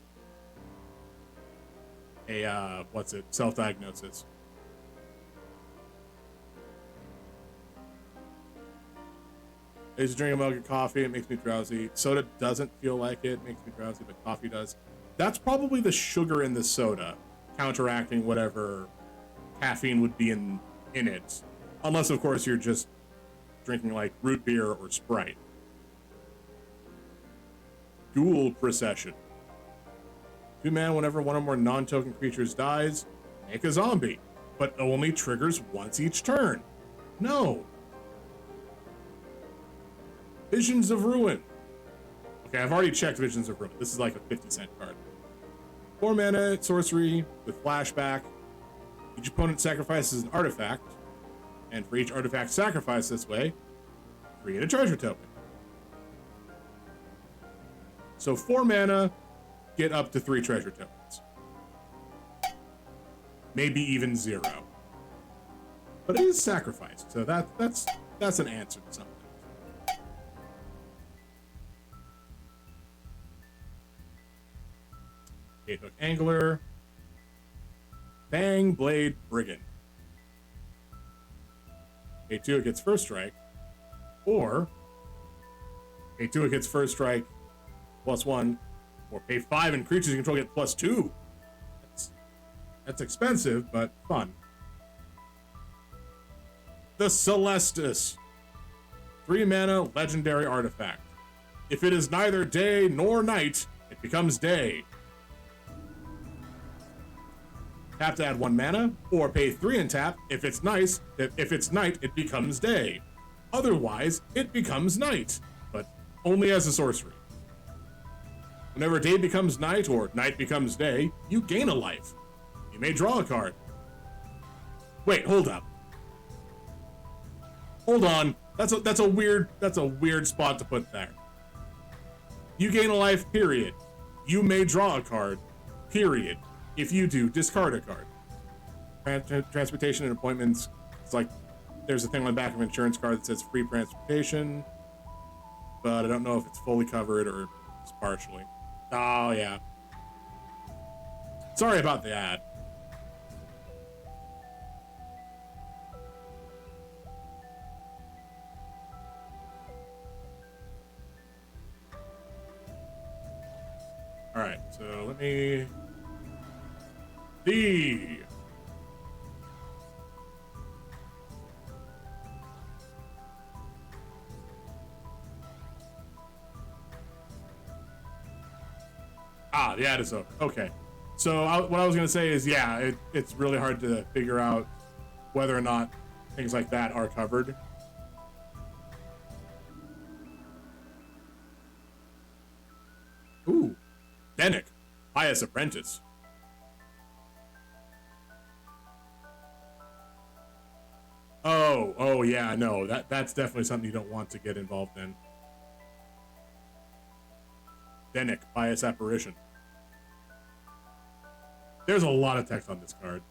self-diagnosis. I used to drink a mug of coffee, it makes me drowsy. Soda doesn't feel like it makes me drowsy, but coffee does. That's probably the sugar in the soda counteracting whatever caffeine would be in it. Unless, of course, you're just drinking like root beer or Sprite. Dual Procession. 2-mana, whenever one or more non-token creatures dies, make a zombie, but only triggers once each turn. No. Visions of Ruin. Okay, I've already checked Visions of Ruin. This is like a 50-cent card. 4-mana sorcery with flashback. Each opponent sacrifices an artifact, and for each artifact sacrificed this way, create a treasure token. So 4 mana, get up to 3 treasure tokens. Maybe even 0. but it is sacrificed, so that's an answer to something. Eight hook angler, bang blade brigand. A2 it gets first strike, or A2 it gets first strike +1, or pay 5 and creatures you control get +2. That's expensive, but fun. The Celestus. 3 mana legendary artifact. If it is neither day nor night, it becomes day. Tap to add 1 mana, or pay 3 and tap. If it's night, it becomes day. Otherwise, it becomes night, but only as a sorcery. Whenever day becomes night or night becomes day, you gain a life. You may draw a card. Wait, hold up. Hold on. That's a weird spot to put there. You gain a life, period. You may draw a card, period. If you do, discard a card. Transportation and appointments. It's like there's a thing on the back of an insurance card that says free transportation, but I don't know if it's fully covered or just partially. Oh yeah. Sorry about the ad. All right, so let me see. Ah, the ad is over. Okay. So what I was going to say is, yeah, it's really hard to figure out whether or not things like that are covered. Ooh. Denick, Pious Apprentice. Oh yeah, no, that's definitely something you don't want to get involved in. Denick, Pious Apparition. There's a lot of text on this card.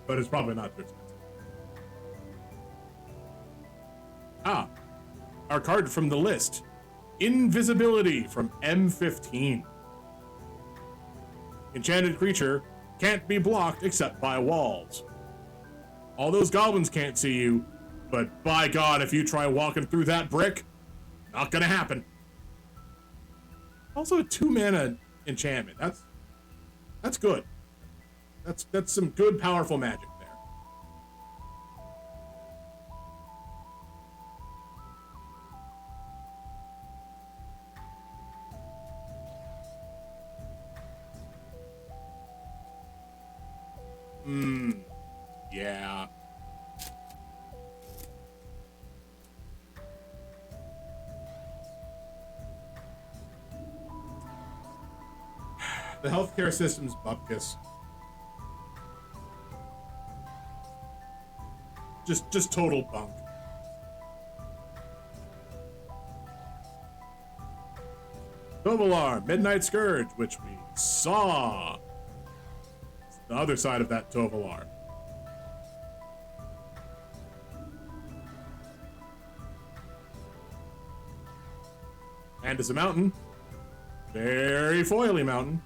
But it's probably not too expensive. Ah, our card from the list. Invisibility from M15. Enchanted creature can't be blocked except by walls. All those goblins can't see you, but by God, if you try walking through that brick, not gonna happen. Also a 2 mana enchantment. That's good. That's some good, powerful magic there. Yeah. The healthcare system's bupkis. Just total bunk. Tovolar, Midnight Scourge, which we saw. It's the other side of that Tovolar. And it's a mountain. Very foily mountain.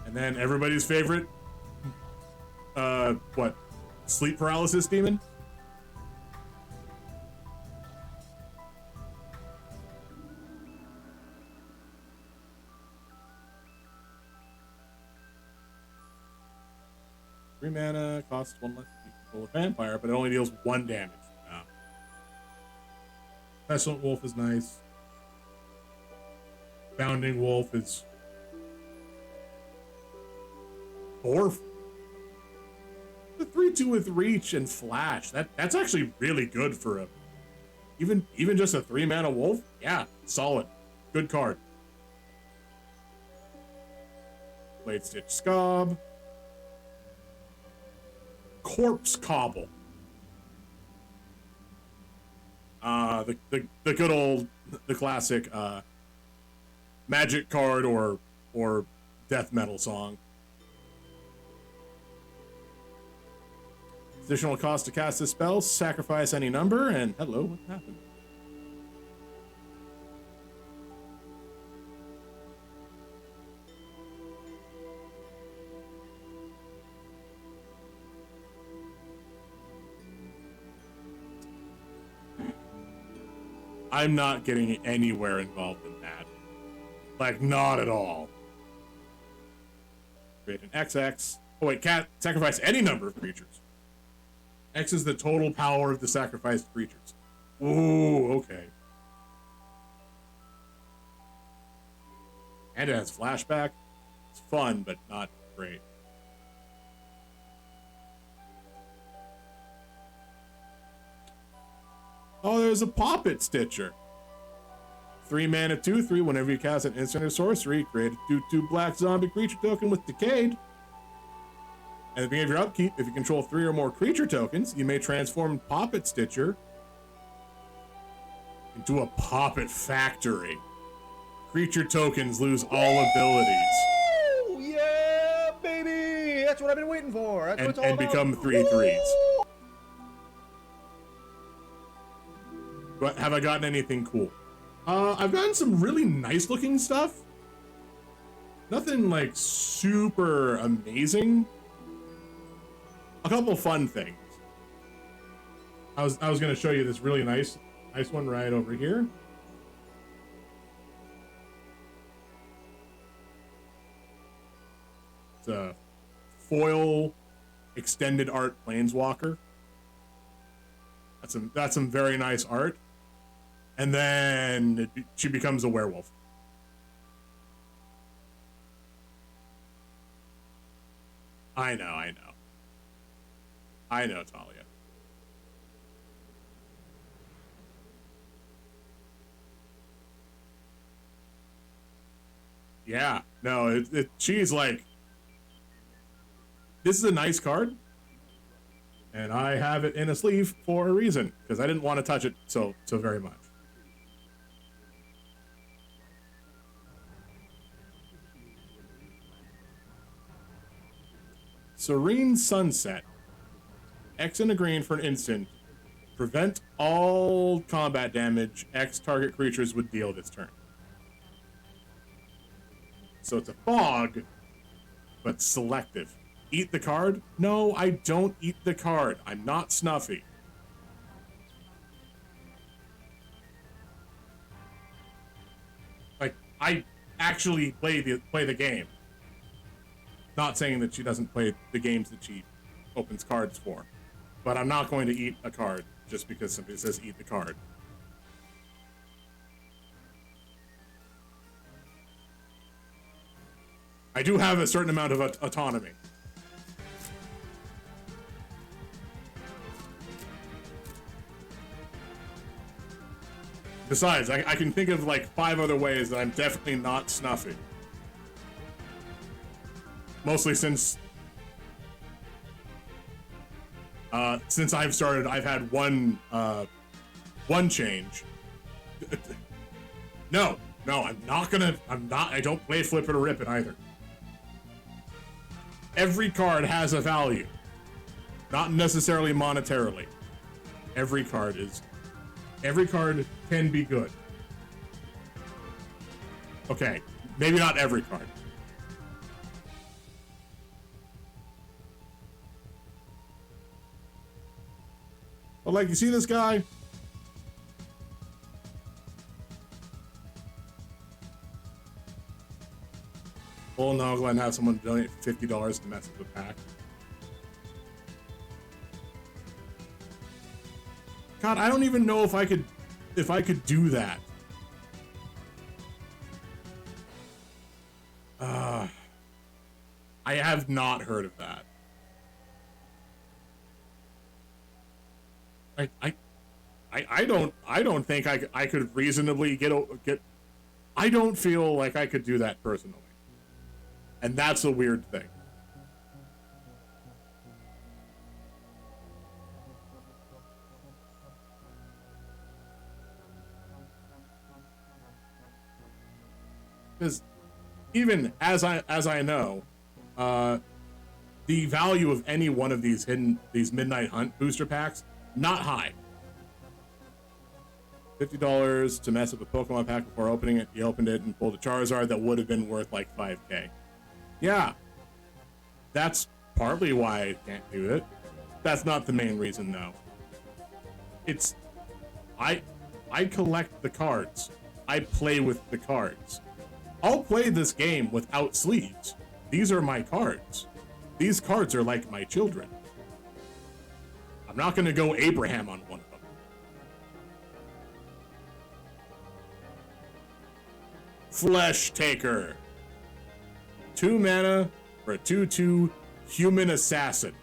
And then everybody's favorite, sleep paralysis demon? Three mana, costs 1 less to control a vampire, but it only deals 1 damage. Oh. Pestilent Wolf is nice. Bounding Wolf is Orf. The 3/2 with reach and flash. That's actually really good for a even just a 3 mana wolf. Yeah, solid. Good card. Blade Stitch Scob. Corpse Cobble. The good old, the classic magic card or death metal song. Additional cost to cast this spell, sacrifice any number, and hello, what happened? I'm not getting anywhere involved in that. Like, not at all. Create an XX. Oh wait, sacrifice any number of creatures. X is the total power of the sacrificed creatures. Ooh, okay. And it has flashback. It's fun, but not great. Oh, there's a Poppet Stitcher. 3 mana, 2/3. Whenever you cast an instant or sorcery, create a 2/2 black zombie creature token with Decayed. At the beginning of your upkeep, if you control 3 or more creature tokens, you may transform Poppet Stitcher into a Poppet Factory. Creature tokens lose all abilities. Oh, yeah, baby! That's what I've been waiting for. That's what it's all and about. become 3/3s. But have I gotten anything cool? I've gotten some really nice looking stuff. Nothing like super amazing. A couple fun things. I was gonna show you this really nice one right over here. It's a foil extended art planeswalker. That's some very nice art. And then she becomes a werewolf. I know, Talia. Yeah, no, she's like, this is a nice card, and I have it in a sleeve for a reason, because I didn't want to touch it so very much. Serene Sunset. X and a green for an instant. Prevent all combat damage X target creatures would deal this turn. So it's a fog, but selective. Eat the card? No, I don't eat the card. I'm not Snuffy. Like, I actually play the game. Not saying that she doesn't play the games that she opens cards for. But I'm not going to eat a card just because somebody says eat the card. I do have a certain amount of autonomy. Besides, I can think of like 5 other ways that I'm definitely not Snuffy. Mostly since I've started, I've had one change. No, I don't play Flip It or Rip It either. Every card has a value. Not necessarily monetarily. Every card can be good. Okay, maybe not every card. But like, you see this guy? Well, no, go ahead and have someone donate $50 to mess with the pack. God, I don't even know if I could do that. I have not heard of that. I don't think I could reasonably get. I don't feel like I could do that personally, and that's a weird thing. because even as I know, the value of any one of these Midnight Hunt booster packs, not high. $50 to mess up a Pokemon pack before opening it. You opened it and pulled a Charizard that would have been worth like 5K. Yeah, that's partly why I can't do it. That's not the main reason though. It's I collect the cards. I play with the cards. I'll play this game without sleeves. These are my cards. These cards are like my children. I'm not gonna go Abraham on one of them. Flesh Taker. 2 mana for a 2/2 human assassin.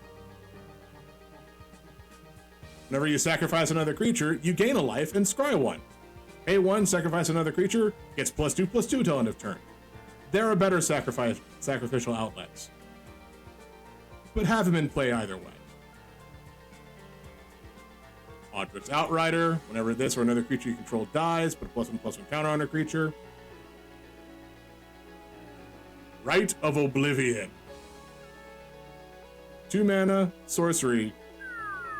Whenever you sacrifice another creature, you gain a life and scry 1. Pay 1, sacrifice another creature, gets +2/+2 till end of turn. There are better sacrificial outlets, but have him in play either way. Oddrix Outrider. Whenever this or another creature you control dies, put a +1/+1 counter on a creature. Rite of Oblivion. 2 mana, sorcery.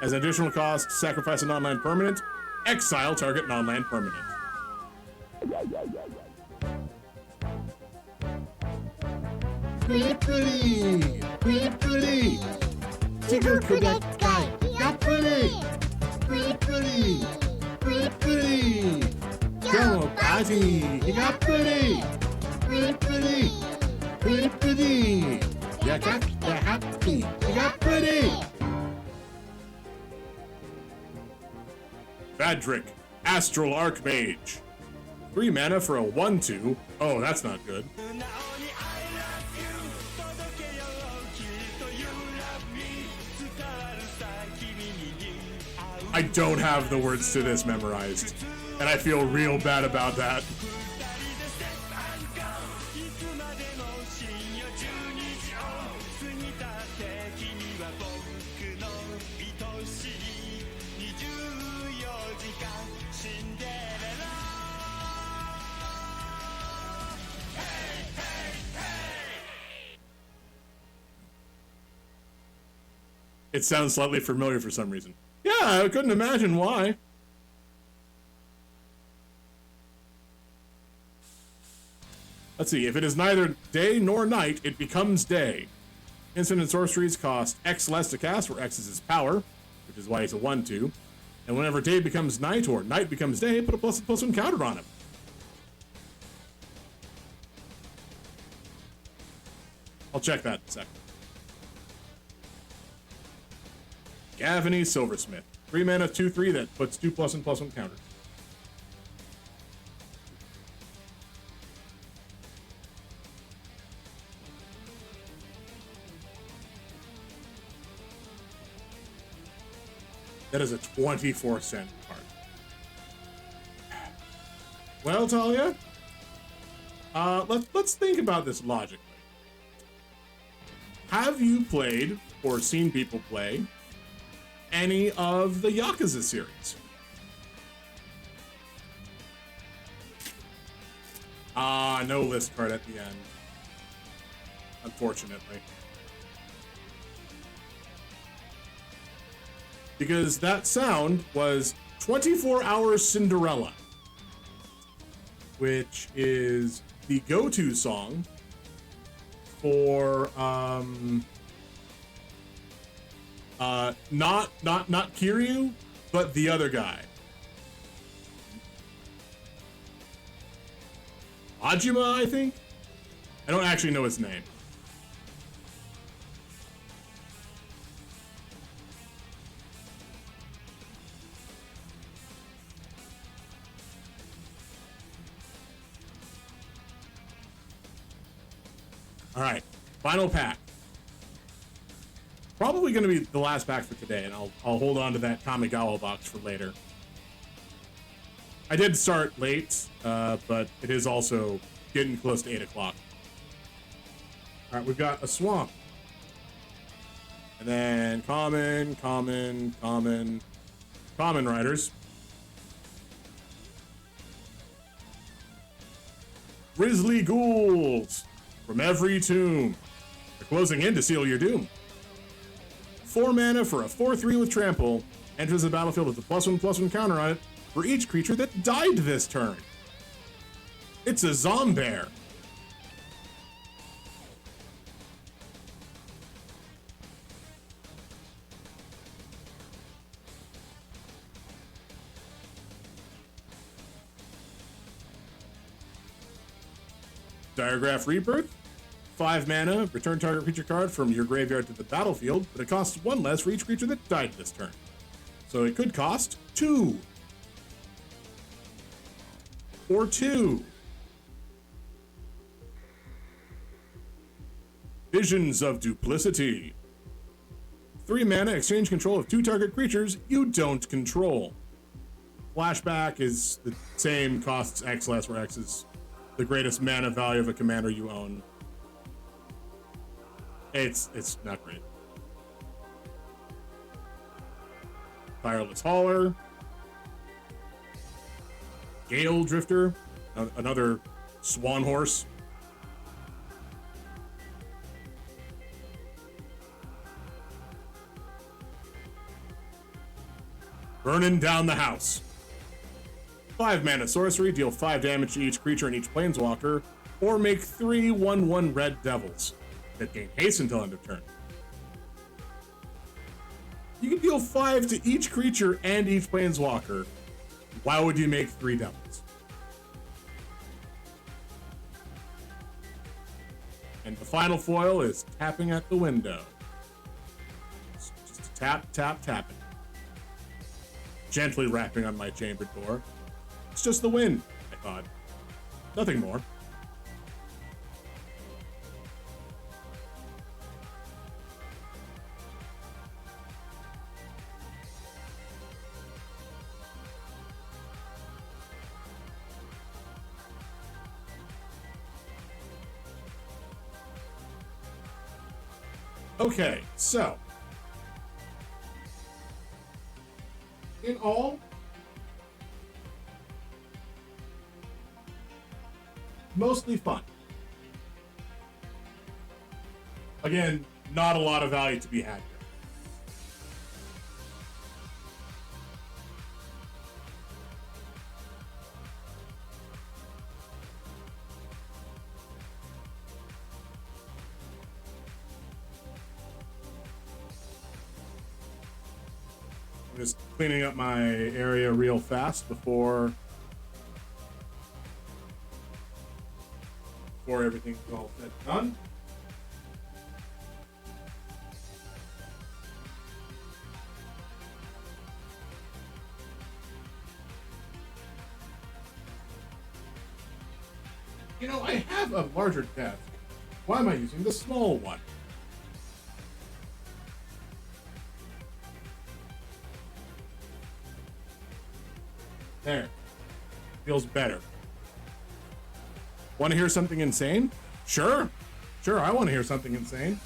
As an additional cost, sacrifice a non-land permanent, exile target non-land permanent. Pretty, pretty, pretty, pretty. Tickle Cadet Guy, got pretty. Pretty, pretty, pretty, pretty. Go, Ozzy, you got pretty. Pretty, pretty, pretty, pretty. You got the happy, you got pretty. Badrick, Astral Archmage. 3 mana for a 1/2. Oh, that's not good. I don't have the words to this memorized, and I feel real bad about that. It sounds slightly familiar for some reason. Yeah, I couldn't imagine why. Let's see, if it is neither day nor night, it becomes day. Instant and sorceries cost X less to cast, where X is his power, which is why he's a 1/2. And whenever day becomes night or night becomes day, put a +1/+1 counter on him. I'll check that in a second. Gavany Silversmith. 3 mana, 2/3 that puts 2 +1/+1 counters. That is a 24-cent card. Well, Talia, let's think about this logically. Have you played or seen people play any of the Yakuza series? No list card at the end, unfortunately. Because that sound was 24 Hours Cinderella, which is the go-to song for not Kiryu, but the other guy. Majima, I think? I don't actually know his name. All right, final pack. Probably going to be the last pack for today, and I'll hold on to that Kamigawa box for later. I did start late, but it is also getting close to 8 o'clock. All right, we've got a Swamp. And then Common Riders. Grisly ghouls from every tomb. They're closing in to seal your doom. 4 mana for a 4/3 with trample. Enters the battlefield with a +1/+1 counter on it for each creature that died this turn. It's a Zombear. Diregraph Rebirth. 5 mana, return target creature card from your graveyard to the battlefield, but it costs 1 less for each creature that died this turn. So it could cost 2. Or 2. Visions of Duplicity. 3 mana, exchange control of 2 target creatures you don't control. Flashback is the same, costs X less, where X is the greatest mana value of a commander you own. It's not great. Tireless Hauler. Gale Drifter, another Swan Horse. Burning Down the House. 5 mana sorcery, deal 5 damage to each creature and each planeswalker, or make 3 1/1 red devils that gain haste until end of turn. You can deal 5 to each creature and each planeswalker. Why would you make 3 devils? And the final foil is Tapping at the Window. It's just a tap, tap, tapping. Gently rapping on my chambered door. It's just the wind, I thought. Nothing more. Okay, so in all, mostly fun. Again, not a lot of value to be had here. Just cleaning up my area real fast before everything's all said and done. You know, I have a larger desk. Why am I using the small one? There. Feels better. Want to hear something insane? Sure. Sure, I want to hear something insane.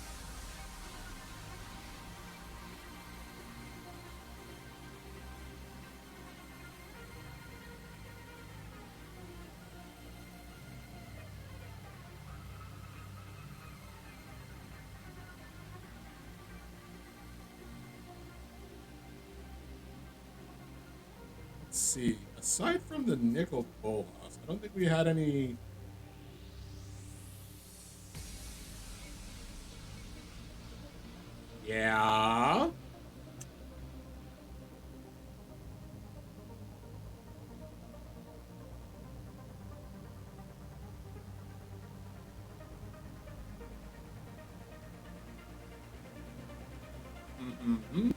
Let's see. Aside from the nickel bolas, I don't think we had any. Yeah. Mm-hmm.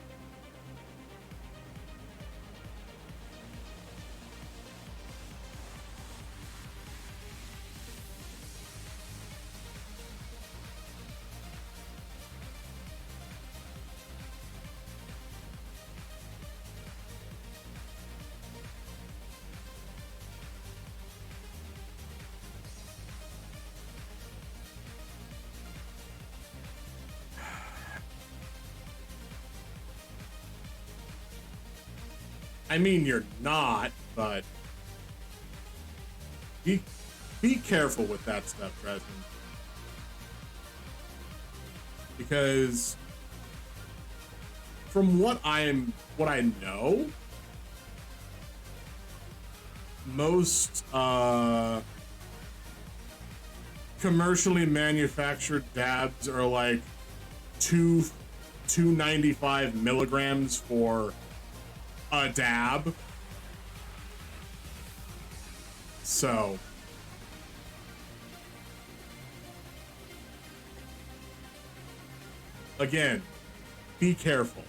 I mean, you're not, but he be careful with that stuff, Dresden. Because from what I know, most commercially manufactured dabs are like 295 milligrams for a dab. So again, be careful.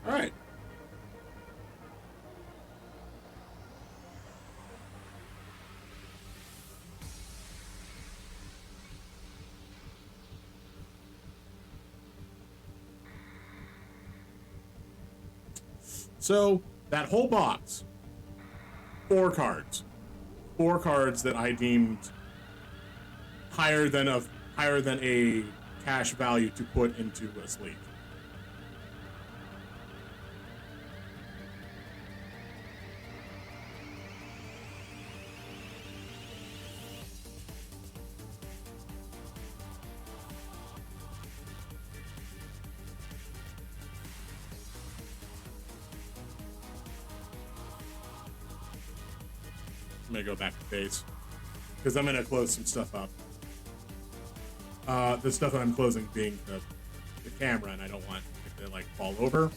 All right. So that whole box, 4 cards that I deemed higher than a cash value to put into a sleeve. I'm gonna go back to base because I'm gonna close some stuff up. The stuff that I'm closing being the camera, and I don't want it to like fall over.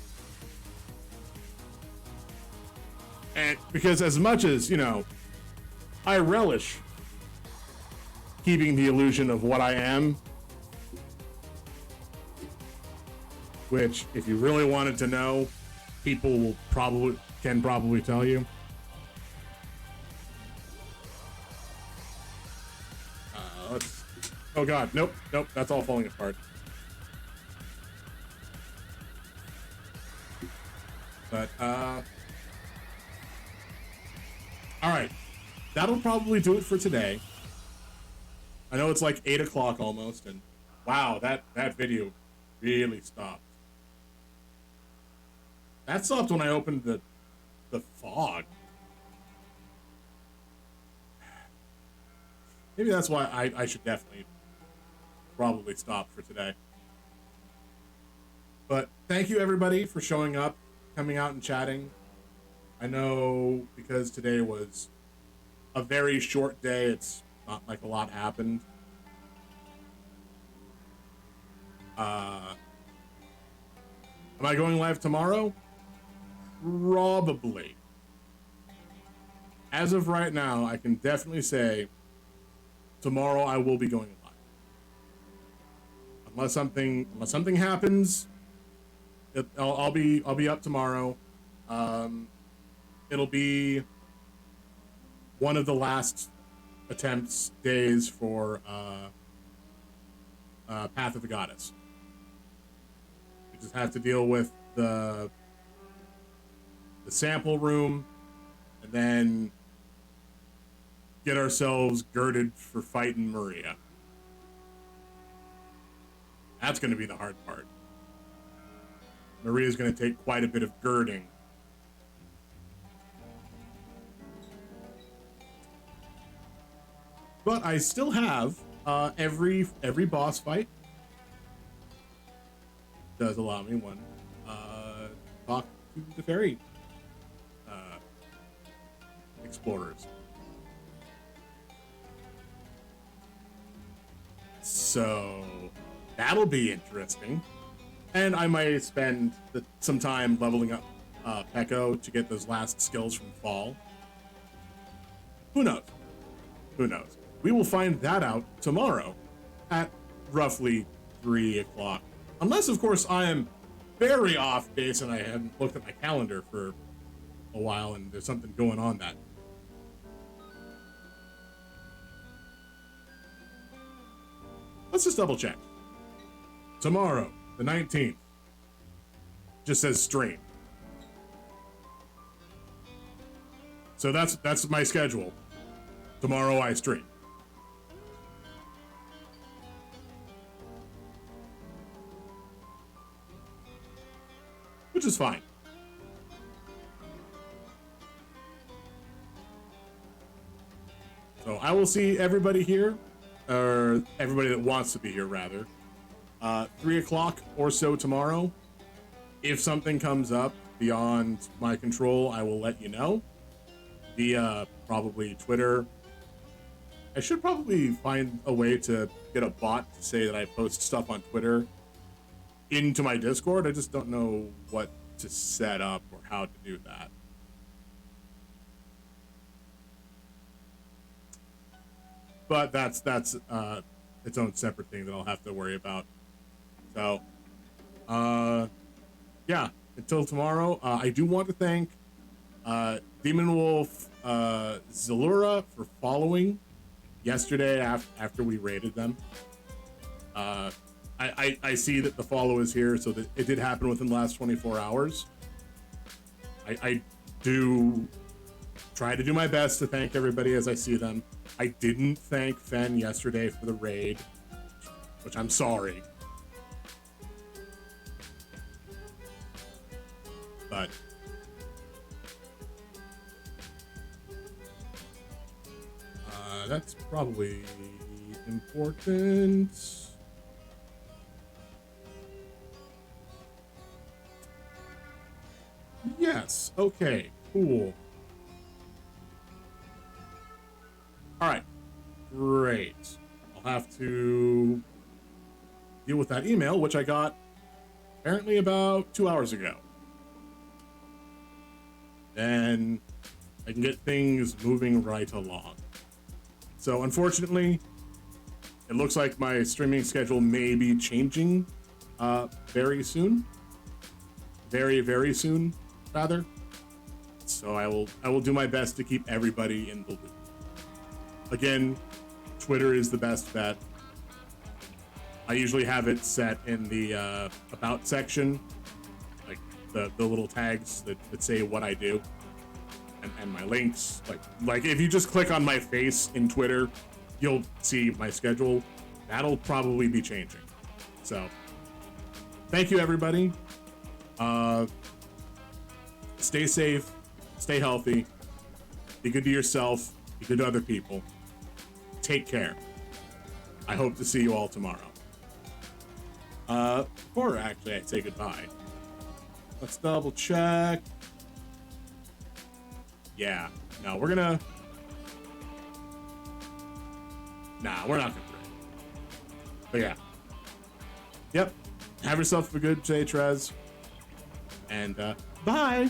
And because as much as, you know, I relish keeping the illusion of what I am, which if you really wanted to know, people will probably tell you. Oh god, nope, that's all falling apart. But, alright. That'll probably do it for today. I know it's like 8 o'clock almost, and wow, that video really stopped. That stopped when I opened the fog. Maybe that's why I should definitely probably stop for today. But thank you everybody for showing up, coming out and chatting. I know because today was a very short day, it's not like a lot happened. Am I going live tomorrow? Probably. As of right now, I can definitely say tomorrow I will be going live. Unless something happens, I'll be up tomorrow. It'll be one of the last days for Path of the Goddess. We just have to deal with the sample room, and then get ourselves girded for fighting Maria. That's going to be the hard part. Maria's going to take quite a bit of girding. But I still have every boss fight does allow me one talk to the fairy explorers. So that'll be interesting. And I might spend some time leveling up Peko to get those last skills from Fall. Who knows? Who knows? We will find that out tomorrow at roughly 3 o'clock. Unless, of course, I am very off base and I haven't looked at my calendar for a while and there's something going on that. Let's just double check. Tomorrow, the 19th, just says stream. So that's my schedule. Tomorrow I stream. which is fine. So I will see everybody here, or everybody that wants to be here, rather. 3 o'clock or so tomorrow. If something comes up beyond my control, I will let you know via probably Twitter. I should probably find a way to get a bot to say that I post stuff on Twitter into my Discord. I just don't know what to set up or how to do that. But that's its own separate thing that I'll have to worry about. So, yeah, until tomorrow, I do want to thank Demon Wolf Zalura for following yesterday after we raided them. I see that the follow is here, so that it did happen within the last 24 hours. I do try to do my best to thank everybody as I see them. I didn't thank Fen yesterday for the raid, which I'm sorry. But that's probably important. Yes, okay, cool. All right, great. I'll have to deal with that email, which I got apparently about 2 hours ago. Then I can get things moving right along. So unfortunately, it looks like my streaming schedule may be changing very soon. Very, very soon, rather. So I will do my best to keep everybody in the loop. Again, Twitter is the best bet. I usually have it set in the about section, like the little tags that say what I do, and my links. Like if you just click on my face in Twitter, you'll see my schedule. That'll probably be changing. So, thank you, everybody. Stay safe, stay healthy, be good to yourself, be good to other people. Take care. I hope to see you all tomorrow. Before actually I say goodbye, let's double check. Yeah, no, we're not gonna raid. But yeah. Yep. Have yourself a good day, Trez. And bye.